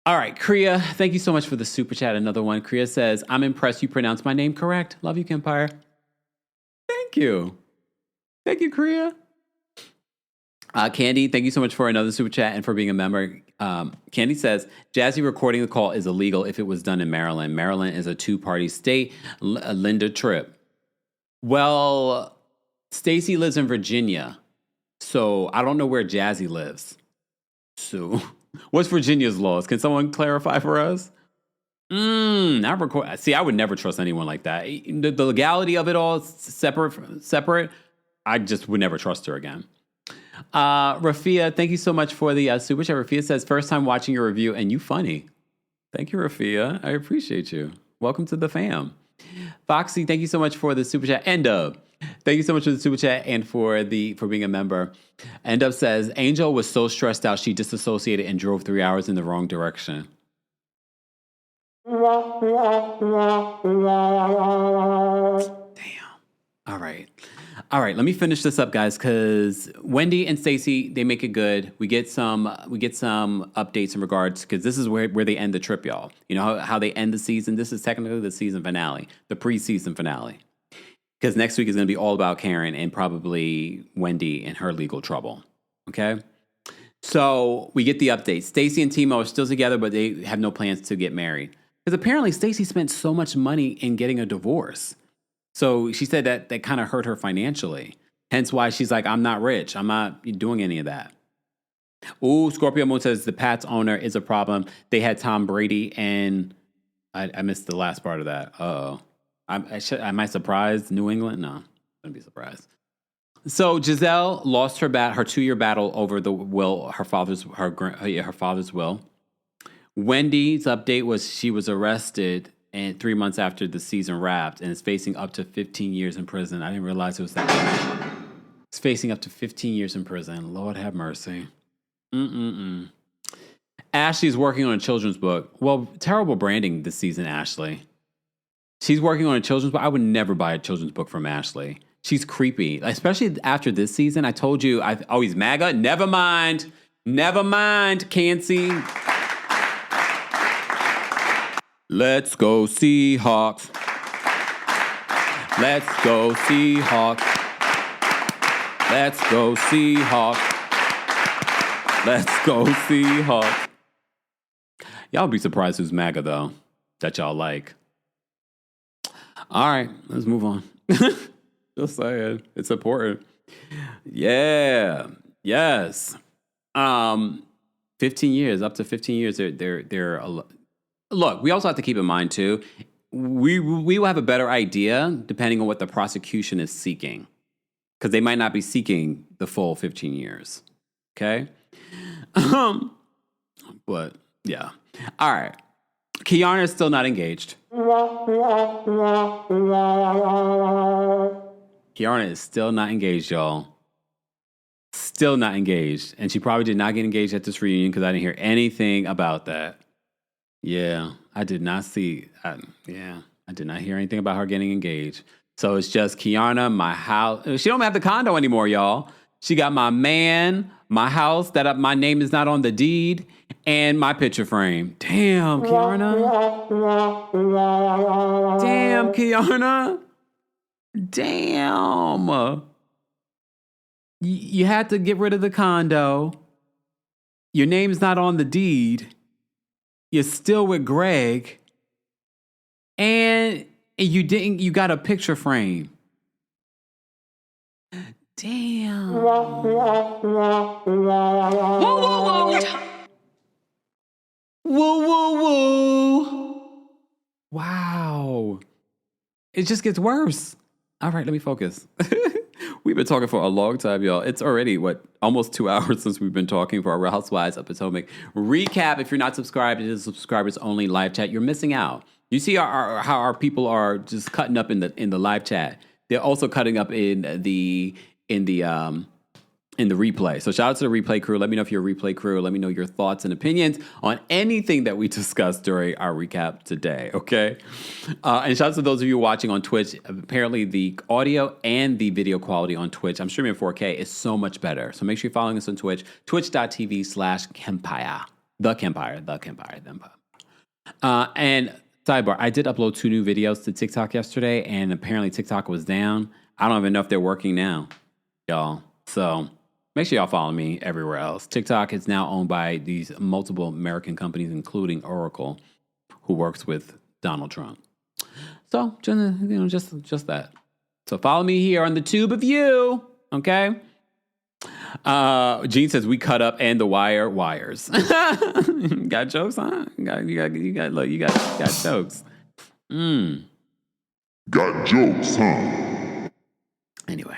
[SPEAKER 2] All right, Kriya, thank you so much for the super chat. Another one. Kriya says, I'm impressed you pronounced my name correct. Love you, Kempire. Thank you. Thank you, Kriya. Candy, thank you so much for another super chat and for being a member. Candy says, Jazzy recording the call is illegal if it was done in Maryland. Maryland is a two-party state. Linda Tripp. Well, Stacy lives in Virginia, so I don't know where Jazzy lives. So, what's Virginia's laws? Can someone clarify for us? Not record. See, I would never trust anyone like that. The legality of it all is separate. I just would never trust her again. Rafia, thank you so much for the super chat. Rafia says, first time watching your review and you funny. Thank you, Rafia. I appreciate you. Welcome to the fam. Foxy, thank you so much for the super chat. N-Dub, thank you so much for the super chat and for being a member. N-Dub says, Angel was so stressed out she disassociated and drove 3 hours in the wrong direction. Damn. All right, let me finish this up, guys, because Wendy and Stacy, they make it good. We get some updates in regards, because this is where they end the trip, y'all. You know how they end the season? This is technically the season finale, the preseason finale. Because next week is going to be all about Karen and probably Wendy and her legal trouble. Okay? So we get the update. Stacy and Timo are still together, but they have no plans to get married. Because apparently Stacy spent so much money in getting a divorce. So she said that kind of hurt her financially. Hence why she's like, I'm not rich. I'm not doing any of that. Ooh, Scorpio Moon says the Pats owner is a problem. They had Tom Brady and I missed the last part of that. Uh-oh. Am I surprised? New England? No, I'm going to be surprised. So Giselle lost her 2-year battle over the will, her father's will. Wendy's update was she was arrested and 3 months after the season wrapped, and is facing up to 15 years in prison. I didn't realize it was that. It's facing up to 15 years in prison. Lord have mercy. Ashley's working on a children's book. Well, terrible branding this season, Ashley. She's working on a children's book. I would never buy a children's book from Ashley. She's creepy, especially after this season. I told you, he's MAGA. Never mind. Never mind, Cancy. Let's go Seahawks. Let's go Seahawks. Let's go Seahawks. Let's go Seahawks. Y'all be surprised who's MAGA, though, that y'all like. All right, let's move on. Just saying. It's important. Yeah. Yes. 15 years, up to 15 years. Look, we also have to keep in mind, too, we will have a better idea depending on what the prosecution is seeking. Because they might not be seeking the full 15 years. Okay? But, yeah. All right. Kiana is still not engaged. Kiana is still not engaged, y'all. Still not engaged. And she probably did not get engaged at this reunion because I didn't hear anything about that. Yeah, I did not see. I did not hear anything about her getting engaged. So it's just Kiana, my house. She don't have the condo anymore, y'all. She got my man, my house that my name is not on the deed, and my picture frame. Damn, Kiana. Damn, Kiana. Damn. You had to get rid of the condo. Your name's not on the deed. You're still with Greg. And you got a picture frame. Damn.
[SPEAKER 3] Whoa, whoa, whoa.
[SPEAKER 2] Whoa. Wow. It just gets worse. All right, let me focus. We've been talking for a long time, y'all. It's already, almost 2 hours since we've been talking for our Real Housewives of Potomac recap. If you're not subscribed to the subscribers only live chat, you're missing out. You see how our people are just cutting up in the live chat. They're also cutting up in the replay. So shout out to the replay crew. Let me know if you're a replay crew. Let me know your thoughts and opinions on anything that we discussed during our recap today, okay? And shout out to those of you watching on Twitch. Apparently the audio and the video quality on Twitch, I'm streaming in 4K, is so much better. So make sure you're following us on Twitch, twitch.tv/Kempire. TheKempire. And sidebar, I did upload 2 new videos to TikTok yesterday, and apparently TikTok was down. I don't even know if they're working now, y'all. So make sure y'all follow me everywhere else. TikTok is now owned by these multiple American companies, including Oracle, who works with Donald Trump. So, just that. So follow me here on the tube of you, okay? Gene says we cut up and the wire wires. Got jokes, huh? You got jokes.
[SPEAKER 4] Got jokes, huh?
[SPEAKER 2] Anyway.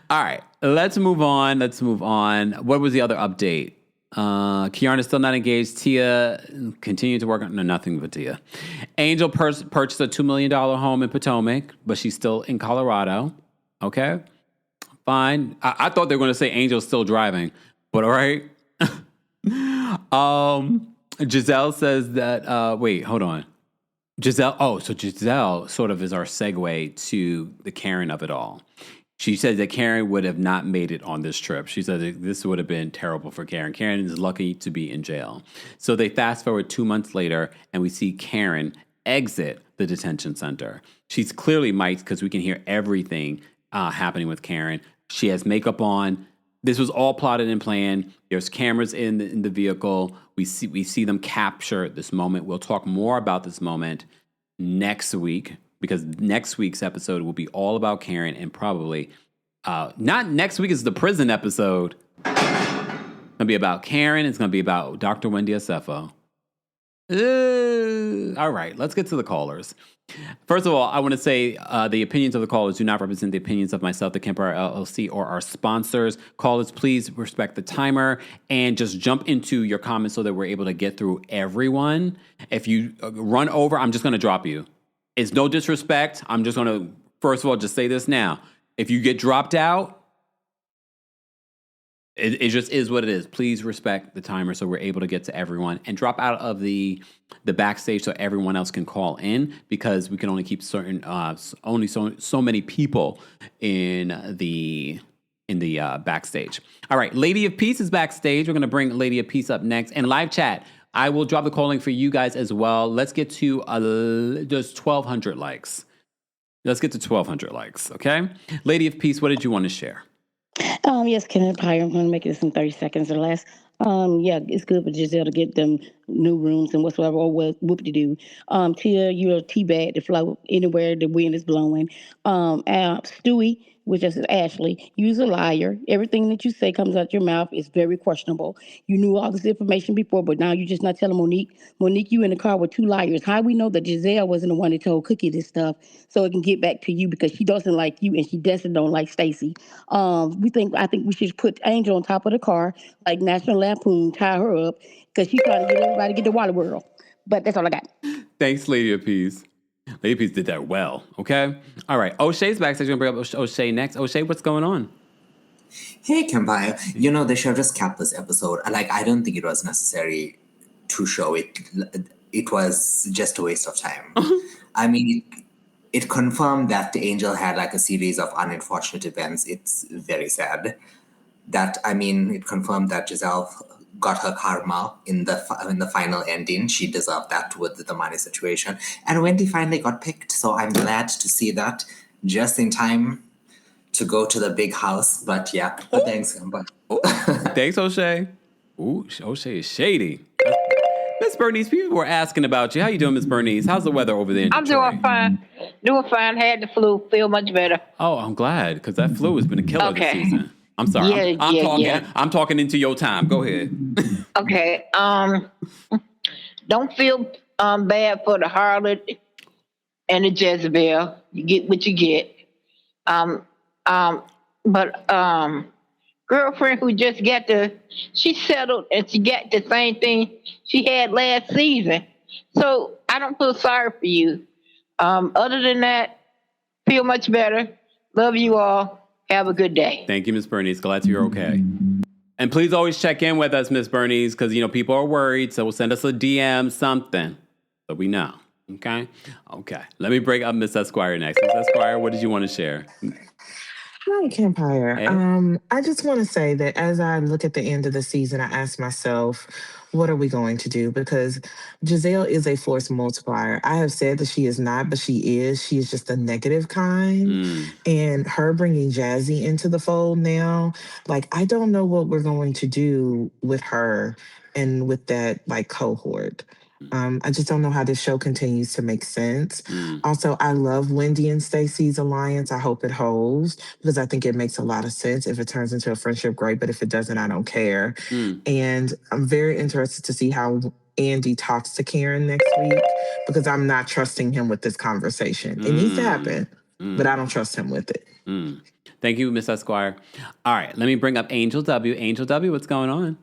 [SPEAKER 2] All right, let's move on. What was the other update? Kiana's still not engaged. Tia continued to work on nothing with Tia. Angel purchased a $2 million home in Potomac, but she's still in Colorado. Okay, fine. I thought they were going to say Angel's still driving, but all right. Giselle says that. Wait, hold on. Giselle sort of is our segue to the Karen of it all. She said that Karen would have not made it on this trip. She said that this would have been terrible for Karen. Karen is lucky to be in jail. So they fast forward 2 months later, and we see Karen exit the detention center. She's clearly mic'd because we can hear everything happening with Karen. She has makeup on. This was all plotted and planned. There's cameras in the vehicle. We see them capture this moment. We'll talk more about this moment next week, because next week's episode will be all about Karen, and probably not next week is the prison episode. It's going to be about Karen. It's going to be about Dr. Wendy Asefo. All right, let's get to the callers. First of all, I want to say the opinions of the callers do not represent the opinions of myself, the Kempire LLC, or our sponsors. Callers, please respect the timer and just jump into your comments so that we're able to get through everyone. If you run over, I'm just going to drop you. It's no disrespect. I'm just going to, first of all, just say this now. If you get dropped out, it just is what it is. Please respect the timer so we're able to get to everyone and drop out of the backstage so everyone else can call in, because we can only keep certain only so many people in the backstage. All right, Lady of Peace is backstage. We're going to bring Lady of Peace up next. And live chat, I will drop the calling for you guys as well. Let's get to there's 1,200 likes. Let's get to 1,200 likes, okay? Lady of Peace, what did you want to share?
[SPEAKER 5] Yes, Kempire. I'm going to make this in 30 seconds or less. Yeah, it's good for Giselle to get them new rooms and whatsoever, or whoop-de-doo. Tia, you're a tea bag to float anywhere the wind is blowing. Stewie, which is Ashley, you's a liar. Everything that you say comes out your mouth is very questionable. You knew all this information before, but now you're just not telling Monique. Monique, you in the car with two liars. How we know that Giselle wasn't the one that told Cookie this stuff, so it can get back to you, because she doesn't like you and she definitely don't like Stacy. I think we should put Angel on top of the car, like National Lampoon, tie her up, because she's trying to get everybody to get the Water World. But that's all I got.
[SPEAKER 2] Thanks, Lady of Peace. Lady of Peace did that well, okay? All right, O'Shea's backstage. We're going to bring up O'Shea next. O'Shea, what's going on?
[SPEAKER 6] Hey, Kempire. You know, they should have just capped this episode. Like, I don't think it was necessary to show it. It was just a waste of time. I mean, it confirmed that the Angel had like a series of unfortunate events. It's very sad. It confirmed that Giselle got her karma in the final ending. She deserved that with the money situation. And Wendy finally got picked, so I'm glad to see that just in time to go to the big house. But yeah, thanks.
[SPEAKER 2] Thanks, O'Shea. Ooh, O'Shea is shady. Miss Bernice, people were asking about you. How you doing, Miss Bernice? How's the weather over there in Detroit?
[SPEAKER 3] I'm doing fine. Doing fine. Had the flu. Feel much better.
[SPEAKER 2] Oh, I'm glad, because that flu has been a killer this season. I'm sorry.
[SPEAKER 3] Yeah,
[SPEAKER 2] I'm talking into your time. Go ahead.
[SPEAKER 3] Okay. Don't feel bad for the harlot and the Jezebel. You get what you get. But girlfriend who just she settled and she got the same thing she had last season. So I don't feel sorry for you. Other than that, feel much better. Love you all. Have a good day.
[SPEAKER 2] Thank you, Miss Bernice. Glad to hear okay. And please always check in with us, Miss Bernice, because, people are worried. So send us a DM, something, so we know. Okay? Okay. Let me bring up Miss Esquire next. Miss Esquire, what did you want to share?
[SPEAKER 7] Hi, Kempire.
[SPEAKER 2] Hey.
[SPEAKER 7] I just want to say that as I look at the end of the season, I ask myself, what are we going to do? Because Giselle is a force multiplier. I have said that she is not, but she is. She is just a negative kind. And her bringing Jazzy into the fold now, I don't know what we're going to do with her and with that, cohort. I just don't know how this show continues to make sense. Also, I love Wendy and Stacey's alliance. I hope it holds, because I think it makes a lot of sense. If it turns into a friendship, great. But if it doesn't, I don't care. And I'm very interested to see how Andy talks to Karen next week, because I'm not trusting him with this conversation. It needs to happen, but I don't trust him with it.
[SPEAKER 2] Thank you, Miss Esquire. All right, let me bring up Angel W. Angel W., what's going on?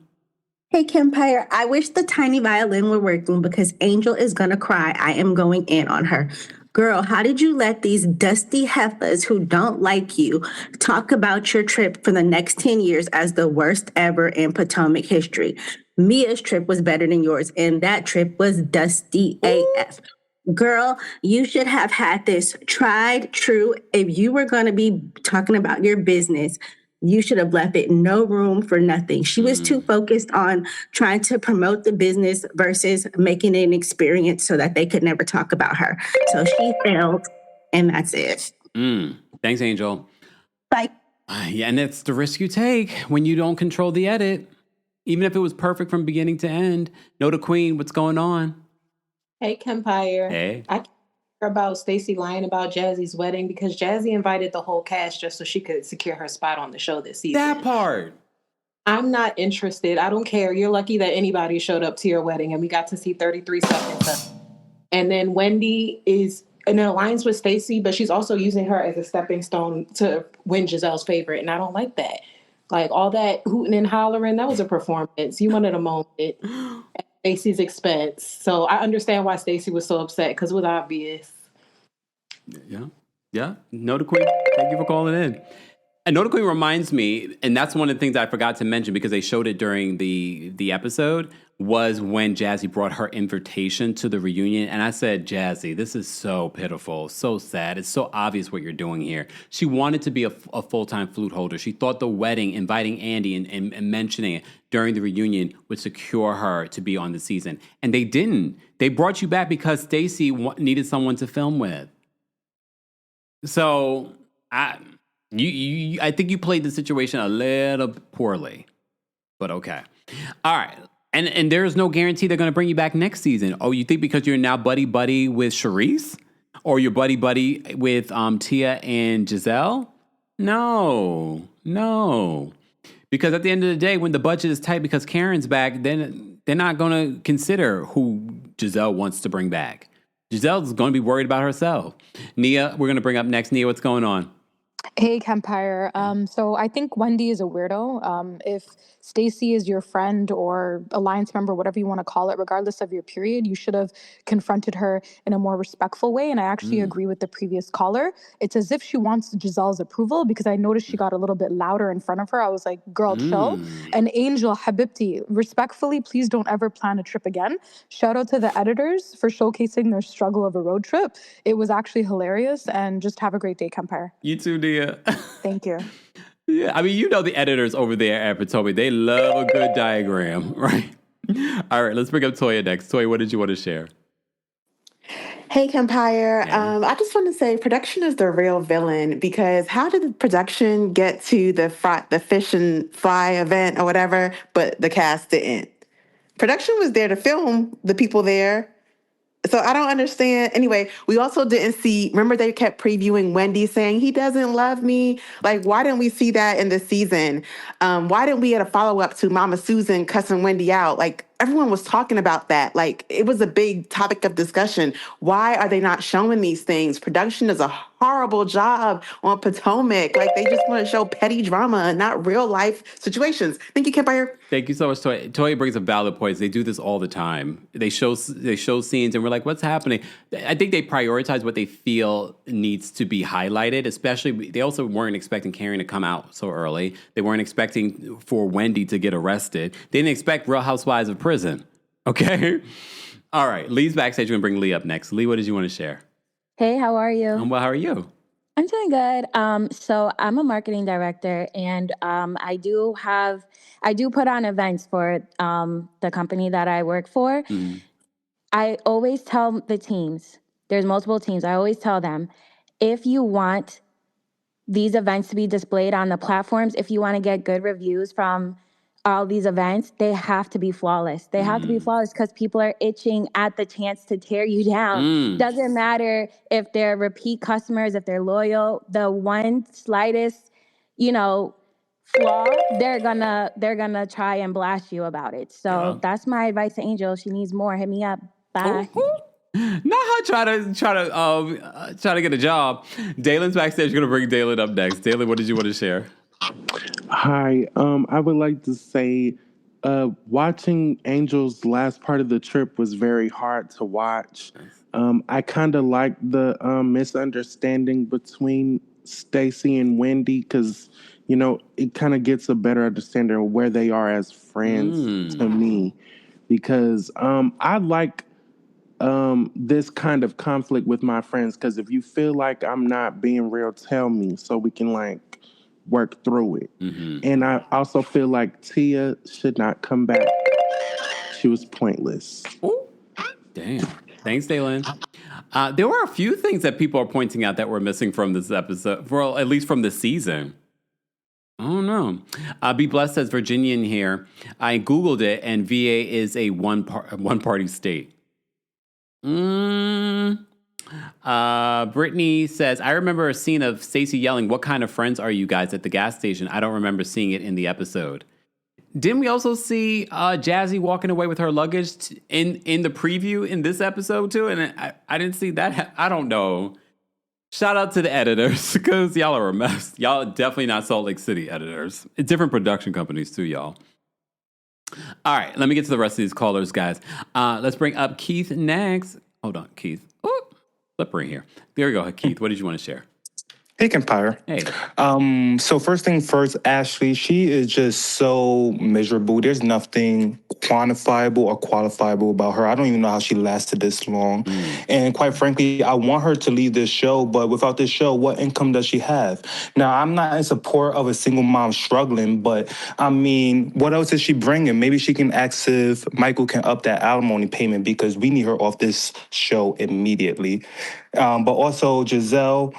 [SPEAKER 8] Hey, Kempire, I wish the tiny violin were working, because Angel is going to cry. I am going in on her. Girl, how did you let these dusty heifers who don't like you talk about your trip for the next 10 years as the worst ever in Potomac history? Mia's trip was better than yours, and that trip was dusty AF. Girl, you should have had this tried true. If you were going to be talking about your business, you should have left it no room for nothing. She was too focused on trying to promote the business versus making it an experience so that they could never talk about her. So she failed, and that's it.
[SPEAKER 2] Thanks, Angel.
[SPEAKER 8] Bye.
[SPEAKER 2] Yeah, and it's the risk you take when you don't control the edit. Even if it was perfect from beginning to end. Know the queen, what's going on?
[SPEAKER 9] Hey, Kempire.
[SPEAKER 2] Hey.
[SPEAKER 9] I care about Stacey lying about Jazzy's wedding, because Jazzy invited the whole cast just so she could secure her spot on the show this season.
[SPEAKER 2] That part.
[SPEAKER 9] I'm not interested. I don't care. You're lucky that anybody showed up to your wedding, and we got to see 33 seconds of And then Wendy is in an alliance with Stacy, but she's also using her as a stepping stone to win Giselle's favorite. And I don't like that. Like all that hooting and hollering, that was a performance. You wanted a moment at Stacy's expense. So I understand why Stacy was so upset because it was obvious.
[SPEAKER 2] Yeah. Yeah. Nota Queen, thank you for calling in. And Nota Queen reminds me, and that's one of the things I forgot to mention because they showed it during the episode, was when Jazzy brought her invitation to the reunion. And I said, Jazzy, this is so pitiful, so sad. It's so obvious what you're doing here. She wanted to be a full-time flute holder. She thought the wedding, inviting Andy and mentioning it during the reunion would secure her to be on the season. And they didn't. They brought you back because Stacy needed someone to film with. So I think you played the situation a little poorly, but okay. All right. And there's no guarantee they're going to bring you back next season. Oh, you think because you're now buddy-buddy with Charisse? Or you're buddy-buddy with Tia and Giselle? No. Because at the end of the day, when the budget is tight because Karen's back, then they're not going to consider who Giselle wants to bring back. Giselle's going to be worried about herself. Nia, we're going to bring up next. Nia, what's going on?
[SPEAKER 10] Hey, Kempire. So I think Wendy is a weirdo. If Stacy is your friend or alliance member, whatever you want to call it, regardless of your period, you should have confronted her in a more respectful way. And I actually agree with the previous caller. It's as if she wants Giselle's approval because I noticed she got a little bit louder in front of her. I was like, girl, chill. And Angel, Habibti, respectfully, please don't ever plan a trip again. Shout out to the editors for showcasing their struggle of a road trip. It was actually hilarious. And just have a great day, Kempire.
[SPEAKER 2] You too, Nia.
[SPEAKER 10] Thank you.
[SPEAKER 2] Yeah, I mean, you know the editors over there at Potomac, they love a good diagram, right? All right, let's bring up Toya next. Toya, what did you want to share?
[SPEAKER 11] Hey, Kempire. I just want to say production is the real villain because how did the production get to the fish and fly event or whatever, but the cast didn't? Production was there to film the people there. So I don't understand. Anyway, we also didn't see, remember they kept previewing Wendy saying, he doesn't love me. Like, why didn't we see that in the season? Why didn't we get a follow-up to Mama Susan cussing Wendy out? Like, everyone was talking about that. Like, it was a big topic of discussion. Why are they not showing these things? Production does a horrible job on Potomac. Like, they just want to show petty drama and not real life situations. Thank you, Kempire.
[SPEAKER 2] Thank you so much, Toya. Toya brings up valid points. They do this all the time. They show scenes and we're like, what's happening? I think they prioritize what they feel needs to be highlighted, especially they also weren't expecting Karen to come out so early. They weren't expecting for Wendy to get arrested. They didn't expect Real Housewives of Prison. Okay? All right. Lee's backstage. We're going to bring Lee up next. Lee, what did you want to share?
[SPEAKER 12] Hey, how are you?
[SPEAKER 2] Well, how are you?
[SPEAKER 12] I'm doing good. So I'm a marketing director, and I do put on events for the company that I work for. Mm-hmm. I always tell the teams, there's multiple teams, I always tell them, if you want these events to be displayed on the platforms, if you want to get good reviews from all these events, they have to be flawless. They have to be flawless because people are itching at the chance to tear you down. Doesn't matter if they're repeat customers, if they're loyal, the one slightest, flaw, they're gonna try and blast you about it. So that's my advice to Angel. She needs more. Hit me up. Bye.
[SPEAKER 2] Not her try to get a job. Dalen's backstage. You're gonna bring Dalen up next. Dalen, what did you want to share?
[SPEAKER 13] Hi. I would like to say, watching Angel's last part of the trip was very hard to watch. I kind of liked the misunderstanding between Stacy and Wendy because, it kind of gets a better understanding of where they are as friends to me. Because I like this kind of conflict with my friends because if you feel like I'm not being real, tell me so we can work through it. Mm-hmm. And I also feel like Tia should not come back. She was pointless.
[SPEAKER 2] Ooh. Damn. Thanks, Dalen. There were a few things that people are pointing out that were missing from this episode, well, at least from the season. I don't know. Be Blessed says Virginian here. I Googled it, and VA is a one-party state. Brittany says, I remember a scene of Stacey yelling, "What kind of friends are you guys?" at the gas station. I don't remember seeing it in the episode. Didn't we also see Jazzy walking away with her luggage in the preview in this episode too? And I didn't see that. I don't know. Shout out to the editors because y'all are a mess. Y'all definitely not Salt Lake City editors. It's different production companies too, y'all. All right, let me get to the rest of these callers, guys. Let's bring up Keith next. Hold on, Keith. Ooh, slippery here. There we go, Keith. What did you want to share?
[SPEAKER 14] Hey, Kempire.
[SPEAKER 2] Hey.
[SPEAKER 14] So first thing first, Ashley, she is just so miserable. There's nothing quantifiable or qualifiable about her. I don't even know how she lasted this long. And quite frankly, I want her to leave this show, but without this show, what income does she have? Now, I'm not in support of a single mom struggling, but I mean, what else is she bringing? Maybe she can ask if Michael can up that alimony payment because we need her off this show immediately. But also Giselle,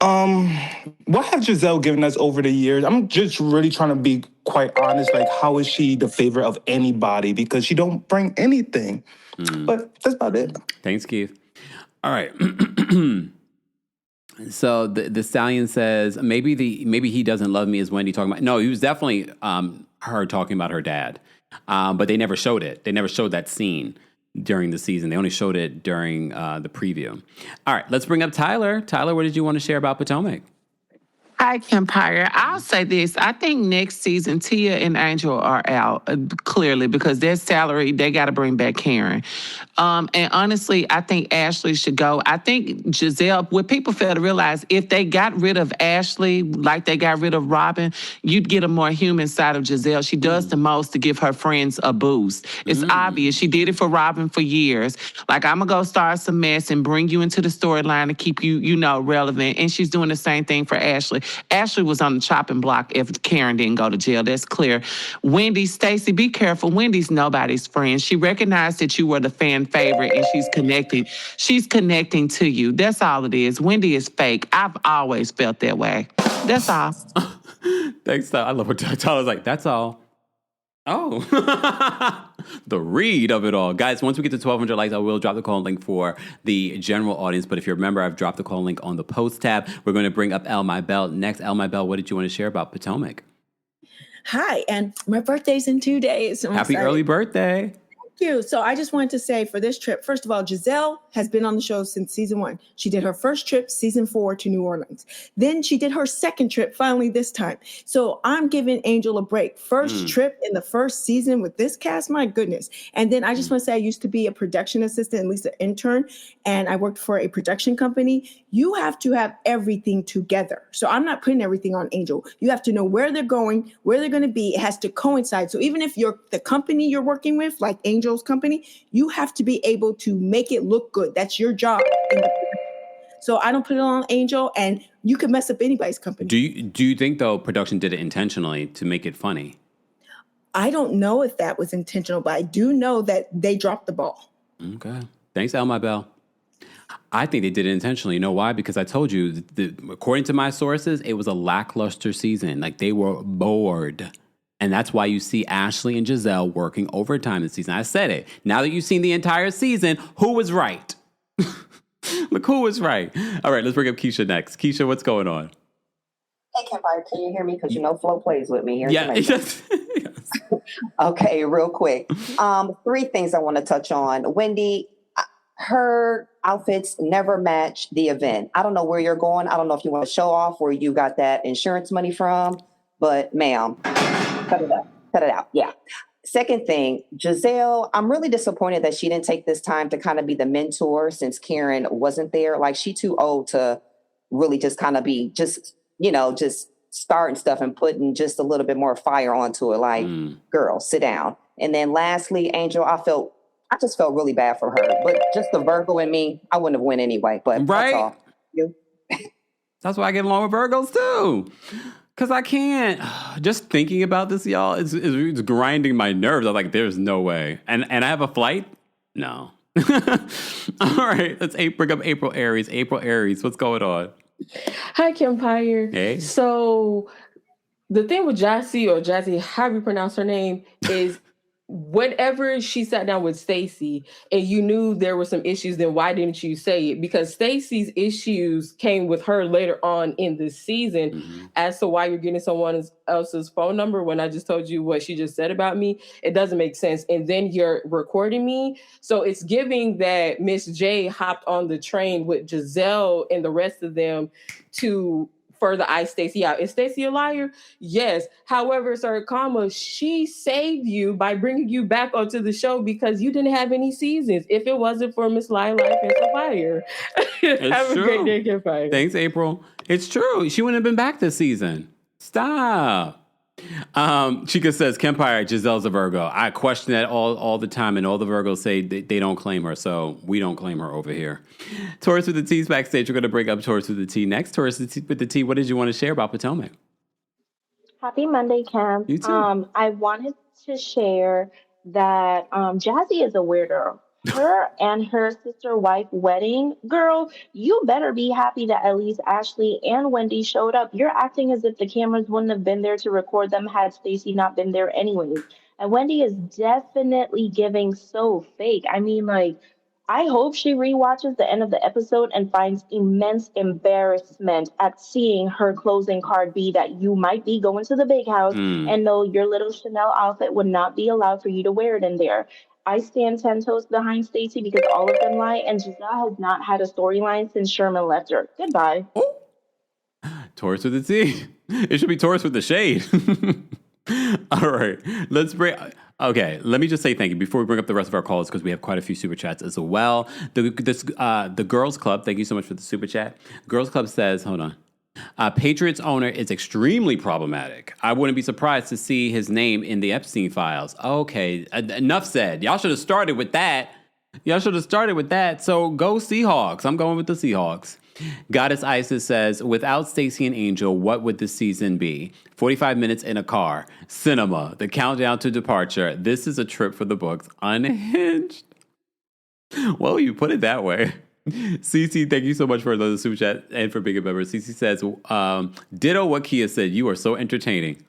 [SPEAKER 14] what have Giselle given us over the years? I'm just really trying to be quite honest. Like, how is she the favorite of anybody? Because she don't bring anything. But that's about it.
[SPEAKER 2] Thanks, Keith. All right. So the Stallion says maybe he doesn't love me as Wendy talking about. No, he was definitely her talking about her dad. But they never showed it. They never showed that scene during the season. They only showed it during the preview. All right, let's bring up Tyler. Tyler, what did you want to share about Potomac?
[SPEAKER 7] Hi, Kempire. I'll say this. I think next season, Tia and Angel are out, clearly, because their salary, they got to bring back Karen. And honestly, I think Ashley should go. I think Giselle, what people fail to realize, if they got rid of Ashley, like they got rid of Robin, you'd get a more human side of Giselle. She does the most to give her friends a boost. It's obvious. She did it for Robin for years. Like, I'm going to go start some mess and bring you into the storyline to keep you, relevant. And she's doing the same thing for Ashley. Ashley was on the chopping block if Karen didn't go to jail. That's clear. Wendy, Stacey, be careful. Wendy's nobody's friend. She recognized that you were the fan favorite and she's connecting. She's connecting to you. That's all it is. Wendy is fake. I've always felt that way. That's all.
[SPEAKER 2] Thanks, Tyler. I love what Tyler's like, that's all. Oh, the read of it all. Guys, once we get to 1,200 likes, I will drop the call link for the general audience. But if you remember, I've dropped the call link on the post tab. We're going to bring up El My Bell next. El My Bell, what did you want to share about Potomac?
[SPEAKER 15] Hi, and my birthday's in 2 days. So
[SPEAKER 2] Happy early birthday.
[SPEAKER 15] Thank you. So I just wanted to say for this trip, first of all, Giselle has been on the show since season 1. She did her first trip, season 4, to New Orleans. Then she did her second trip, finally this time. So I'm giving Angel a break. First trip in the first season with this cast, my goodness. And then I just want to say I used to be a production assistant, at least an intern, and I worked for a production company. You have to have everything together. So I'm not putting everything on Angel. You have to know where they're going, where they're going to be. It has to coincide. So even if you're the company you're working with, like Angel's company, you have to be able to make it look good. That's your job. So I don't put it on Angel, and you can mess up anybody's company.
[SPEAKER 2] Do you think, though, production did it intentionally to make it funny?
[SPEAKER 15] I don't know if that was intentional, but I do know that they dropped the ball.
[SPEAKER 2] Okay. Thanks, El My Bell. I think they did it intentionally. You know why? Because I told you, according to my sources, it was a lackluster season. Like, they were bored. And that's why you see Ashley and Giselle working overtime this season. I said it. Now that you've seen the entire season, who was right? Look, who was right? All right, let's bring up Keisha next. Keisha, what's going on?
[SPEAKER 16] Hey, Kempire, can you hear me? Because Flo plays with me here.
[SPEAKER 2] Yeah.
[SPEAKER 16] Yes. Okay, real quick. 3 things I want to touch on. Wendy, her outfits never match the event. I don't know where you're going. I don't know if you want to show off where you got that insurance money from, but ma'am, cut it out. Cut it out. Yeah. Second thing, Giselle, I'm really disappointed that she didn't take this time to kind of be the mentor since Karen wasn't there. Like, she too old to really just kind of be just starting stuff and putting just a little bit more fire onto it. Like, girl, sit down. And then lastly, Angel, I just felt really bad for her. But just the Virgo in me, I wouldn't have won anyway. But
[SPEAKER 2] right?
[SPEAKER 16] That's all. You.
[SPEAKER 2] That's why I get along with Virgos too. Because I can't. Just thinking about this, y'all, it's grinding my nerves. I'm like, there's no way. And I have a flight? No. All right, let's bring up April Aries. April Aries, what's going on?
[SPEAKER 17] Hi, Kempire.
[SPEAKER 2] Hey.
[SPEAKER 17] So the thing with Jassy, or Jazzy, however you pronounce her name, is whenever she sat down with Stacey and you knew there were some issues, then why didn't you say it? Because Stacey's issues came with her later on in the season as to why you're getting someone else's phone number when I just told you what she just said about me. It doesn't make sense. And then you're recording me. So it's giving that Miss J hopped on the train with Giselle and the rest of them to further ice Stacey out. Is Stacey a liar? Yes. However, Sir Kama, she saved you by bringing you back onto the show because you didn't have any seasons. If it wasn't for Miss Lilac and Sapphire. Have a great day, Kempire.
[SPEAKER 2] Thanks, April. It's true. She wouldn't have been back this season. Stop. Chica says, Kempire, Giselle's a Virgo. I question that all the time, and all the Virgos say they don't claim her, so we don't claim her over here. Taurus with the T's backstage. We're going to bring up Taurus with the T next. Taurus with the T, what did you want to share about Potomac?
[SPEAKER 18] Happy Monday, Cam.
[SPEAKER 2] You too.
[SPEAKER 18] I wanted to share that Jazzy is a weirdo. Her and her sister wife wedding, girl, you better be happy that at least Ashley and Wendy showed up. You're acting as if the cameras wouldn't have been there to record them had Stacey not been there anyways. And Wendy is definitely giving so fake. I mean, like, I hope she rewatches the end of the episode and finds immense embarrassment at seeing her closing card be that you might be going to the big house and no, your little Chanel outfit would not be allowed for you to wear it in there. I stand 10 toes behind Stacey because all of them lie, and Giselle has not had a storyline since Sherman left her. Goodbye.
[SPEAKER 2] Taurus with the T. It should be Taurus with the shade. All right. Okay, let me just say thank you before we bring up the rest of our calls because we have quite a few super chats as well. The Girls Club, thank you so much for the super chat. Girls Club says, hold on. Patriots owner is extremely problematic. I wouldn't be surprised to see his name in the Epstein files. Okay, enough said. Y'all should have started with that. So go Seahawks. I'm going with the Seahawks. Goddess Isis says, without Stacey and Angel, what would the season be? 45 minutes in a car, cinema, the countdown to departure. This is a trip for the books. Unhinged. Well, you put it that way. Cece, thank you so much for the super chat and for being a member. Cece says, ditto what Kia said. You are so entertaining.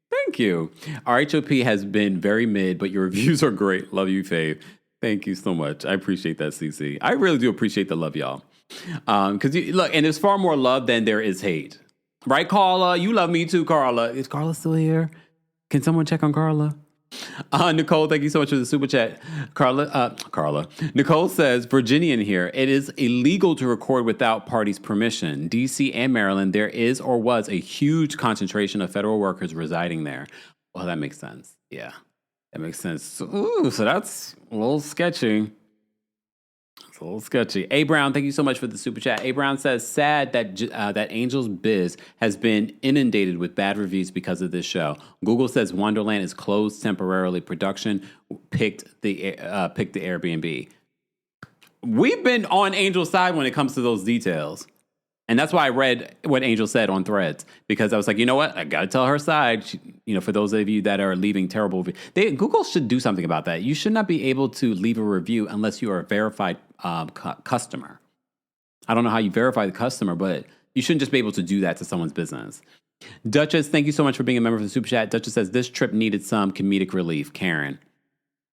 [SPEAKER 2] Thank you. RHOP has been very mid, but your reviews are great. Love you, Fave. Thank you so much. I appreciate that, Cece. I really do appreciate the love, y'all. Because look, and there's far more love than there is hate. Right, Carla? You love me too, Carla. Is Carla still here? Can someone check on Carla? Nicole, thank you so much for the super chat. Carla. Nicole says, Virginian here. It is illegal to record without parties' permission. DC and Maryland, there is or was a huge concentration of federal workers residing there. Well, that makes sense. Yeah, that makes sense. Ooh, so that's a little sketchy. It's a little sketchy. A. Brown, thank you so much for the super chat. A. Brown says, sad that Angel's Biz has been inundated with bad reviews because of this show. Google says Wonderland is closed temporarily. Production picked the Airbnb. We've been on Angel's side when it comes to those details. And that's why I read what Angel said on Threads, because I was like, you know what? I got to tell her side. For those of you that are leaving terrible reviews, Google should do something about that. You should not be able to leave a review unless you are a verified customer. I don't know how you verify the customer, but you shouldn't just be able to do that to someone's business. Duchess, thank you so much for being a member of the Super Chat. Duchess says, this trip needed some comedic relief. Karen.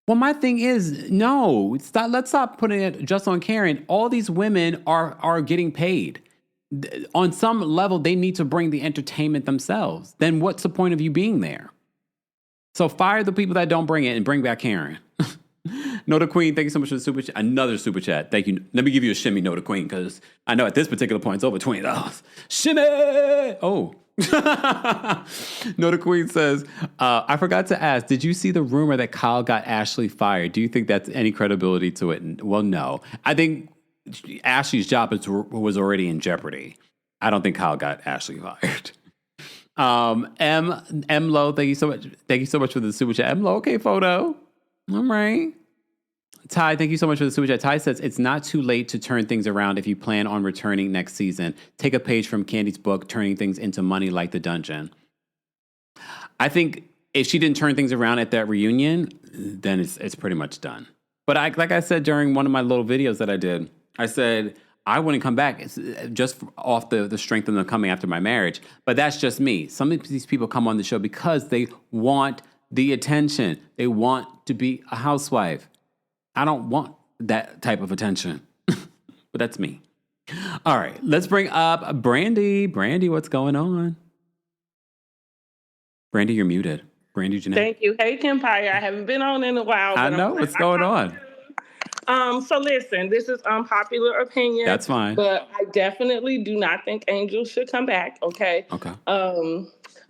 [SPEAKER 2] Well, my thing is, no, let's stop putting it just on Karen. All these women are getting paid. On some level, they need to bring the entertainment themselves. Then what's the point of you being there? So fire the people that don't bring it and bring back Karen. Nota Queen, thank you so much for the super chat. Another super chat. Thank you. Let me give you a shimmy, Nota Queen, because I know at this particular point it's over $20. Shimmy! Oh. Nota Queen says, I forgot to ask, did you see the rumor that Kyle got Ashley fired? Do you think that's any credibility to it? Well, no. I think Ashley's job was already in jeopardy. I don't think Kyle got Ashley fired. M Lo, thank you so much. Thank you so much for the super chat. M Lo, okay, photo. All right. Ty, thank you so much for the super chat. Ty says, it's not too late to turn things around if you plan on returning next season. Take a page from Candy's book, Turning Things into Money Like the Dungeon. I think if she didn't turn things around at that reunion, then it's pretty much done. But like I said during one of my little videos that I did, I said, I wouldn't come back. It's just off the strength of them coming after my marriage. But that's just me. Some of these people come on the show because they want the attention. They want to be a housewife. I don't want that type of attention. But that's me. All right, let's bring up Brandy. Brandy, what's going on? Brandy, you're muted. Brandy Jeanette.
[SPEAKER 19] Thank you. Hey, Kempire. I haven't been on in a while.
[SPEAKER 2] I know. What's going on?
[SPEAKER 19] So listen, this is unpopular opinion.
[SPEAKER 2] That's fine.
[SPEAKER 19] But I definitely do not think Angel should come back, okay?
[SPEAKER 2] Okay.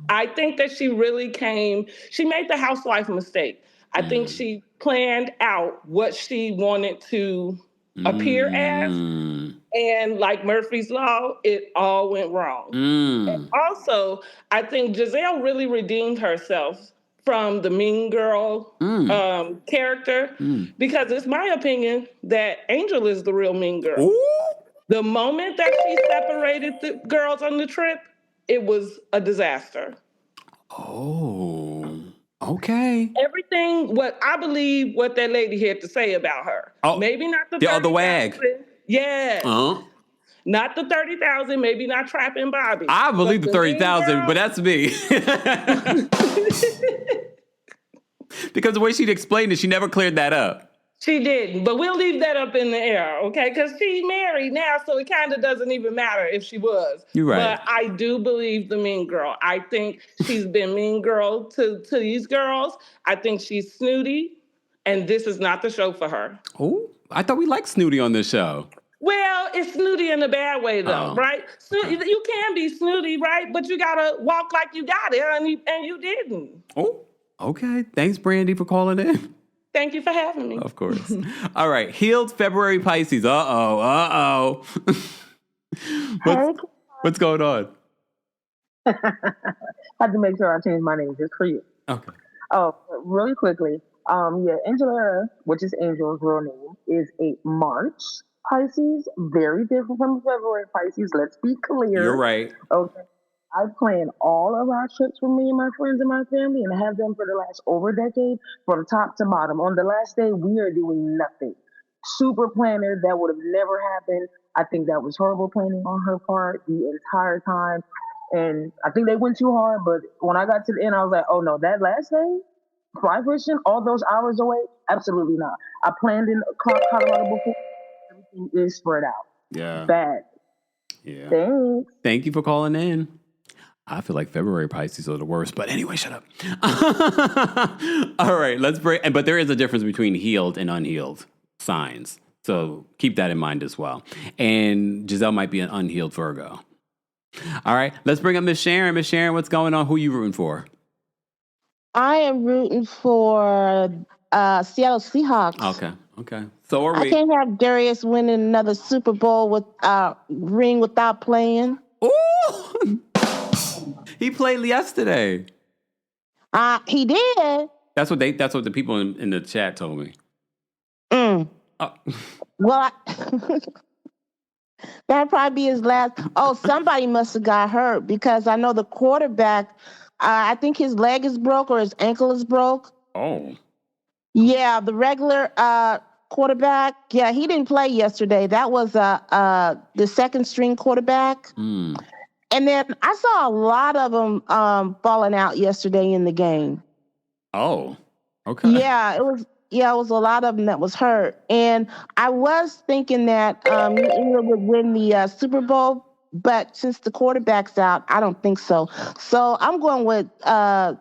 [SPEAKER 19] I think that she made the housewife mistake. I think she planned out what she wanted to appear as. And like Murphy's Law, it all went wrong. And also, I think Giselle really redeemed herself from the mean girl character because it's my opinion that Angel is the real mean girl.
[SPEAKER 2] Ooh.
[SPEAKER 19] The moment that she separated the girls on the trip, it was a disaster.
[SPEAKER 2] Oh, okay.
[SPEAKER 19] Everything, what that lady had to say about her.
[SPEAKER 2] Oh,
[SPEAKER 19] maybe not the
[SPEAKER 2] other wag.
[SPEAKER 19] Yeah. Not the 30,000, maybe not trapping Bobby.
[SPEAKER 2] I believe the 30,000, but that's me. Because the way she'd explained it, she never cleared that up.
[SPEAKER 19] She didn't, but we'll leave that up in the air, okay? Because she's married now, so it kind of doesn't even matter if she was.
[SPEAKER 2] You're right.
[SPEAKER 19] But I do believe the mean girl. I think she's been mean girl to these girls. I think she's snooty, and this is not the show for her.
[SPEAKER 2] Oh, I thought we liked snooty on this show.
[SPEAKER 19] Well, it's snooty in a bad way, though, right? You can be snooty, right? But you got to walk like you got it, and you didn't.
[SPEAKER 2] Oh, okay. Thanks, Brandy, for calling in.
[SPEAKER 19] Thank you for having me.
[SPEAKER 2] Of course. All right. Healed February Pisces. Uh-oh. What's going on?
[SPEAKER 20] I had to make sure I changed my name just for you.
[SPEAKER 2] Okay.
[SPEAKER 20] Oh, really quickly. Angela, which is Angel's real name, is a March Pisces, very different from February Pisces. Let's be clear.
[SPEAKER 2] You're right.
[SPEAKER 20] Okay. I plan all of our trips for me and my friends and my family, and have them for the last over a decade, from top to bottom. On the last day, we are doing nothing. Super planner, that would have never happened. I think that was horrible planning on her part the entire time. And I think they went too hard, but when I got to the end, I was like, oh no, that last day, fly fishing, all those hours away? Absolutely not. I planned in Colorado before. Everything is spread out.
[SPEAKER 2] Yeah.
[SPEAKER 20] Bad.
[SPEAKER 2] Yeah.
[SPEAKER 20] Thanks.
[SPEAKER 2] Thank you for calling in. I feel like February Pisces are the worst, but anyway, shut up. All right, let's break. But there is a difference between healed and unhealed signs. So keep that in mind as well. And Giselle might be an unhealed Virgo. All right, let's bring up Miss Sharon. Miss Sharon, what's going on? Who are you rooting for?
[SPEAKER 21] I am rooting for Seattle Seahawks.
[SPEAKER 2] Okay. So are we.
[SPEAKER 21] I can't have Darius winning another Super Bowl with ring without playing.
[SPEAKER 2] Ooh! He played yesterday.
[SPEAKER 21] He did.
[SPEAKER 2] That's what the people in the chat told me.
[SPEAKER 21] Well, that'd probably be his last. Oh, somebody must have got hurt because I know the quarterback. I think his leg is broke or his ankle is broke.
[SPEAKER 2] Oh.
[SPEAKER 21] Yeah, the regular quarterback. Yeah, he didn't play yesterday. That was the second string quarterback. And then I saw a lot of them falling out yesterday in the game.
[SPEAKER 2] Oh, okay.
[SPEAKER 21] Yeah, it was a lot of them that was hurt. And I was thinking that New England would win the Super Bowl, but since the quarterback's out, I don't think so. So I'm going with the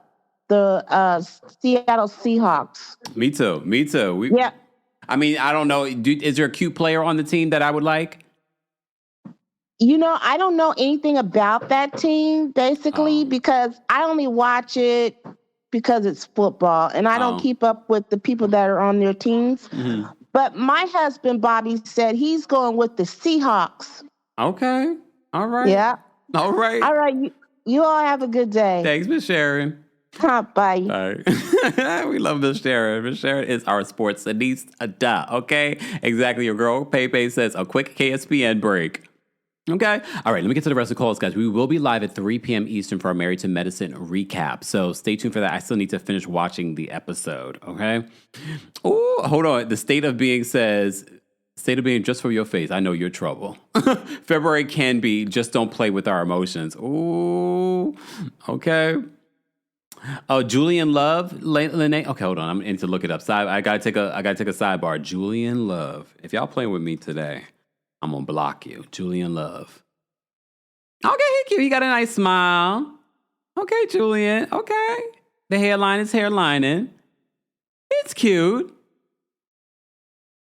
[SPEAKER 21] Seattle Seahawks.
[SPEAKER 2] Me too.
[SPEAKER 21] Yeah.
[SPEAKER 2] I mean, I don't know. Is there a cute player on the team that I would like?
[SPEAKER 21] I don't know anything about that team, basically, because I only watch it because it's football, and I don't keep up with the people that are on their teams.
[SPEAKER 2] Mm-hmm.
[SPEAKER 21] But my husband, Bobby, said he's going with the Seahawks.
[SPEAKER 2] Okay. All right.
[SPEAKER 21] Yeah.
[SPEAKER 2] All right.
[SPEAKER 21] All right. You all have a good day.
[SPEAKER 2] Thanks, Miss Sharon.
[SPEAKER 21] Bye.
[SPEAKER 2] All right. We love Miss Sharon. Miss Sharon is our sports anista. Okay. Exactly. Your girl, Pepe, says a quick KSPN break. Okay. All right. Let me get to the rest of the calls, guys. We will be live at 3 p.m. Eastern for our Married to Medicine recap. So stay tuned for that. I still need to finish watching the episode. Okay. Oh, hold on. The State of Being says, State of Being just for your face. I know you're trouble. February can be just don't play with our emotions. Ooh. Okay. Oh, Julian Love, Lene. Okay, hold on. I'm going to look it up. I gotta take a sidebar. Julian Love. If y'all playing with me today, I'm gonna block you. Julian Love. Okay, he cute. He got a nice smile. Okay, Julian. Okay, the hairline is hairlining. It's cute.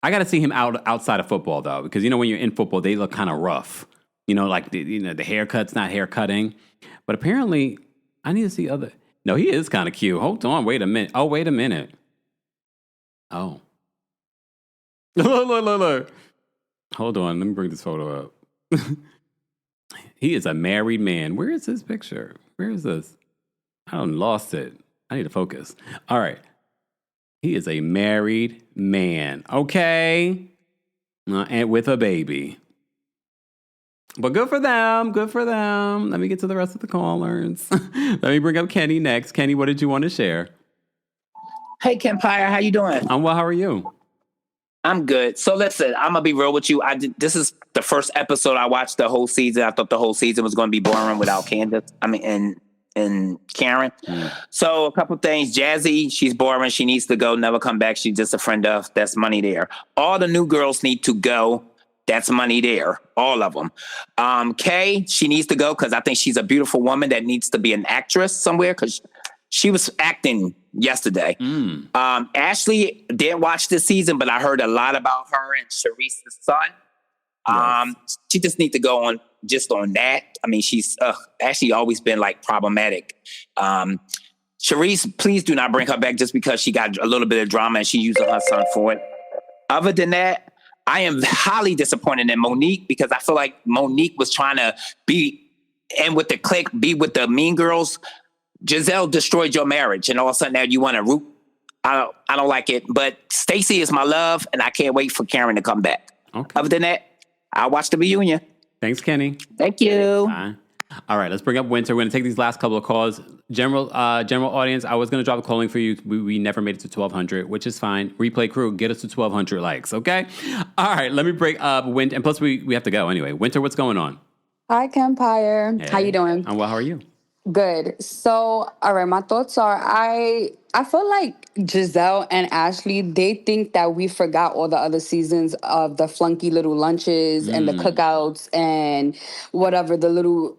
[SPEAKER 2] I got to see him outside of football though, because when you're in football, they look kind of rough. Like the haircut's not hair cutting. But apparently, I need to see other. No, he is kind of cute. Hold on, wait a minute. Oh, wait a minute. Oh, look. Hold on, let me bring this photo up. He is a married man. Where is this picture? Where is this? I done lost it. I need to focus. All right. He is a married man, okay? And with a baby. But good for them. Good for them. Let me get to the rest of the callers. Let me bring up Kenny next. Kenny, what did you want to share?
[SPEAKER 1] Hey, Kempire, how you doing?
[SPEAKER 2] I'm well. How are you?
[SPEAKER 1] I'm good. So listen, I'm gonna be real with you. This is the first episode I watched the whole season. I thought the whole season was going to be boring without Candace. And Karen. So a couple things. Jazzy, she's boring. She needs to go. Never come back. She's just a friend of. That's money there. All the new girls need to go. That's money there. All of them. Kay, she needs to go because I think she's a beautiful woman that needs to be an actress somewhere because she was acting yesterday. Ashley didn't watch this season, but I heard a lot about her and Sharice's son. She just needs to go on just on that. I mean, she's actually always been like problematic. Sharice, please do not bring her back just because she got a little bit of drama and she using her son for it. Other than that, I am highly disappointed in Monique because I feel like Monique was trying to be in with the clique, be with the mean girls. Giselle destroyed your marriage and all of a sudden now you want to root. I don't like it, but Stacey is my love and I can't wait for Karen to come back. Okay. Other than that, I'll watch the reunion.
[SPEAKER 2] Thanks, Kenny.
[SPEAKER 1] Thank you.
[SPEAKER 2] All right, let's bring up Winter. We're going to take these last couple of calls. General audience, I was going to drop a calling for you. We never made it to 1,200, which is fine. Replay crew, get us to 1,200 likes, okay? All right, let me break up Winter. And plus, we have to go anyway. Winter, what's going on?
[SPEAKER 22] Hi, Kempire.
[SPEAKER 2] Hey.
[SPEAKER 22] How you doing?
[SPEAKER 2] I'm well. How are you?
[SPEAKER 22] Good. So, all right, my thoughts are I feel like Giselle and Ashley, they think that we forgot all the other seasons of the flunky little lunches and the cookouts and whatever, the little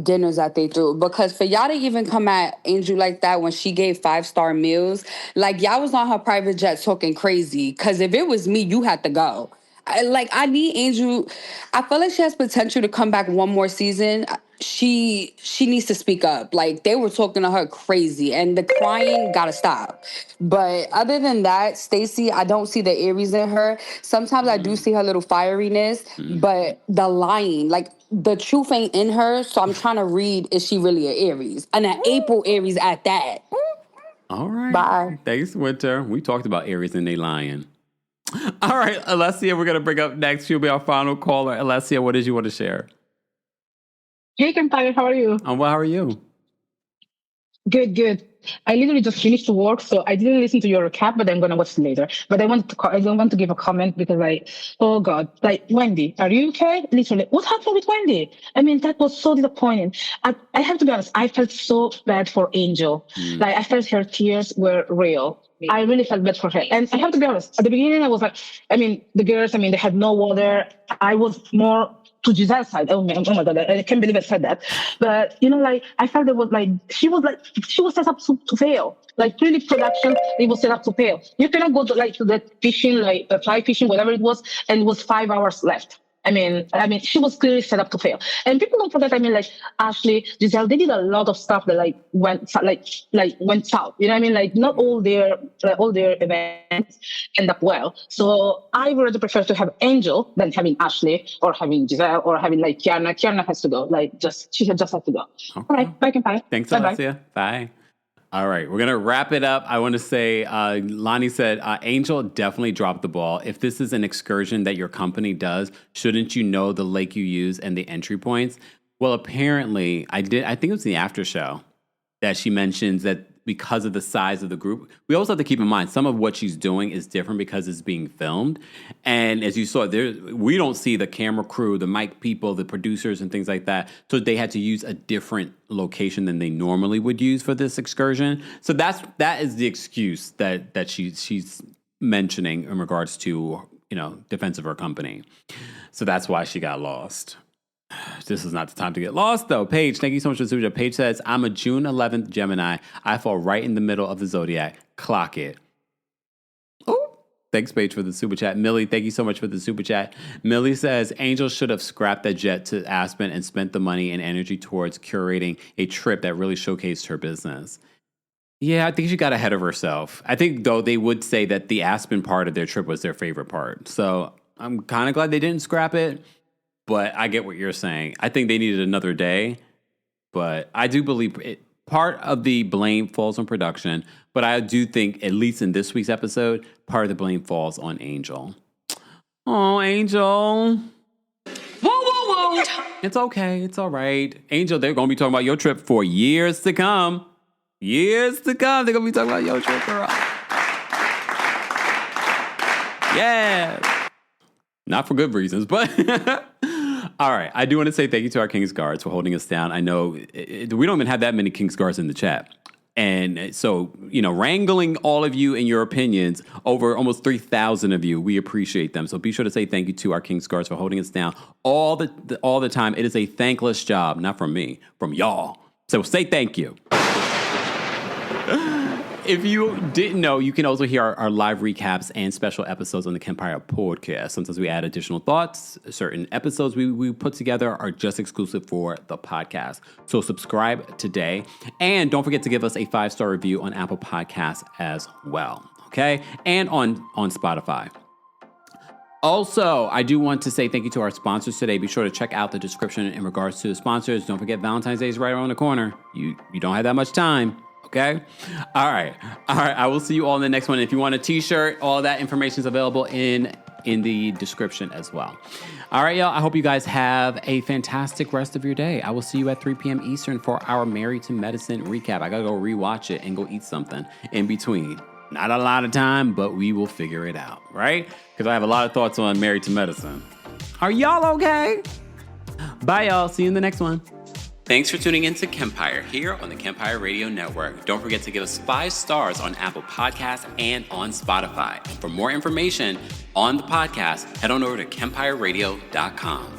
[SPEAKER 22] dinners that they threw. Because for y'all to even come at Angel like that when she gave 5-star meals, like y'all was on her private jet talking crazy. Because if it was me, you had to go. I need Angel. I feel like she has potential to come back one more season. She needs to speak up. Like, they were talking to her crazy, and the crying gotta stop. But other than that, Stacey, I don't see the Aries in her. Sometimes I do see her little fieriness, but the lying, like, the truth ain't in her. So I'm trying to read, is she really an Aries? And an April Aries at that.
[SPEAKER 2] All right.
[SPEAKER 22] Bye.
[SPEAKER 2] Thanks, Winter. We talked about Aries and they lying. All right, Alessia, we're going to bring up next. She'll be our final caller. Alessia, what did you want to share?
[SPEAKER 23] Hey, Kempire, how are you?
[SPEAKER 2] I'm well, how are you?
[SPEAKER 23] Good. I literally just finished work, so I didn't listen to your recap, but I'm gonna watch it later. But I don't want to give a comment because oh God, like Wendy, are you okay? Literally, what happened with Wendy? I mean, that was so disappointing. I have to be honest, I felt so bad for Angel. Like, I felt her tears were real. I really felt bad for her. And I have to be honest, at the beginning, I was like, the girls, they had no water. I was more to Giselle's side. Oh my God, I can't believe I said that. But, I felt there was she was set up to fail. Like, really production, it was set up to fail. You cannot go to the fishing, fly fishing, whatever it was, and it was 5 hours left. I mean, she was clearly set up to fail. And people don't forget, Ashley, Giselle, they did a lot of stuff that went south. You know what I mean? Like, not all their events end up well. So I would rather prefer to have Angel than having Ashley or having Giselle or having Kiana. Kiana has to go. She just has to go. Okay. All right, bye, Kempire.
[SPEAKER 2] Thanks,
[SPEAKER 23] Bye-bye.
[SPEAKER 2] Alessia. Bye. All right, we're going to wrap it up. I want to say, Lonnie said, Angel definitely dropped the ball. If this is an excursion that your company does, shouldn't you know the lake you use and the entry points? Well, apparently, I think it was the after show that she mentions that because of the size of the group. We also have to keep in mind some of what she's doing is different because it's being filmed. And as you saw, we don't see the camera crew, the mic people, the producers and things like that. So they had to use a different location than they normally would use for this excursion. So that is the excuse that she's mentioning in regards to, defense of her company. So that's why she got lost. This is not the time to get lost, though. Paige, thank you so much for the super chat. Paige says, I'm a June 11th Gemini. I fall right in the middle of the zodiac. Clock it. Oh, thanks, Paige, for the super chat. Millie, thank you so much for the super chat. Millie says, Angel should have scrapped that jet to Aspen and spent the money and energy towards curating a trip that really showcased her business. Yeah, I think she got ahead of herself. I think, though, they would say that the Aspen part of their trip was their favorite part. So I'm kind of glad they didn't scrap it. But I get what you're saying. I think they needed another day. But I do believe part of the blame falls on production. But I do think, at least in this week's episode, part of the blame falls on Angel. Oh, Angel. Whoa. It's okay. It's all right. Angel, they're going to be talking about your trip for years to come. Years to come. They're going to be talking about your trip, girl. Yeah. Not for good reasons, but... All right. I do want to say thank you to our King's Guards for holding us down. I know we don't even have that many King's Guards in the chat. And so, wrangling all of you and your opinions, over almost 3,000 of you, we appreciate them. So be sure to say thank you to our King's Guards for holding us down all the time. It is a thankless job, not from me, from y'all. So say thank you. If you didn't know, you can also hear our live recaps and special episodes on the Kempire podcast. Sometimes we add additional thoughts. Certain episodes we put together are just exclusive for the podcast. So subscribe today. And don't forget to give us a 5-star review on Apple Podcasts as well. Okay? And on Spotify. Also, I do want to say thank you to our sponsors today. Be sure to check out the description in regards to the sponsors. Don't forget Valentine's Day is right around the corner. You don't have that much time. Okay? All right. I will see you all in the next one. If you want a t-shirt, all of that information is available in the description as well. All right, y'all. I hope you guys have a fantastic rest of your day. I will see you at 3 p.m. Eastern for our Married to Medicine recap. I got to go rewatch it and go eat something in between. Not a lot of time, but we will figure it out, right? Because I have a lot of thoughts on Married to Medicine. Are y'all okay? Bye, y'all. See you in the next one. Thanks for tuning in to Kempire here on the Kempire Radio Network. Don't forget to give us 5 stars on Apple Podcasts and on Spotify. And for more information on the podcast, head on over to KempireRadio.com.